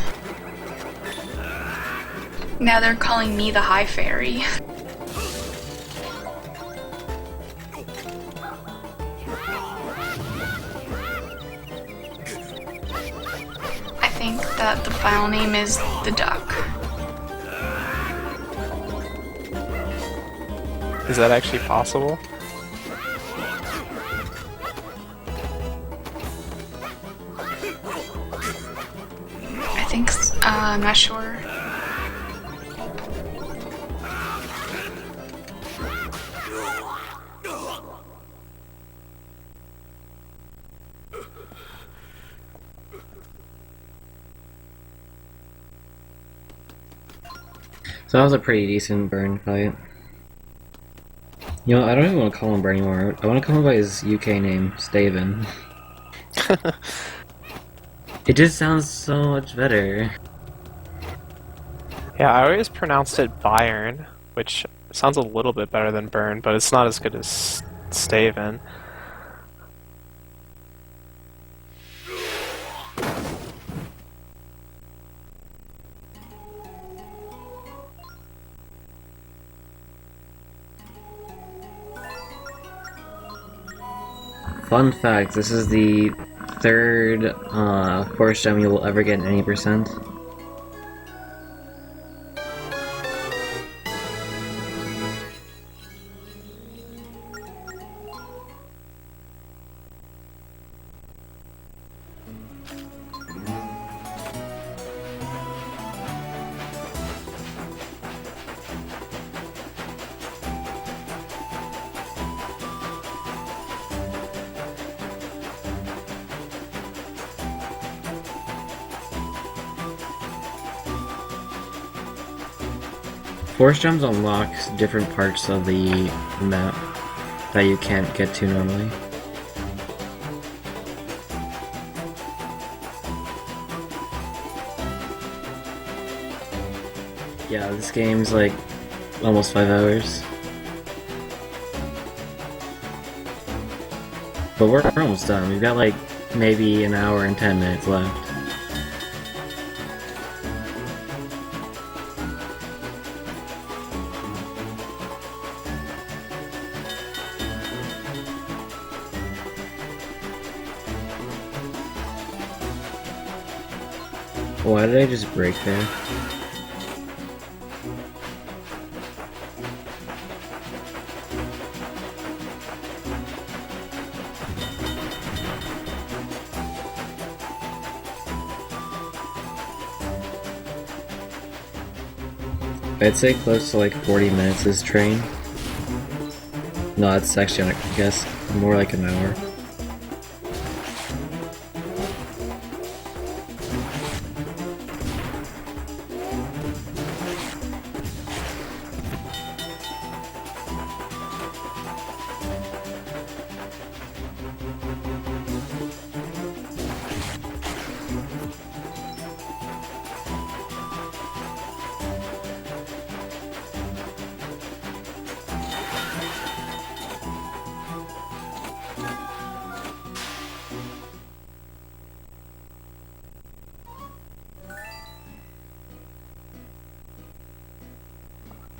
Now they're calling me the High Fairy. I think that the file name is The Duck. Is that actually possible? I think, I'm not sure. So that was a pretty decent Burn fight. You know, I don't even want to call him Burn anymore. I want to call him by his UK name, Staven. It just sounds so much better. Yeah, I always pronounced it Bayern, which sounds a little bit better than Burn, but it's not as good as Staven. Fun fact, this is the third Force Gem you will ever get in any percent. Force Gems unlock different parts of the map that you can't get to normally. Yeah, this game's like almost 5 hours. But we're almost done. We've got like maybe an hour and 10 minutes left. Why did I just break there? I'd say close to like 40 minutes this train. No, it's actually, I guess, more like an hour.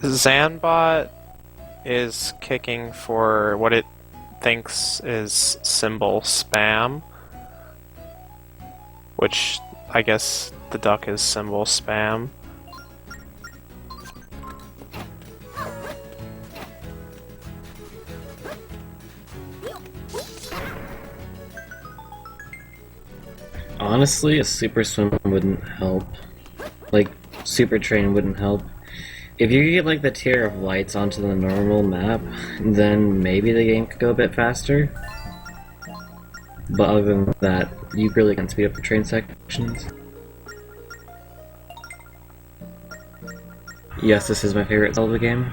Zanbot is kicking for what it thinks is symbol spam, which I guess the duck is symbol spam. Honestly, a super swim wouldn't help. Like, super train wouldn't help. If you get like the tier of lights onto the normal map, then maybe the game could go a bit faster. But other than that, you really can't speed up the train sections. Yes, this is my favorite Zelda game.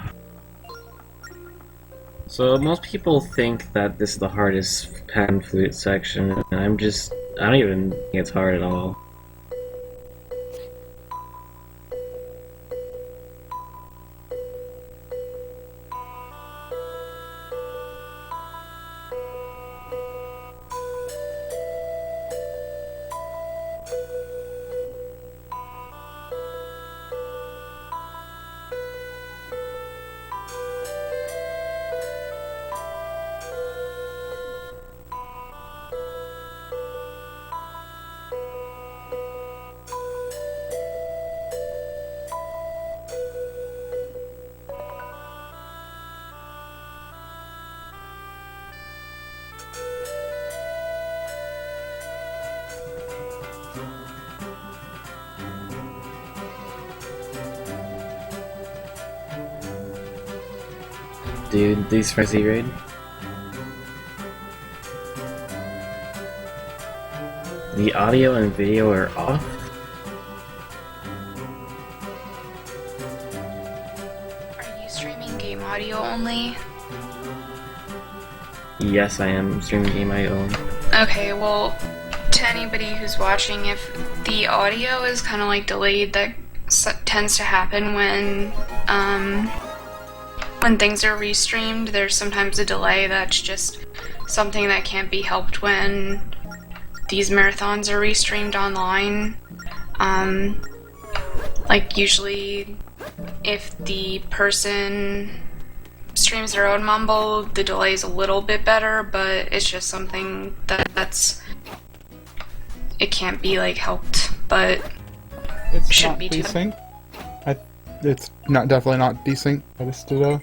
So most people think that this is the hardest pan flute section, and I don't even think it's hard at all. Dude, these for Z-Raid? The audio and video are off? Are you streaming game audio only? Yes, I am streaming game I own. Okay, well, to anybody who's watching, if the audio is kind of like delayed, that tends to happen when things are restreamed. There's sometimes a delay. That's just something that can't be helped when these marathons are restreamed online. Like usually if the person streams their own mumble, the delay is a little bit better, but it's just something it can't be like helped, but It's shouldn't not be too desync. It's not definitely not desync. That is still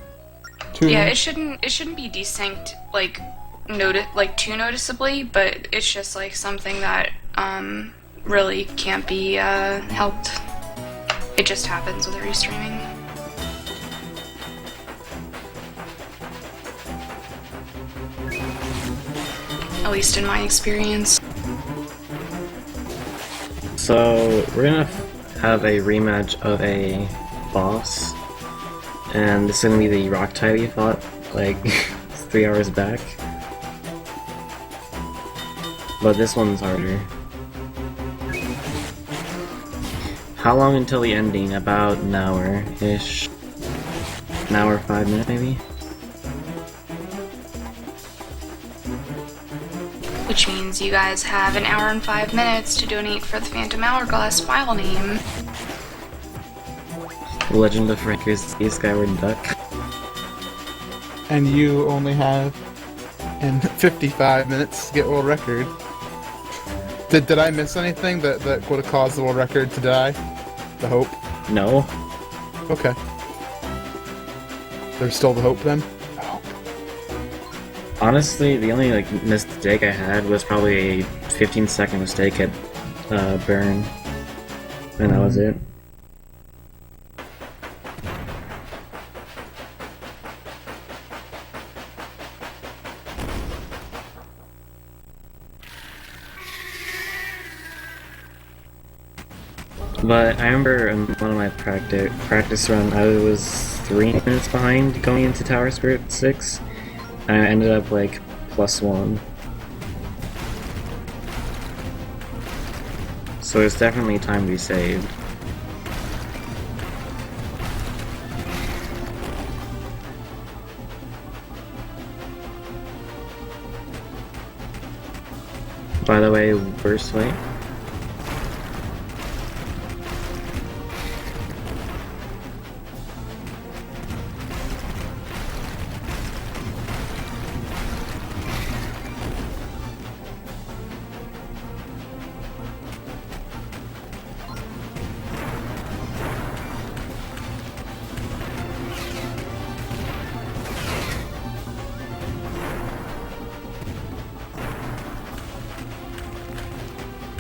Yeah, it shouldn't be desynced too noticeably, but it's just like something that really can't be helped. It just happens with restreaming. At least in my experience. So, we're gonna have a rematch of a boss, and this is gonna be the rock type you fought, like, 3 hours back. But this one's harder. How long until the ending? About an hour-ish. An hour, 5 minutes, maybe? Which means you guys have an hour and 5 minutes to donate for the Phantom Hourglass file name. Legend of Franker's Skyward Duck. And you only have in 55 minutes to get world record. Did I miss anything that would have caused the world record to die? The hope? No. Okay. There's still the hope then? Honestly, the only mistake I had was probably a 15-second mistake at burn, and that was it. But I remember in one of my practice run, I was 3 minutes behind going into Tower Spirit 6. I ended up like +1. So it's definitely time to be saved. By the way, burst weight.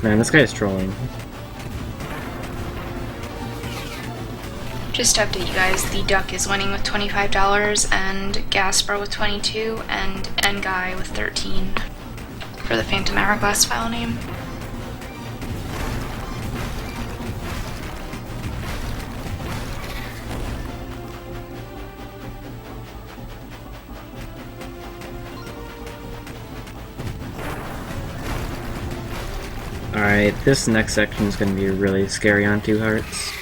Man, this guy's trolling. Just to update you guys, the Duck is winning with $25 and Gaspar with 22 and Nguy with 13 for the Phantom Hourglass file name. Alright, this next section is going to be really scary on 2 hearts.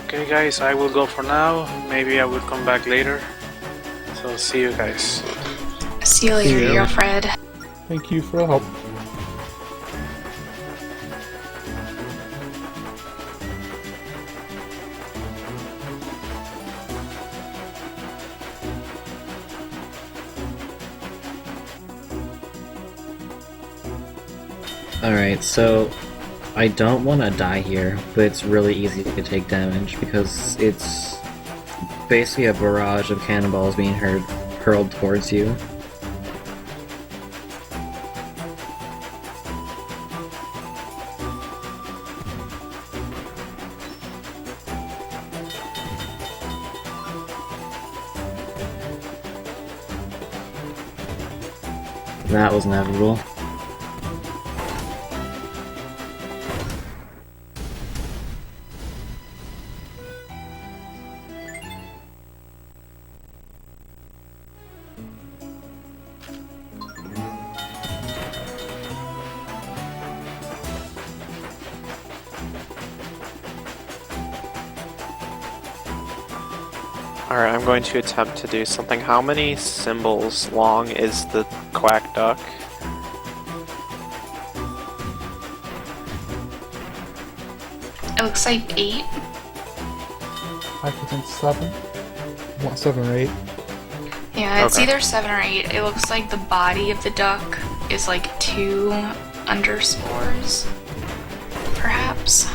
Okay guys, I will go for now. Maybe I will come back later. So see you guys. See you later, Yeah. Fred. Thank you for the help. Alright, so I don't want to die here, but it's really easy to take damage because it's basically a barrage of cannonballs being hurled towards you. That was inevitable. Alright, I'm going to attempt to do something. How many symbols long is the quack duck? It looks like 8. I think 7. What, 7 or 8? Yeah, it's Okay. either 7 or 8. It looks like the body of the duck is like 2 underscores, perhaps.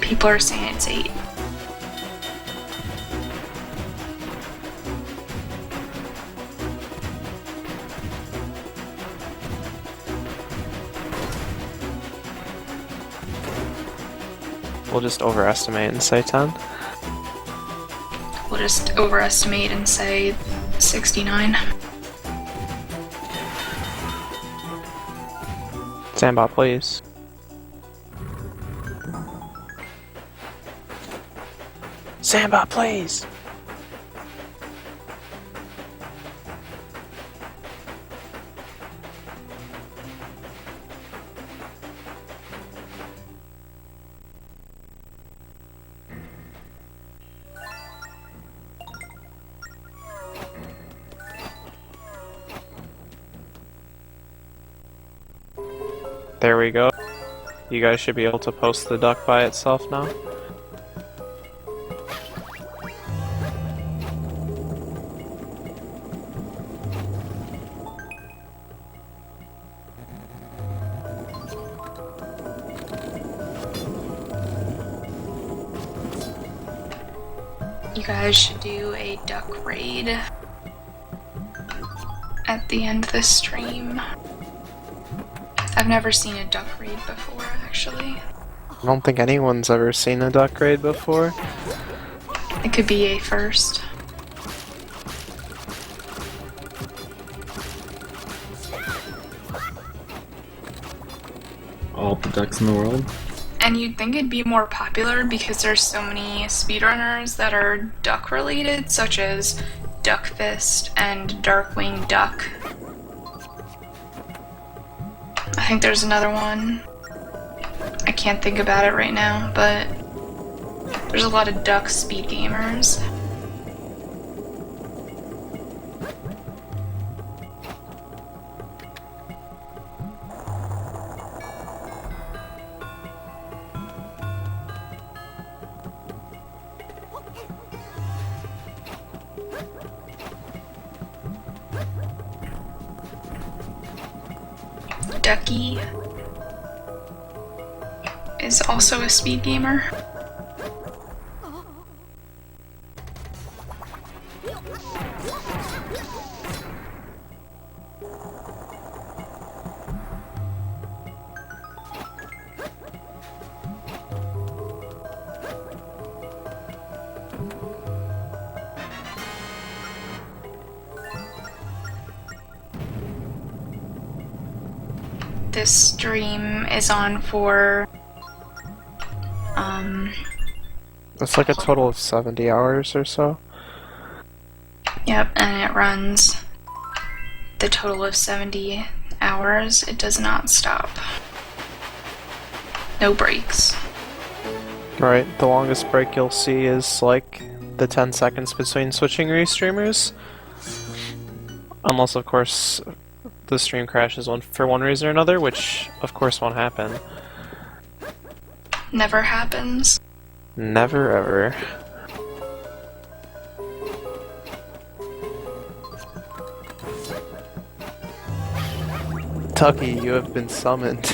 People are saying it's 8. We'll just overestimate and say 10. We'll just overestimate and say 69. Sandbot, please. Sandbot, please! There we go. You guys should be able to post the duck by itself now. You guys should do a duck raid at the end of the stream. I've never seen a duck raid before, actually. I don't think anyone's ever seen a duck raid before. It could be a first. ducks in the world. And you'd think it'd be more popular because there's so many speedrunners that are duck related, such as Duckfist and Darkwing Duck. I think there's another one. I can't think about it right now, but there's a lot of duck speed gamers. Ducky is also a speed gamer. This stream is on for It's like a total of 70 hours or so. yep, and it runs the total of 70 hours. It does not stop. No breaks. Right, the longest break you'll see is like the 10 seconds between switching restreamers. Unless, of course, the stream crashes for one reason or another, which, of course, won't happen. Never happens. Never ever. Tucky, you have been summoned.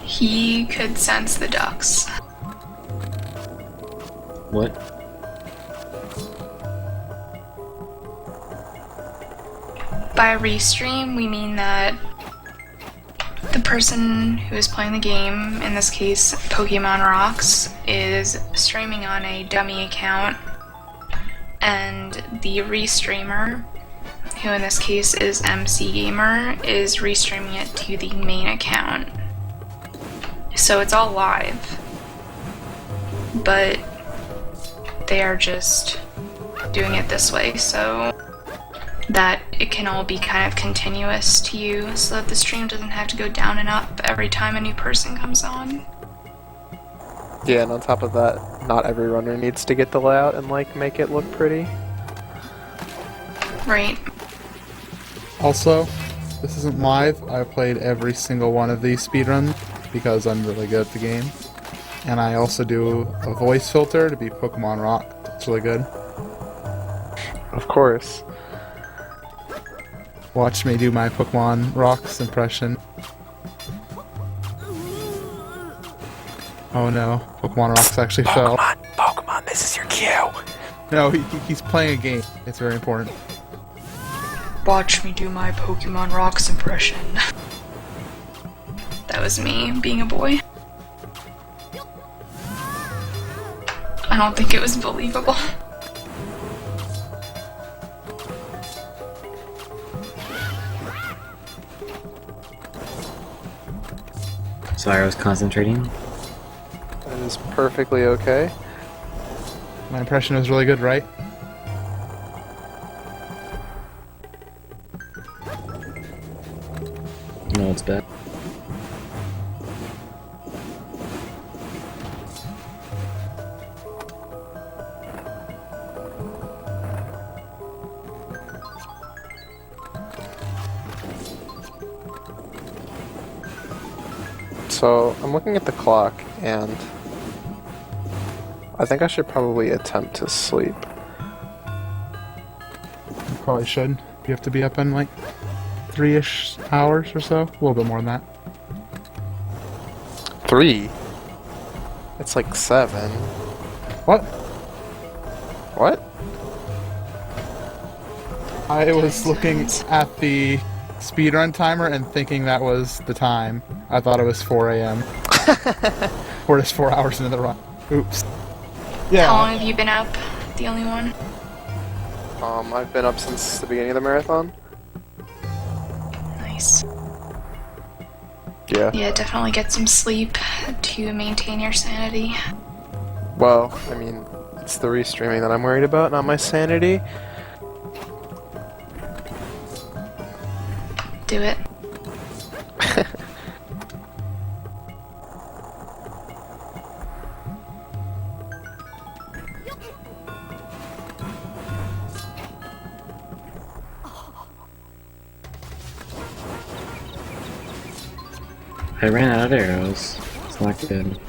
He could sense the ducks. What? By restream, we mean that the person who is playing the game, in this case Pok3monrocks, is streaming on a dummy account, and the restreamer, who in this case is MC Gamer, is restreaming it to the main account. So it's all live, but they are just doing it this way so that it can all be kind of continuous to you, so that the stream doesn't have to go down and up every time a new person comes on. Yeah, and on top of that, not every runner needs to get the layout and like make it look pretty. Right. Also, this isn't live. I've played every single one of these speedruns because I'm really good at the game. And I also do a voice filter to be Pok3monrocks. It's really good. Of course. Watch me do my Pok3monrocks impression. Oh no, Pok3monrocks actually fell. Pokemon, this is your cue! No, he's playing a game. It's very important. Watch me do my Pok3monrocks impression. That was me being a boy. I don't think it was believable. Sorry, I was concentrating. That is perfectly okay. My impression was really good, right? No, it's bad. So, I'm looking at the clock, and I think I should probably attempt to sleep. You probably should. You have to be up in like 3-ish hours or so. A little bit more than that. 3? It's like 7. What? What? I was looking at the speedrun timer and thinking that was the time. I thought it was 4 a.m. We're just 4 hours into the run. Oops. Yeah. How long have you been up? The only one? I've been up since the beginning of the marathon. Nice. Yeah. Yeah, definitely get some sleep to maintain your sanity. Well, I mean, it's the restreaming that I'm worried about, not my sanity. Do it. I ran out of arrows. It's not good.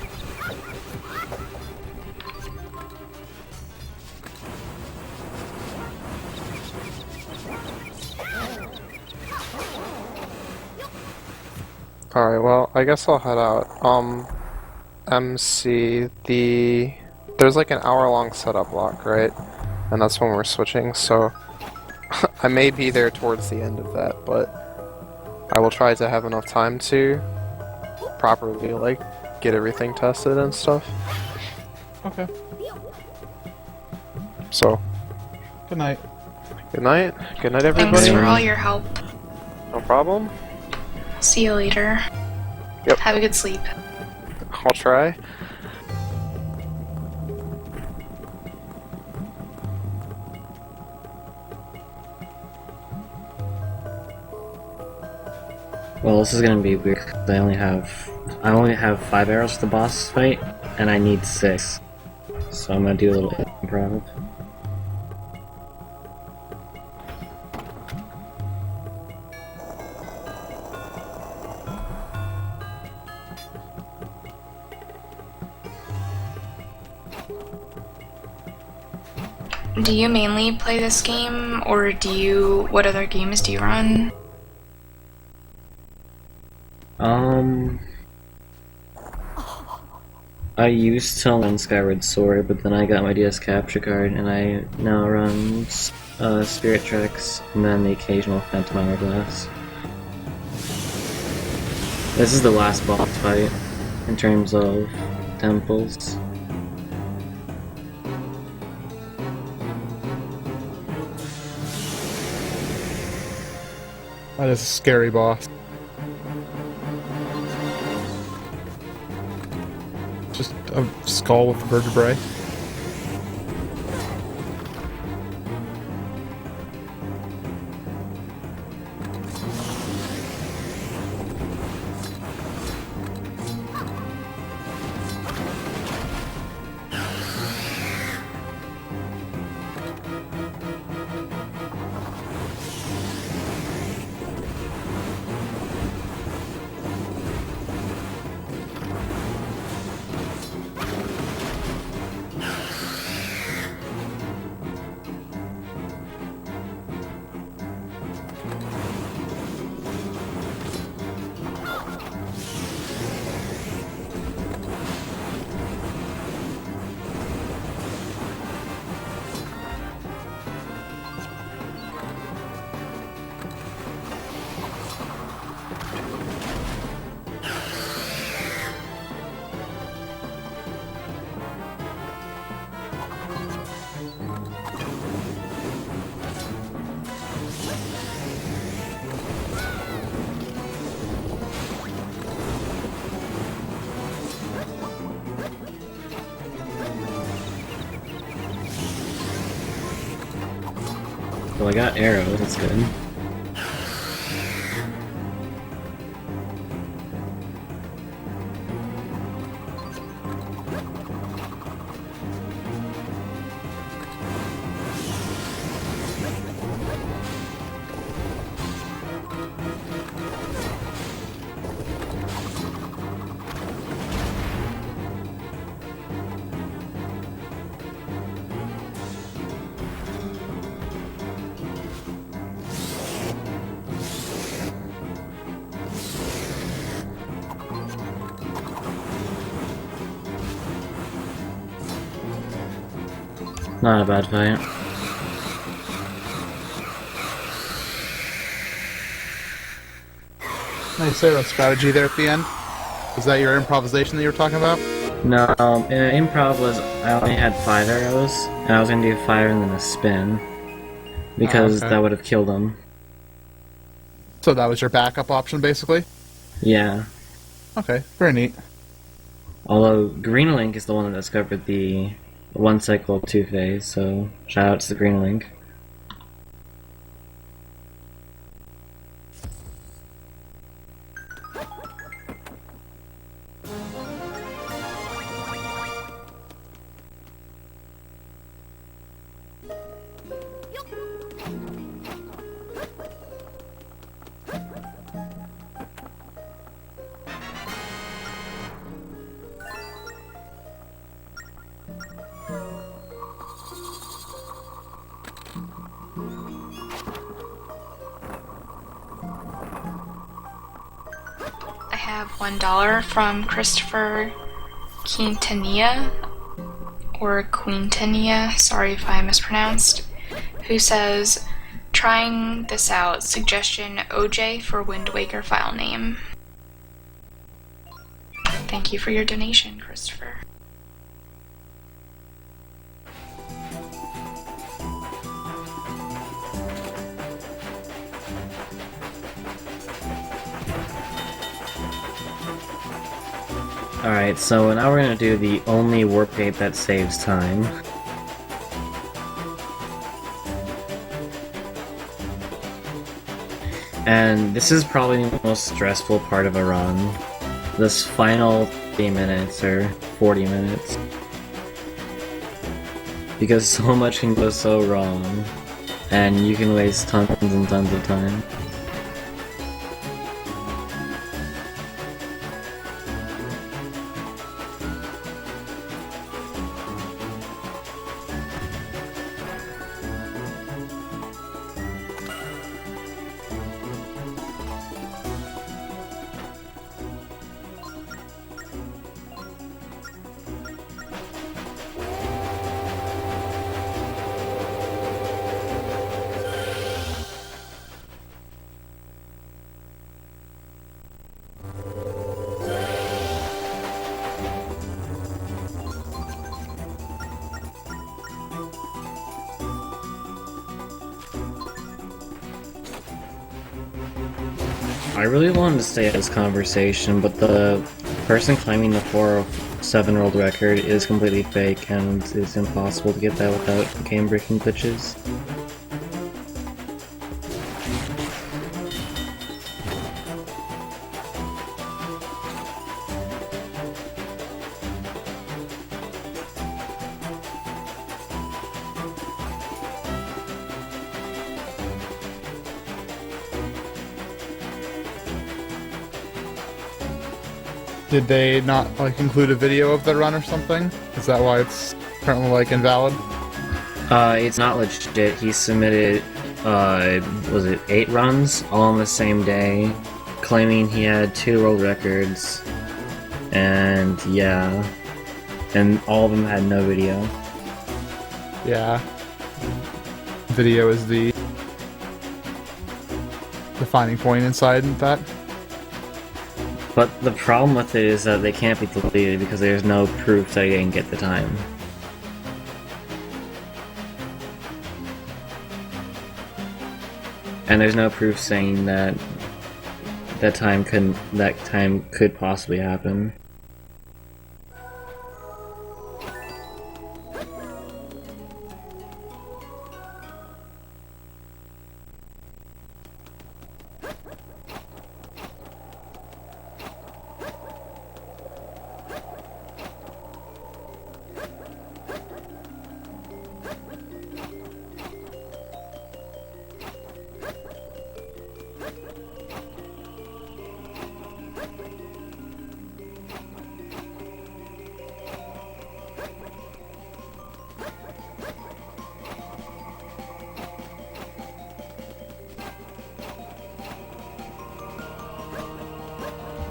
Alright, well, I guess I'll head out. MC, there's like an hour-long setup block, right? And that's when we're switching, so I may be there towards the end of that, but I will try to have enough time to properly, like, get everything tested and stuff. Okay. So, Good night. good night. Good night, everybody. Thanks for all your help. No problem. See you later. Yep. Have a good sleep. I'll try. Well, this is gonna be weird. 'Cause I only have 5 arrows for the boss fight, and I need 6. So I'm gonna do a little improv. Do you mainly play this game, or what other games do you run? I used to run Skyward Sword, but then I got my DS capture card, and I now run Spirit Tracks, and then the occasional Phantom Hourglass. This is the last boss fight, in terms of temples. That is a scary boss. Just a skull with vertebrae. Well, I got arrows, that's good. Not a bad fight. Nice arrow strategy there at the end. Is that your improvisation that you were talking about? No, improv was I only had 5 arrows, and I was gonna do 5 and then a spin. Because okay. that would have killed him. So that was your backup option, basically? Yeah. Okay, very neat. Although Green Link is the one that discovered the 1 cycle 2 phase, so shout out to the Green Link. I have $1 from Christopher Quintanilla, or Quintanilla, sorry if I mispronounced, who says, trying this out, suggestion OJ for Wind Waker file name. Thank you for your donation, Christopher. Alright, so now we're gonna do the only warp gate that saves time. And this is probably the most stressful part of a run. This final 30 minutes or 40 minutes. Because so much can go so wrong, and you can waste tons and tons of time. I really wanted to stay at this conversation, but the person claiming the 407 world record is completely fake, and it's impossible to get that without game-breaking glitches. Did they not include a video of the run or something? Is that why it's currently invalid? It's not legit. He submitted, was it 8 runs, all on the same day, claiming he had 2 world records, and yeah, and all of them had no video. Yeah. Video is the defining point inside that. But the problem with it is that they can't be deleted because there's no proof that he didn't get the time. And there's no proof saying that that time could possibly happen.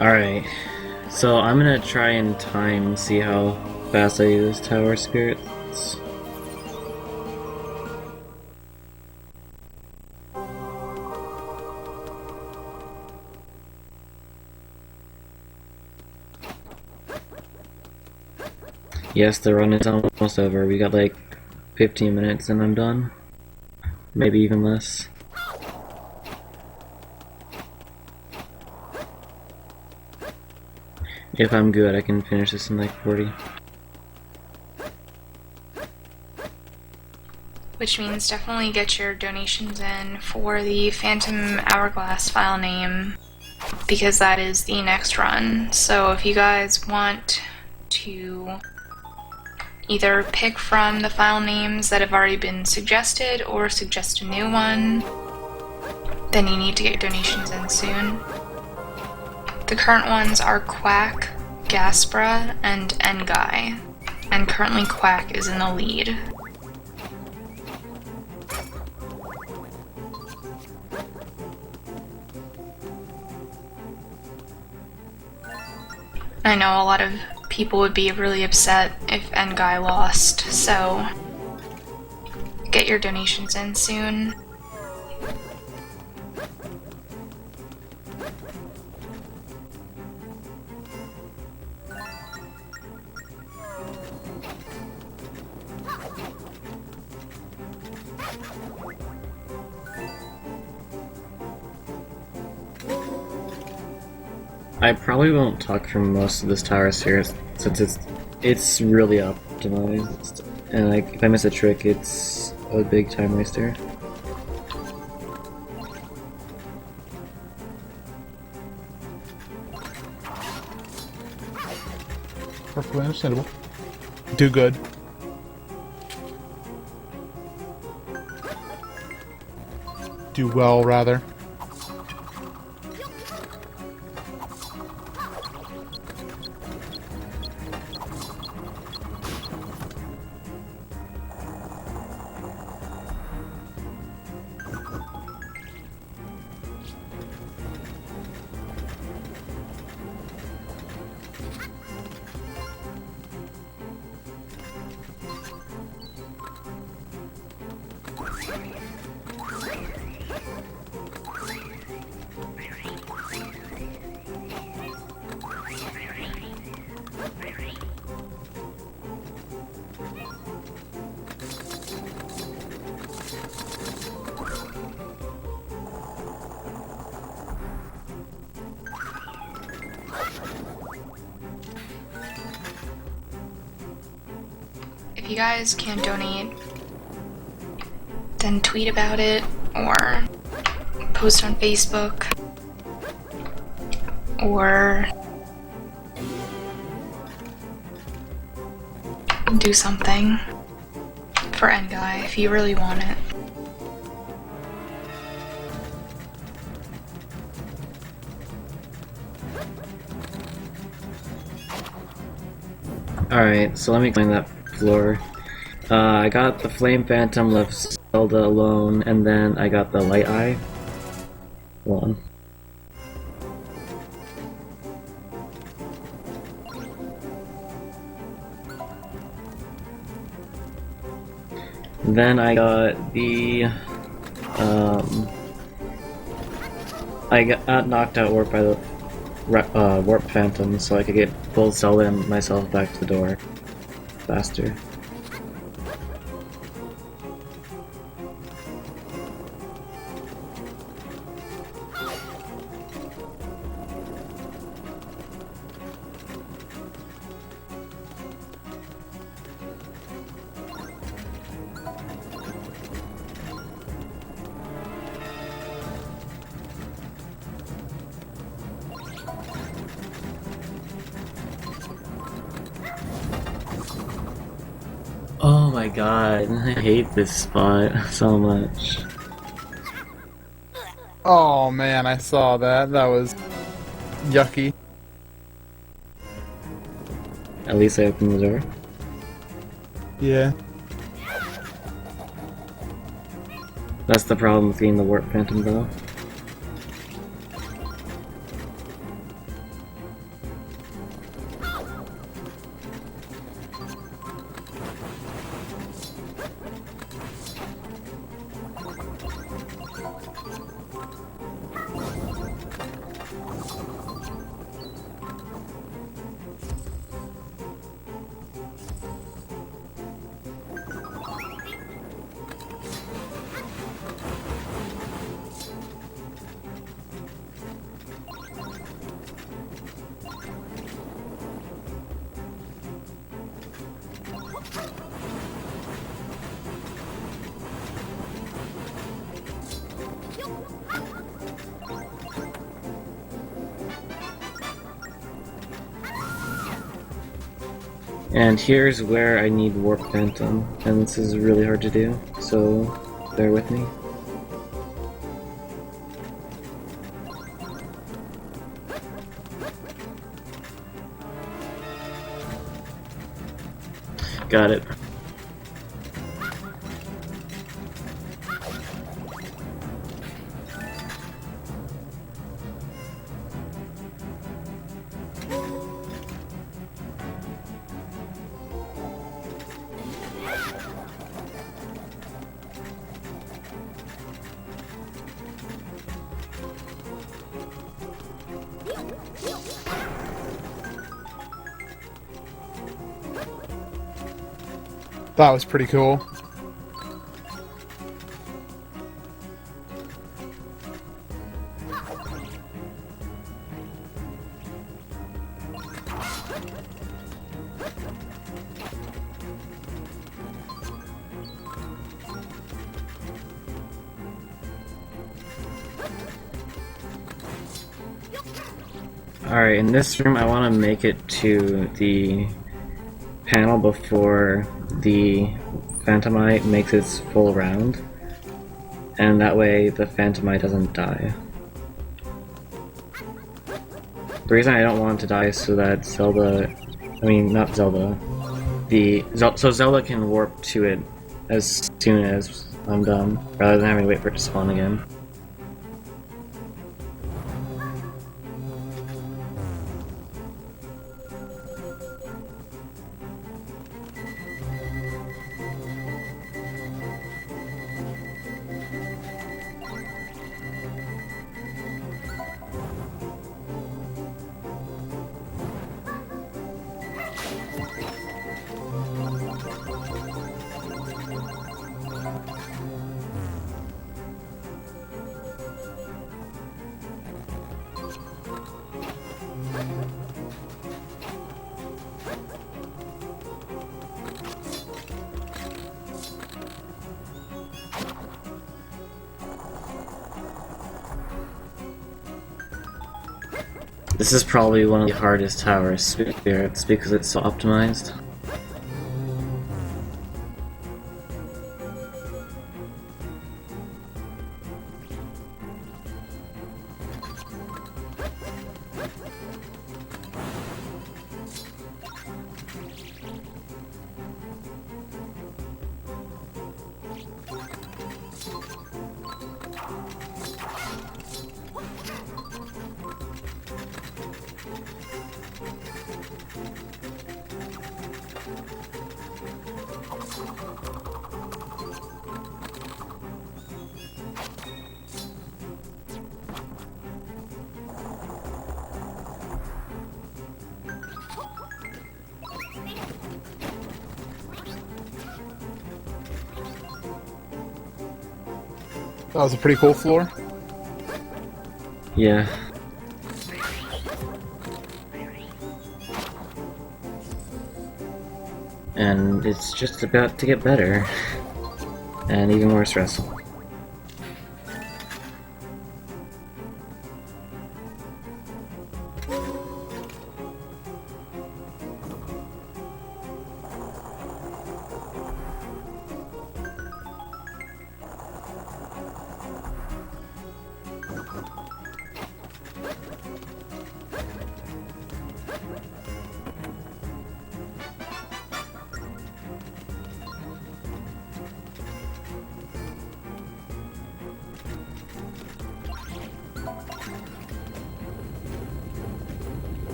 Alright, so I'm gonna try and time see how fast I use Tower Spirits. Yes, the run is almost over. We got like 15 minutes and I'm done. Maybe even less. If I'm good, I can finish this in like 40. Which means definitely get your donations in for the Phantom Hourglass file name, because that is the next run. So if you guys want to either pick from the file names that have already been suggested or suggest a new one, then you need to get your donations in soon. The current ones are Quack, Gaspra, and Ngai, and currently Quack is in the lead. I know a lot of people would be really upset if Ngai lost, so get your donations in soon. I probably won't talk for most of this tower series since it's really optimized, and like if I miss a trick, it's a big time waster. Perfectly understandable. Do good. Do well, rather. If you guys can donate, then tweet about it or post on Facebook or do something for Ngai if you really want it. Alright, so let me clean that floor. I got the Flame Phantom, left Zelda alone, and then I got the Light Eye one. Then I got the I got knocked out warp by the Warp Phantom, so I could get both Zelda and myself back to the door faster. Oh my god, I hate this spot so much. Oh man, I saw that. That was yucky. At least I opened the door. Yeah. That's the problem with being the Warp Phantom though. And here's where I need Warp Phantom, and this is really hard to do, so bear with me. Got it. That was pretty cool. Alright, in this room I want to make it to the panel before the Phantomite makes its full round, and that way the Phantomite doesn't die. The reason I don't want it to die is so that Zelda, I mean not Zelda, so Zelda can warp to it as soon as I'm done, rather than having to wait for it to spawn again. This is probably one of the hardest towers, Spirits, because it's so optimized. That was a pretty cool floor. Yeah. And it's just about to get better. And even more stressful.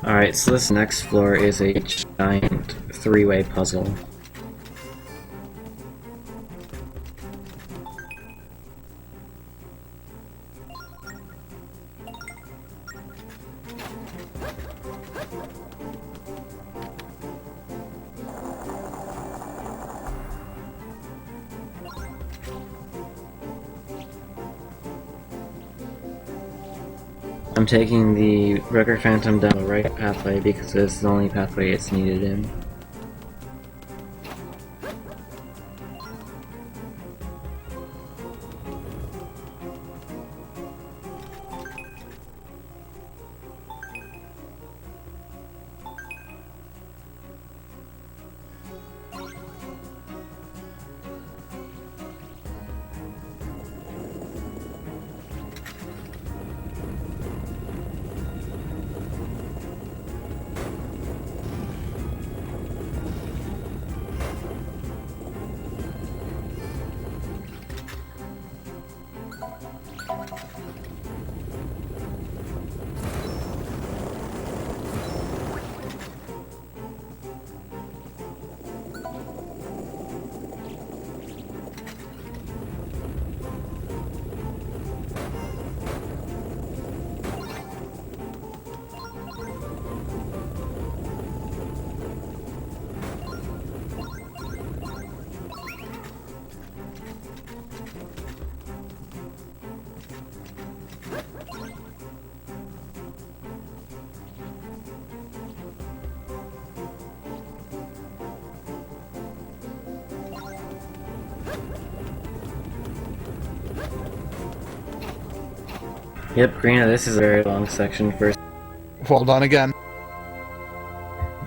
Alright, so this next floor is a giant three-way puzzle. I'm taking the Wrecker Phantom down the right pathway because it's the only pathway it's needed in. Yep, Karina, this is a very long section first. Well done again.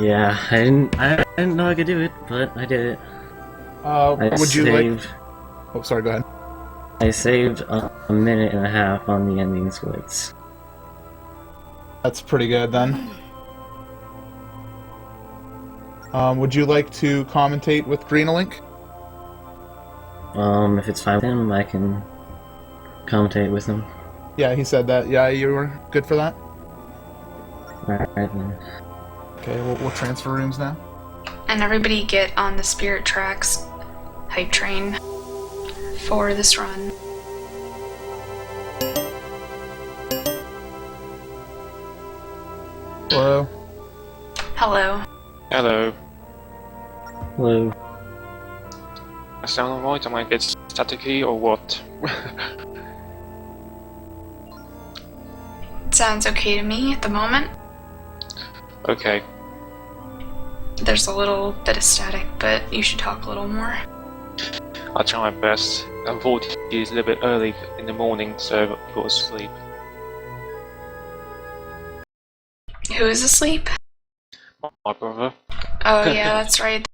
Yeah, I didn't know I could do it, but I did it. Would you like... Oh, sorry, go ahead. I saved a minute and a half on the ending splits. That's pretty good, then. Would you like to commentate with Greenalink? If it's fine with him, I can commentate with him. Yeah, he said that. Yeah, you were good for that? Alright then. Okay, we'll transfer rooms now. And everybody get on the Spirit Tracks hype train for this run. Hello. Hello. Hello. Hello. I sound alright? Am I a bit staticky or what? Sounds okay to me at the moment. Okay. There's a little bit of static, but you should talk a little more. I'll try my best. Unfortunately, it's a little bit early in the morning, so I've got to sleep. Who is asleep? My brother. Oh yeah, that's right.